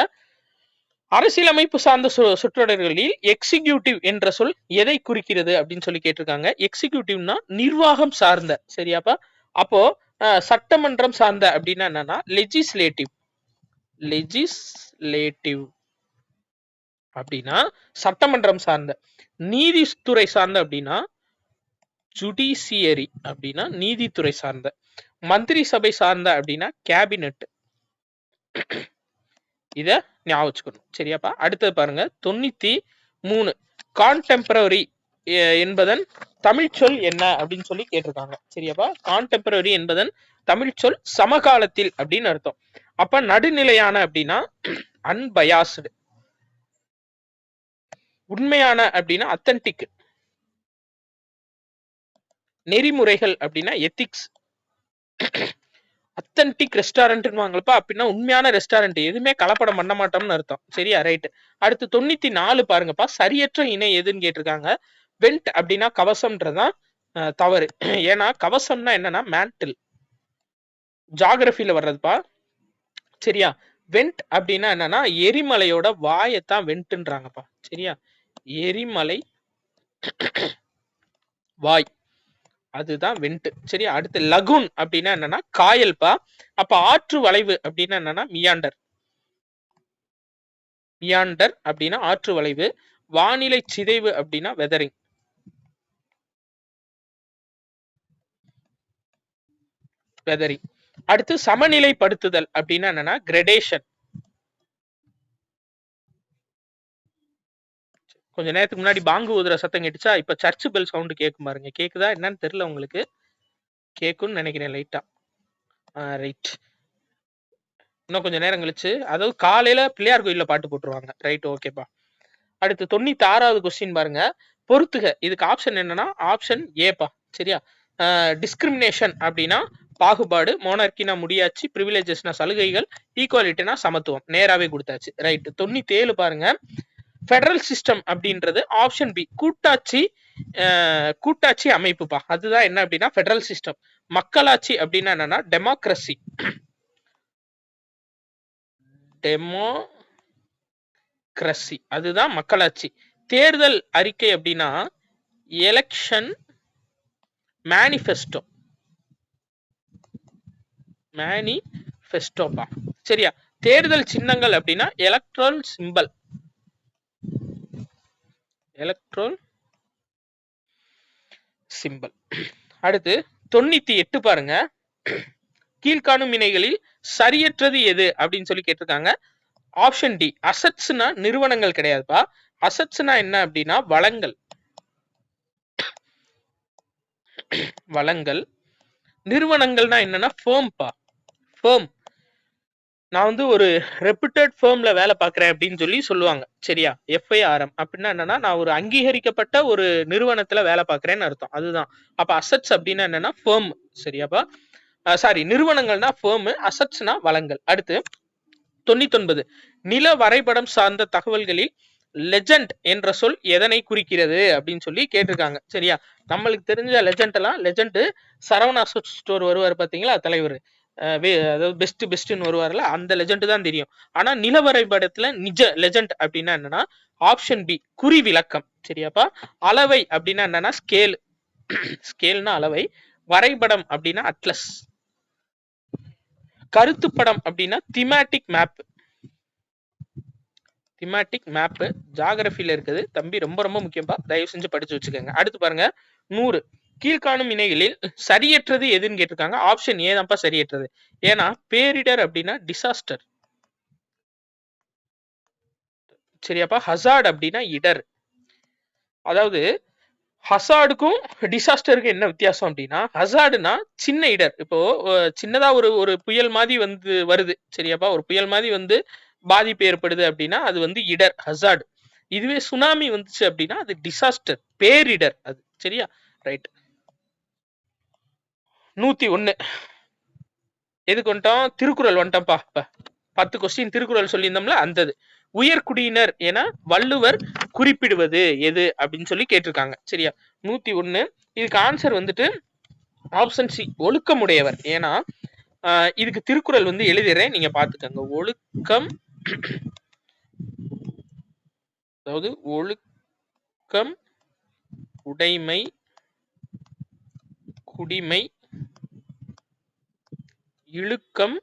அரசியலமைப்பு சார்ந்த சொற்றொடர்களில் எக்ஸிகியூட்டிவ் என்ற சொல் எதை குறிக்கிறது அப்படின்னு சொல்லி கேட்டிருக்காங்க. எக்ஸிகியூட்டிவ்னா நிர்வாகம் சார்ந்த. சரியாப்பா, அப்போ சட்டமன்றம் சார்ந்த அப்படின்னா என்னன்னா லெஜிஸ்லேட்டிவ். லெஜிஸ்லேட்டிவ் அப்படின்னா சட்டமன்றம் சார்ந்த. நீதித்துறை சார்ந்த அப்படின்னா ஜுடிஷியரி அப்படின்னா நீதித்துறை சார்ந்த. மந்திரி சபை சார்ந்த அப்படின்னா கேபினெட். இத ஞாபகம் வச்சுக்கணும். சரியாப்பா, அடுத்தது பாருங்க 93, கான்டெம்பரரி என்பதன் தமிழ் சொல் என்ன அப்படின்னு சொல்லி கேட்டிருக்காங்க. சரியாப்பா, கான்டெம்பரரி என்பதன் தமிழ் சொல் சமகாலத்தில் அப்படின்னு அர்த்தம். அப்ப நடுநிலையான அப்படின்னா அன்பயாஸ்டு, உண்மையான அப்படின்னா அத்தன்டிக், நெறிமுறைகள் அப்படின்னா எத்திக்ஸ், அத்தன்டிக் ரெஸ்டாரண்ட் வாங்கலப்பா அப்படின்னா உண்மையான ரெஸ்டாரண்ட், எதுவுமே கலப்படம் பண்ண மாட்டோம்னு அர்த்தம். சரியா, ரைட். அடுத்து 94 பாருங்கப்பா, சரியற்ற இணை எதுன்னு கேட்டிருக்காங்க. வெண்ட் அப்படின்னா கவசம்ன்றதான் தவறு. ஏன்னா கவசம்னா என்னன்னா மேண்டில், ஜியாகிரபில வர்றதுப்பா. சரியா, வெண்ட் அப்படின்னா என்னன்னா எரிமலையோட வாயத்தான் வெண்ட்ன்றாங்கப்பா. சரியா, எரிமலை வாய் அதுதான் வெண்ட். சரியா, அடுத்து லகுன் அப்படின்னா என்னன்னா காயல்பா. அப்ப ஆற்று வளைவு அப்படின்னா என்னன்னா மியாண்டர். மியாண்டர் அப்படின்னா ஆற்று வளைவு. வானிலை சிதைவு அப்படின்னா வெதரிங். வெதரிங். அடுத்து சமநிலைப்படுத்துதல் அப்படின்னா என்னன்னா கிரடேஷன். கொஞ்ச நேரத்துக்கு முன்னாடி பாங்கு ஊதுற சத்தம் கேட்டுச்சா? இப்ப சர்ச் பெல் சவுண்ட் கேட்கும் பாருங்க. கேக்குதா என்னன்னு தெரியல உங்களுக்கு. கேக்கும்னு நினைக்கிறேன் லைட்டா. ரைட். இன்னும் கொஞ்சம் நேரம் கழிச்சு, அதாவது காலையில பிள்ளையார் கோயில்ல பாட்டு போட்டுருவாங்க. ரைட், ஓகேப்பா. அடுத்து 96வது கொஸ்டின் பாருங்க. பொறுத்துக. இதுக்கு ஆப்ஷன் என்னன்னா ஆப்ஷன் ஏப்பா. சரியா, டிஸ்கிரிமினேஷன் அப்படின்னா பாகுபாடு, மோனார்கினா முடியாச்சு, பிரிவிலேஜஸ்னா சலுகைகள், ஈக்குவாலிட்டினா சமத்துவம். நேராவே கொடுத்தாச்சு. ரைட். 97 பாருங்க. ஃபெடரல் சிஸ்டம் அப்படின்றது ஆப்ஷன் பி கூட்டாட்சி. கூட்டாட்சி அமைப்புப்பா. அதுதான் என்ன அப்படின்னா ஃபெடரல் சிஸ்டம். மக்களாட்சி அப்படின்னா என்னன்னா டெமோக்ரஸி. டெமோக்ரஸி அதுதான் மக்களாட்சி. தேர்தல் அறிக்கை அப்படின்னா எலெக்ஷன் மேனிஃபெஸ்டோ. மேனிஃபெஸ்டோப்பா. சரியா, தேர்தல் சின்னங்கள் அப்படின்னா எலக்ட்ரல் சிம்பல். Electoral symbol. அடுத்து 98 பாருங்க. கீழ்காணும் இணைகளில் சரியற்றது எது அப்படின்னு சொல்லி கேட்டிருக்காங்க. ஆப்ஷன் டி அசட்ஸ்னா நிறுவனங்கள் கிடையாதுப்பா. அசட்ஸ்னா என்ன அப்படின்னா வளங்கள். வளங்கள். நிறுவனங்கள்னா என்னன்னா ஃபேம்பா. ஃபேம். நான் வந்து ஒரு ரெப்யூட்டட் ஃபேம்ல வேலை பார்க்குறேன் அப்படின்னு சொல்லி சொல்லுவாங்க. சரியா, FIRM அப்படின்னா என்னன்னா நான் ஒரு அங்கீகரிக்கப்பட்ட ஒரு நிறுவனத்துல வேலை பார்க்குறேன்னு அர்த்தம். அதுதான். அப்ப அசட்ஸ் அப்படின்னா என்னன்னா ஃபேம். சரியாப்பா. சாரி, நிறுவனங்கள்னா ஃபேம், அசட்ஸ்னா வளங்கள். அடுத்து 99 நில வரைபடம் சார்ந்த தகவல்களில் லெஜண்ட் என்ற சொல் எதனை குறிக்கிறது அப்படின்னு சொல்லி கேட்டிருக்காங்க. சரியா, நம்மளுக்கு தெரிஞ்ச லெஜண்ட் எல்லாம் லெஜண்ட் சரவணா ஸ்டோர் வருவார் பாத்தீங்களா தலைவர், அதாவது பெஸ்ட்னு வருவார்ல, அந்த லெஜண்ட் தான் தெரியும். ஆனா நில வரைபடத்துல நிஜ லெஜண்ட் அப்படின்னா என்னன்னா ஆப்ஷன் பி குறி விளக்கம். சரியாப்பா. அளவை அப்படின்னா என்னன்னா ஸ்கேல். ஸ்கேல்னா அளவை. வரைபடம் அப்படின்னா அட்லஸ். கருத்துப்படம் அப்படின்னா திமேட்டிக் மேப். திமேட்டிக் மேப் ஜியோகிராஃபில இருக்குது தம்பி, ரொம்ப ரொம்ப முக்கியம்பா. தயவு செஞ்சு படிச்சு வச்சுக்கோங்க. அடுத்து பாருங்க 100 கீழ்காணும் இணைகளில் சரியற்றது எதுன்னு கேட்டிருக்காங்க. ஆப்ஷன் ஏ தான்ப்பா சரியற்றது. ஏன்னா பேரிடர் அப்படின்னா டிசாஸ்டர். சரியாப்பா. ஹசார்ட் அப்படின்னா இடர். அதாவது ஹசார்டுக்கும் டிசாஸ்டருக்கும் என்ன வித்தியாசம் அப்படின்னா ஹசார்டுனா சின்ன இடர். இப்போ சின்னதா ஒரு புயல் மாதிரி வந்து வருது. சரியாப்பா, ஒரு புயல் மாதிரி வந்து பாதிப்பு ஏற்படுது அப்படின்னா அது வந்து இடர், ஹசார்டு. இதுவே சுனாமி வந்துச்சு அப்படின்னா அது டிசாஸ்டர், பேரிடர் அது. சரியா, ரைட். 101 எதுக்கு வந்துட்டோம்? திருக்குறள் வந்துட்டோம்ப்பா. இப்ப 10 கொஸ்டின் திருக்குறள் சொல்லியிருந்தோம்ல அந்தது. உயர்குடியினர் என வள்ளுவர் குறிப்பிடுவது எது அப்படின்னு சொல்லி கேட்டிருக்காங்க. சரியா, 101 இதுக்கு ஆன்சர் வந்துட்டு ஆப்ஷன் சி ஒழுக்கமுடையவர். ஏன்னா இதுக்கு திருக்குறள் வந்து எழுதிடுறேன், நீங்க பாத்துக்கோங்க. ஒழுக்கம், அதாவது ஒழுக்கம், உடைமை, குடிமை, இழுக்கம்,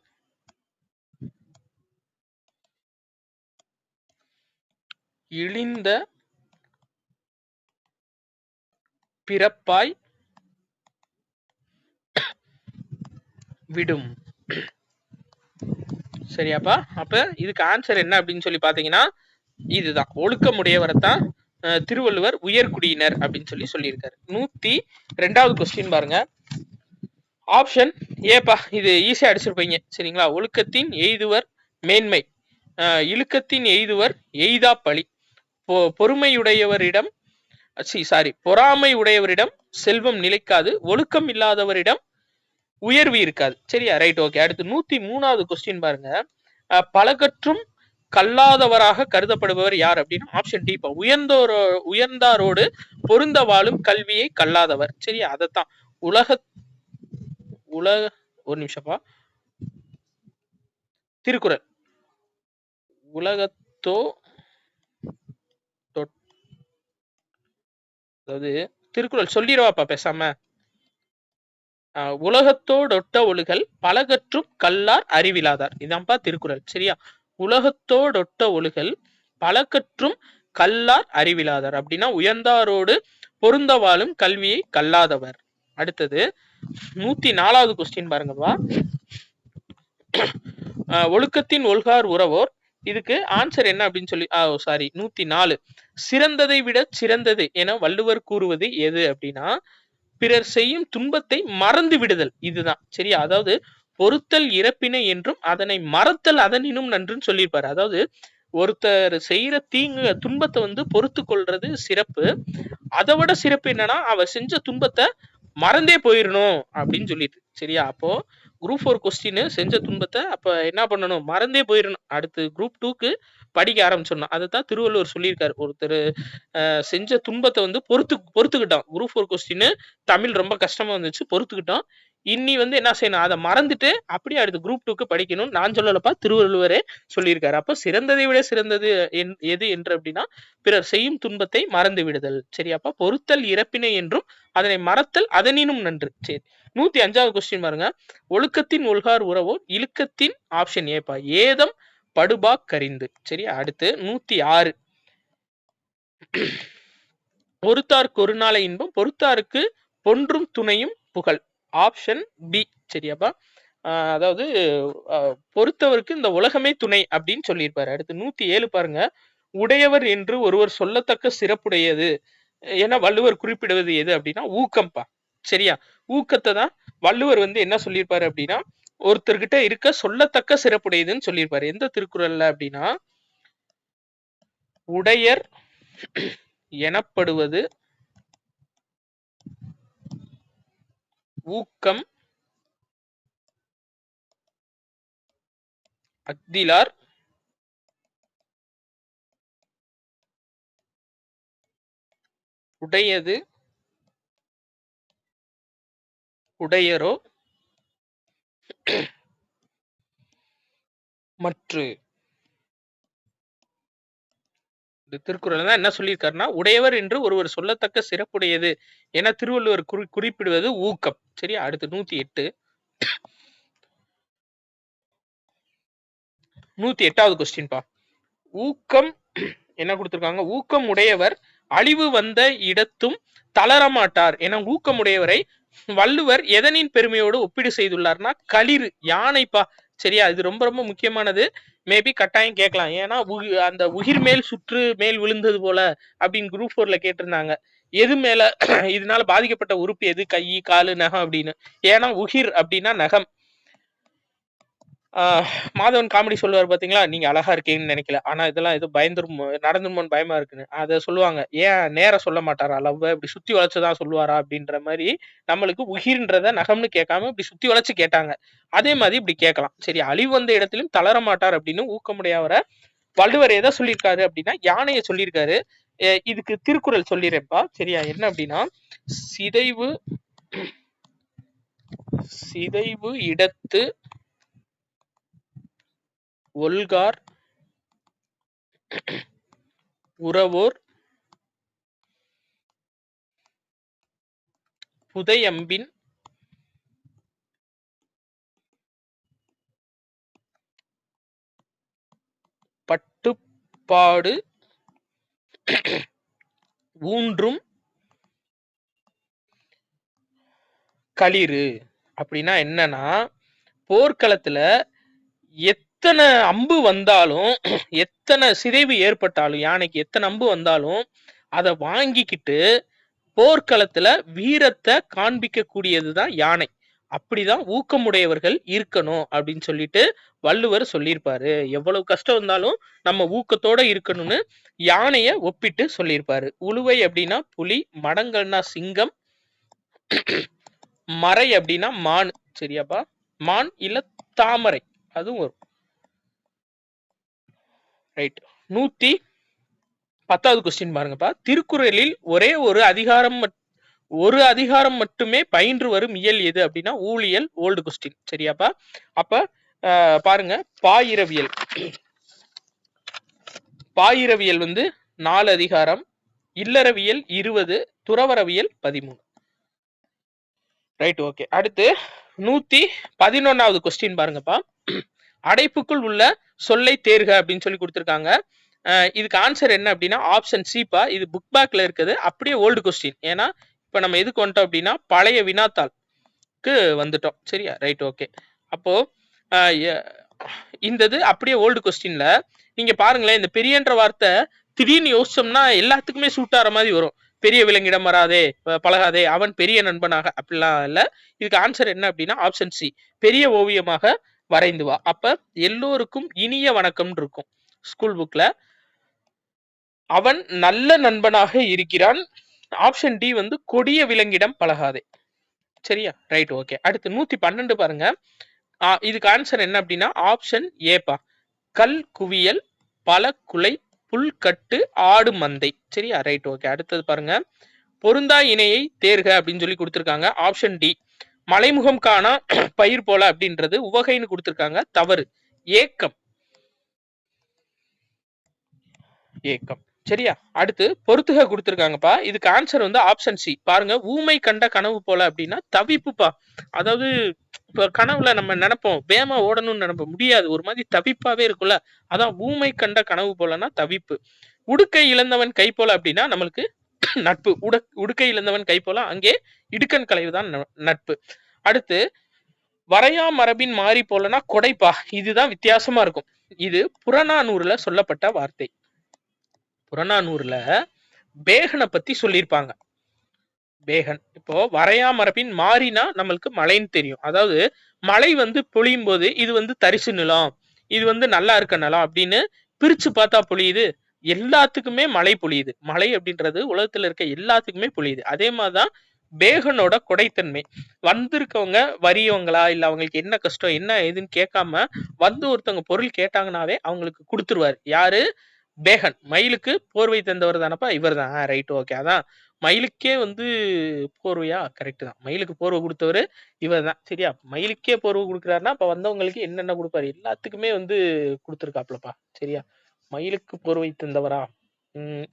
இழிந்த பிறப்பாய் விடும். சரியாப்பா. அப்ப இதுக்கு ஆன்சர் என்ன அப்படின்னு சொல்லி பாத்தீங்கன்னா இதுதான், ஒழுக்கமுடையவரைத்தான் திருவள்ளுவர் உயர்குடியினர் அப்படின்னு சொல்லி சொல்லியிருக்காரு. 102வது கொஸ்டின் பாருங்க. ஆப்ஷன் ஏப்பா, இது ஈஸியா அடிச்சிருப்பீங்க. சரிங்களா, ஒழுக்கத்தின் எய்துவர் மேன்மை, இழுக்கத்தின் எய்துவர் எய்தா பழி, பொறுமையுடையவரிடம் பொறாமை உடையவரிடம் செல்வம் நிலைக்காது, ஒழுக்கம் இல்லாதவரிடம் உயர்வு இருக்காது. சரியா, ரைட், ஓகே. அடுத்து 103வது கொஸ்டின் பாருங்க. பலகற்றும் கல்லாதவராக கருதப்படுபவர் யார் அப்படின்னு ஆப்ஷன் டி. உயர்ந்தாரோடு பொருந்த வாழும் கல்வியை கல்லாதவர். சரியா, அதத்தான் ஒரு நிமிஷப்பா. திருக்குறள் உலகத்தோ அதாவது திருக்குறள் சொல்லிடுவாப்பா பேசாம. உலகத்தோடொட்ட ஒழுகல் பலகற்றும் கல்லார் அறிவிலாதார். இதான்ப்பா திருக்குறள். சரியா? உலகத்தோடொட்ட ஒழுகல் பலகற்றும் கல்லார் அறிவிலாதார் அப்படின்னா உயர்ந்தாரோடு பொருந்த வாழும் கல்வியை கல்லாதவர். அடுத்தது 104வது கொஸ்டின் பாருங்கப்பா. ஒழுக்கத்தின் ஒல்கார் உறவோர். இதுக்கு ஆன்சர் என்ன அப்படின்னு சொல்லி சாரி 104. சிறந்ததை விட சிறந்தது என வள்ளுவர் கூறுவது எது அப்படின்னா பிறர் செய்யும் துன்பத்தை மறந்து விடுதல். இதுதான். சரியா? அதாவது பொறுத்தல் இறப்பினை என்றும் அதனை மறத்தல் அதனினும் நன்றுன்னு சொல்லியிருப்பாரு. அதாவது ஒருத்தர் செய்யற துன்பத்தை பொறுத்து கொள்றது சிறப்பு. அதை விட சிறப்பு என்னன்னா அவ செஞ்ச துன்பத்தை மறந்தே போயிடணும் அப்படின்னு சொல்லிட்டு. சரியா? அப்போ குரூப் 4 கொஸ்டின் செஞ்ச துன்பத்தை அப்ப என்ன பண்ணணும்? மறந்தே போயிடணும். அடுத்து குரூப் 2க்கு படிக்க ஆரம்பிச்சிடணும். அதுதான் திருவள்ளுவர் சொல்லியிருக்காரு. ஒருத்தர் செஞ்ச துன்பத்தை பொறுத்துக்கிட்டோம். குரூப் 4 கொஸ்டின் தமிழ் ரொம்ப கஷ்டமா வந்துச்சு, பொறுத்துக்கிட்டோம். இன்னி என்ன செய்யணும்? அதை மறந்துட்டு அப்படியே அடுத்து குரூப் 2க்கு படிக்கணும். நான் சொல்லலப்பா, திருவள்ளுவரே சொல்லியிருக்காரு. அப்ப சிறந்ததை விட சிறந்தது எது என்று அப்படின்னா பிறர் செய்யும் துன்பத்தை மறந்து விடுதல். சரியாப்பா? பொறுத்தல் இறப்பினை என்றும் அதனை மறத்தல் அதனினும் நன்று. சரி, 105வது கொஸ்டின் பாருங்க. ஒழுக்கத்தின் ஒல்கார் உறவோ இழுக்கத்தின் ஆப்ஷன் ஏப்பா ஏதம் படுபா கரிந்து. சரியா? அடுத்து 106. பொறுத்தார்க்கு ஒரு நாளை இன்பம் பொறுத்தாருக்கு பொன்றும் துணையும் புகழ். Option B. சரியாப்பா? அதாவது பொறுத்தவருக்கு இந்த உலகமே துணை அப்படின்னு சொல்லியிருப்பாரு. அடுத்து 107 பாருங்க. உடையவர் என்று ஒருவர் சொல்லத்தக்க சிறப்புடையது என வள்ளுவர் குறிப்பிடுவது எது அப்படின்னா ஊக்கம்பா. சரியா? ஊக்கத்தை தான் வள்ளுவர் என்ன சொல்லியிருப்பாரு அப்படின்னா ஒருத்தர்கிட்ட இருக்க சொல்லத்தக்க சிறப்புடையதுன்னு சொல்லியிருப்பாரு. எந்த திருக்குறள்ல அப்படின்னா உடையர் எனப்படுவது ஊக்கம் அக்திலார் உடையது உடையரோ மற்று. இந்த திருக்குறள் தான் என்ன சொல்லியிருக்காருன்னா உடையவர் என்று ஒருவர் சொல்லத்தக்க சிறப்புடையது என திருவள்ளுவர் குறிப்பிடுவது ஊக்கம். சரியா? அடுத்து 108. 108வது கொஸ்டின் பா. ஊக்கம் என்ன கொடுத்திருக்காங்க? ஊக்கம் உடையவர் அழிவு வந்த இடத்தும் தளரமாட்டார் என ஊக்கமுடையவரை வள்ளுவர் எதனின் பெருமையோடு ஒப்பீடு செய்துள்ளார்னா களிறு, யானைப்பா. சரியா? இது ரொம்ப ரொம்ப முக்கியமானது. மேபி கட்டாயம் கேட்கலாம். ஏன்னா அந்த உயிர் மேல் சுற்று மேல் விழுந்தது போல அப்படின்னு குரூப் 4ல கேட்டிருந்தாங்க. எது மேல இதனால பாதிக்கப்பட்ட உறுப்பு எது? கை, காலு, நகம் அப்படின்னு. ஏன்னா உயிர் அப்படின்னா நகம். மாதவன் காமெடி சொல்லுவார் பாத்தீங்களா, நீங்க அழகா இருக்கீங்கன்னு நினைக்கல, ஆனா இதெல்லாம் ஏதோ பயந்துரும் நடந்துருமோன்னு பயமா இருக்குன்னு. அதை சொல்லுவாங்க. ஏன் நேர சொல்ல மாட்டாரா? லவ் இப்படி சுத்தி வளைச்சுதான் சொல்லுவாரா அப்படின்ற மாதிரி நம்மளுக்கு உயிர்ன்றத நகம்னு கேட்காம இப்படி சுத்தி வளைச்சு கேட்டாங்க. அதே மாதிரி இப்படி கேட்கலாம். சரி, அழிவு வந்த இடத்திலும் தளர மாட்டார் அப்படின்னு ஊக்கமுடையவரை வள்ளுவர் எதை சொல்லியிருக்காரு அப்படின்னா யானையை சொல்லியிருக்காரு. இதுக்கு திருக்குறள் சொல்லிடுறேன்ப்பா. சரியா? என்ன அப்படின்னா சிதைவு இடத்து ஒல்கார் உறவோர் புதையம்பின் பட்டுப்பாடு ஊன்றும் களிறு. அப்படின்னா என்னன்னா போர்க்களத்துல எத்தனை அம்பு வந்தாலும் எத்தனை சிதைவு ஏற்பட்டாலும் யானைக்கு எத்தனை அம்பு வந்தாலும் அதை வாங்கிக்கிட்டு போர்க்களத்துல வீரத்தை காண்பிக்க கூடியதுதான் யானை. அப்படிதான் ஊக்கமுடையவர்கள் இருக்கணும் அப்படின்னு சொல்லிட்டு வள்ளுவர் சொல்லியிருப்பாரு. எவ்வளவு கஷ்டம் வந்தாலும் நம்ம ஊக்கத்தோட இருக்கணும்னு யானைய ஒப்பிட்டு சொல்லியிருப்பாரு. உழுவை அப்படின்னா புலி, மடங்கள்னா சிங்கம், மறை அப்படின்னா மான். சரியாப்பா? மான் இல்ல தாமரை அதுவும் வரும். ரைட். 110வது கொஸ்டின் பாருங்கப்பா. திருக்குறளில் ஒரே ஒரு அதிகாரம் மட்டுமே பயின்று வரும் இயல் எது அப்படின்னா ஊழியல். Old question. சரியாப்பா? அப்ப பாருங்க, பாயிரவியல். பாயிரவியல் வந்து 4 அதிகாரம், இல்லறவியல் 20, துறவரவியல் 13. Right, okay. அடுத்து 111வது கொஸ்டின் பாருங்கப்பா. அடைப்புக்குள் உள்ள சொல்லை தேர்க அப்படின்னு சொல்லி கொடுத்துருக்காங்க. இதுக்கு ஆன்சர் என்ன அப்படின்னா ஆப்ஷன் சிப்பா. இது புக் பேக்ல இருக்குது, அப்படியே ஓல்டு கொஸ்டின். ஏன்னா இப்ப நம்ம எதுக்கு வந்துட்டோம் அப்படின்னா பழைய வினாத்தாளுக்கு வந்துட்டோம். சரியா, ரைட், ஓகே. அப்போ இந்த இது அப்படியே ஓல்டு கொஸ்டின்ல நீங்க பாருங்களேன், இந்த பெரியன்ற வார்த்தை திடீர்னு யோசிச்சோம்னா எல்லாத்துக்குமே சூட் ஆற மாதிரி வரும். பெரிய விலங்கிடம் வராதே பழகாதே அவன் பெரிய நண்பனாக, அப்படிலாம் இல்ல. இதுக்கு ஆன்சர் என்ன அப்படின்னா ஆப்ஷன் சி, பெரிய ஓவியமாக வரைந்து வா. அப்ப எல்லோருக்கும் இனிய வணக்கம் இருக்கும் ஸ்கூல் புக்ல. அவன் நல்ல நண்பனாக இருக்கிறான். ஆப்ஷன் டி வந்து கொடிய விலங்கிடம் பழகாதே. சரியா, ரைட், ஓகே. அடுத்து 112 பாருங்க. இதுக்கு ஆன்சர் என்ன அப்படின்னா ஆப்ஷன் ஏப்பா, கல் குவியல், பல குலை, புல்கட்டு, ஆடு மந்தை. சரியா, ரைட், ஓகே. அடுத்தது பாருங்க, பொருந்தா இணையை தேர்க அப்படின்னு சொல்லி கொடுத்திருக்காங்க. ஆப்ஷன் டி, மலைமுகம் காணா பயிர் போல அப்படின்றது உவகைன்னு கொடுத்திருக்காங்க, தவறு. ஏக்கம், ஏக்கம். சரியா, அடுத்து பொறுத்துக கொடுத்திருக்காங்கப்பா. இதுக்கு ஆன்சர் வந்து ஆப்ஷன் சி. பாருங்க, ஊமை கண்ட கனவு போல அப்படின்னா தவிப்புப்பா. அதாவது இப்ப கனவுல நம்ம நினைப்போம் வேமா ஓடணும்னு நினைப்போம், முடியாது, ஒரு மாதிரி தவிப்பாவே இருக்குல்ல, அதான் ஊமை கண்ட கனவு போலன்னா தவிப்பு. உடுக்கை இழந்தவன் கை போல அப்படின்னா நம்மளுக்கு நட்பு. உடுக்கை இழந்தவன் கை போல அங்கே இடுக்கன் கலைவு தான் நட்பு. அடுத்து வரையா மரபின் மாறி போலனா கொடைப்பா. இதுதான் வித்தியாசமா இருக்கும். இது புறநானூறுல சொல்லப்பட்ட வார்த்தை. புறநானூறுல பேகனை பத்தி சொல்லியிருப்பாங்க. பேகன். இப்போ வரையா மரபின் மாறினா நம்மளுக்கு மழைன்னு தெரியும். அதாவது மழை வந்து பொழியும் போது இது வந்து தரிசு நிலம், இது வந்து நல்லா இருக்க நிலம் அப்படின்னு பிரிச்சு பார்த்தா பொழியுது. எல்லாத்துக்குமே மழை பொழியுது. மழை அப்படின்றது உலகத்துல இருக்க எல்லாத்துக்குமே பொழியுது. அதே மாதிரிதான் பேகனோட கொடைத்தன்மை. வந்திருக்கவங்க வறியவங்களா இல்ல அவங்களுக்கு என்ன கஷ்டம் என்ன ஏதுன்னு கேட்காம வந்து ஒருத்தவங்க பொருள் கேட்டாங்கன்னாவே அவங்களுக்கு கொடுத்துருவாரு. யாரு? பேகன். மயிலுக்கு போர்வை தந்தவர் தானப்பா இவர் தான். Right, okay. அதான் மயிலுக்கே வந்து போர்வையா, கரெக்ட் தான். மயிலுக்கு போர்வை கொடுத்தவர் இவர் தான். சரியா, மயிலுக்கே போர்வை கொடுக்குறாருன்னா அப்ப வந்தவங்களுக்கு என்னென்ன கொடுப்பாரு, எல்லாத்துக்குமே வந்து கொடுத்துருக்காப்லப்பா. சரியா, மயிலுக்கு போர்வை தந்தவரா?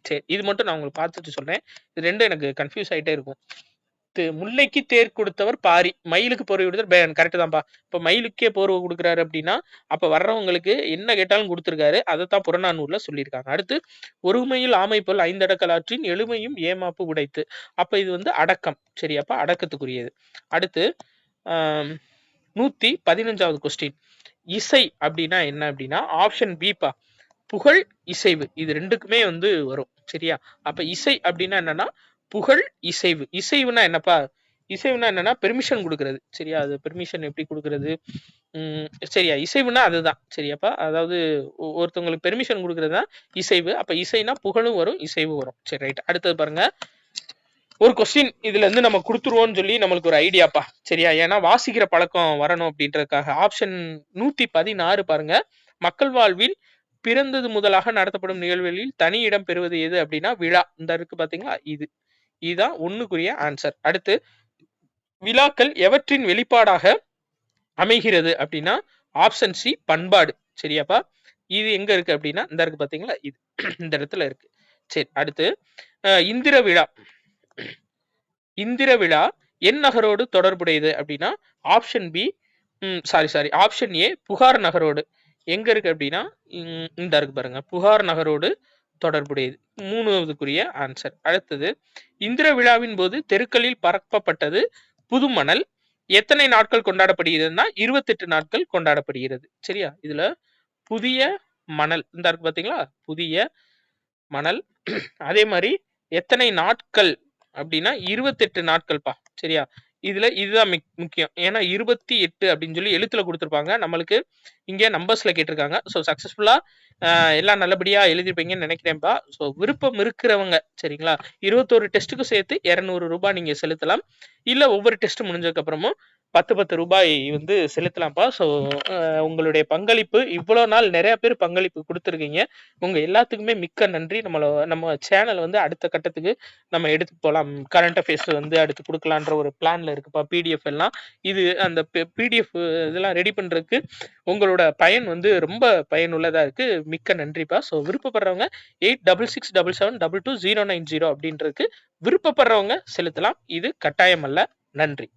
சரி, இது மட்டும் நான் உங்களுக்கு பார்த்துட்டு சொல்றேன். இது ரெண்டும் எனக்கு கன்ஃபியூஸ் ஆயிட்டே இருக்கும். முல்லைக்கு தேர் கொடுத்தவர் பாரி, மயிலுக்கு போர்வை கொடுத்தவர் பேகன். கரெக்ட் தான்ப்பா. இப்ப மயிலுக்கே போர்வை கொடுக்குறாரு அப்படின்னா அப்ப வர்றவங்களுக்கு என்ன கேட்டாலும் கொடுத்துருக்காரு. அதைத்தான் புறநானூறுல சொல்லியிருக்காங்க. அடுத்து ஒருமையில் ஆமை போல் ஐந்தடக்கலாற்றின் எளிமையும் ஏமாப்பு உடைத்து. அப்ப இது வந்து அடக்கம். சரியாப்பா, அடக்கத்துக்குரியது. அடுத்து 115வது கொஸ்டின், இசை அப்படின்னா என்ன அப்படின்னா ஆப்ஷன் பிப்பா, புகழ், இசைவு. இது ரெண்டுக்குமே வந்து வரும். சரியா, அப்ப இசை அப்படின்னா என்னன்னா புகழ், இசைவு. இசைவுனா என்னப்பா? இசைவுனா என்னன்னா பெர்மிஷன் கொடுக்கறது. சரியா, அது பெர்மிஷன் எப்படி கொடுக்கறது? சரியா, இசைவுனா அதுதான். சரியாப்பா, அதாவது ஒருத்தவங்களுக்கு பெர்மிஷன் கொடுக்கறது தான் இசைவு. அப்ப இசைனா புகழும் வரும், இசைவு வரும். சரி, ரைட். அடுத்தது பாருங்க, ஒரு கொஸ்டின் இதுல இருந்து நம்ம கொடுத்துருவோம்னு சொல்லி நம்மளுக்கு ஒரு ஐடியாப்பா. சரியா, ஏன்னா வாசிக்கிற பழக்கம் வரணும் அப்படின்றதுக்காக. ஆப்ஷன் 116 பாருங்க, மக்கள் வாழ்வில் பிறந்தது முதலாக நடத்தப்படும் நிகழ்வுகளில் தனி இடம் பெறுவது எது அப்படின்னா விழா. இந்த இருக்கு பாத்தீங்களா, இதுதான் ஒண்ணுக்குரிய ஆன்சர். அடுத்து விழாக்கள் எவற்றின் வெளிப்பாடாக அமைகிறது அப்படின்னா ஆப்ஷன் சி, பண்பாடு. சரியாப்பா, இது எங்க இருக்கு அப்படின்னா இந்த இருக்கு பாத்தீங்களா, இது இந்த இடத்துல இருக்கு. சரி, அடுத்து இந்திர விழா. இந்திர விழா என் நகரோடு தொடர்புடையது அப்படின்னா option B, sorry option A, புகார் நகரோடு. எங்க இருக்கு அப்படின்னா இந்த இருக்கு பாருங்க, புகார் நகரோடு தொடர்புடையது. 3வதுக்குரிய ஆன்சர். அடுத்தது இந்திர விழாவின் போது தெருக்களில் பரப்பப்பட்டது புதுமணல். எத்தனை நாட்கள் கொண்டாடப்படுகிறதுனா 28 நாட்கள் கொண்டாடப்படுகிறது. சரியா, இதுல புதிய மணல் இந்த இருக்கு பாத்தீங்களா, புதிய மணல். அதே மாதிரி எத்தனை நாட்கள் அப்படின்னா 28 நாட்கள்ப்பா. சரியா, இதுல இதுதான் முக்கியம். ஏன்னா 28 அப்படின்னு சொல்லி எழுத்துல கொடுத்துருப்பாங்க, நம்மளுக்கு இங்க நம்பர்ஸ்ல கேட்டிருக்காங்க. ஸோ சக்சஸ்ஃபுல்லா எல்லாம் நல்லபடியா எழுதிருப்பீங்கன்னு நினைக்கிறேன்ப்பா. ஸோ விருப்பம் இருக்கிறவங்க சரிங்களா 21 டெஸ்ட்டுக்கு சேர்த்து 200 ரூபாய் நீங்க செலுத்தலாம். இல்ல ஒவ்வொரு டெஸ்ட் முடிஞ்சதுக்கு அப்புறமும் 10 ரூபாய் வந்து செலுத்தலாம்ப்பா. ஸோ உங்களுடைய பங்களிப்பு இவ்வளோ நாள் நிறைய பேர் பங்களிப்பு கொடுத்துருக்கீங்க. உங்க எல்லாத்துக்குமே மிக்க நன்றி. நம்ம சேனல் வந்து அடுத்த கட்டத்துக்கு நம்ம எடுத்து போகலாம். கரண்ட் அஃபேர்ஸ் வந்து அடுத்து கொடுக்கலான்ற ஒரு பிளான்ல இருக்குப்பா. பிடிஎஃப் எல்லாம் இது அந்த பிடிஎஃப் இதெல்லாம் ரெடி பண்றதுக்கு உங்களோட பயன் வந்து ரொம்ப பயனுள்ளதா இருக்கு. மிக்க நன்றிப்பா. ஸோ விருப்பப்படுறவங்க 8667772290 அப்படின்றதுக்கு விருப்பப்படுறவங்க செலுத்தலாம். இது கட்டாயம் அல்ல. நன்றி.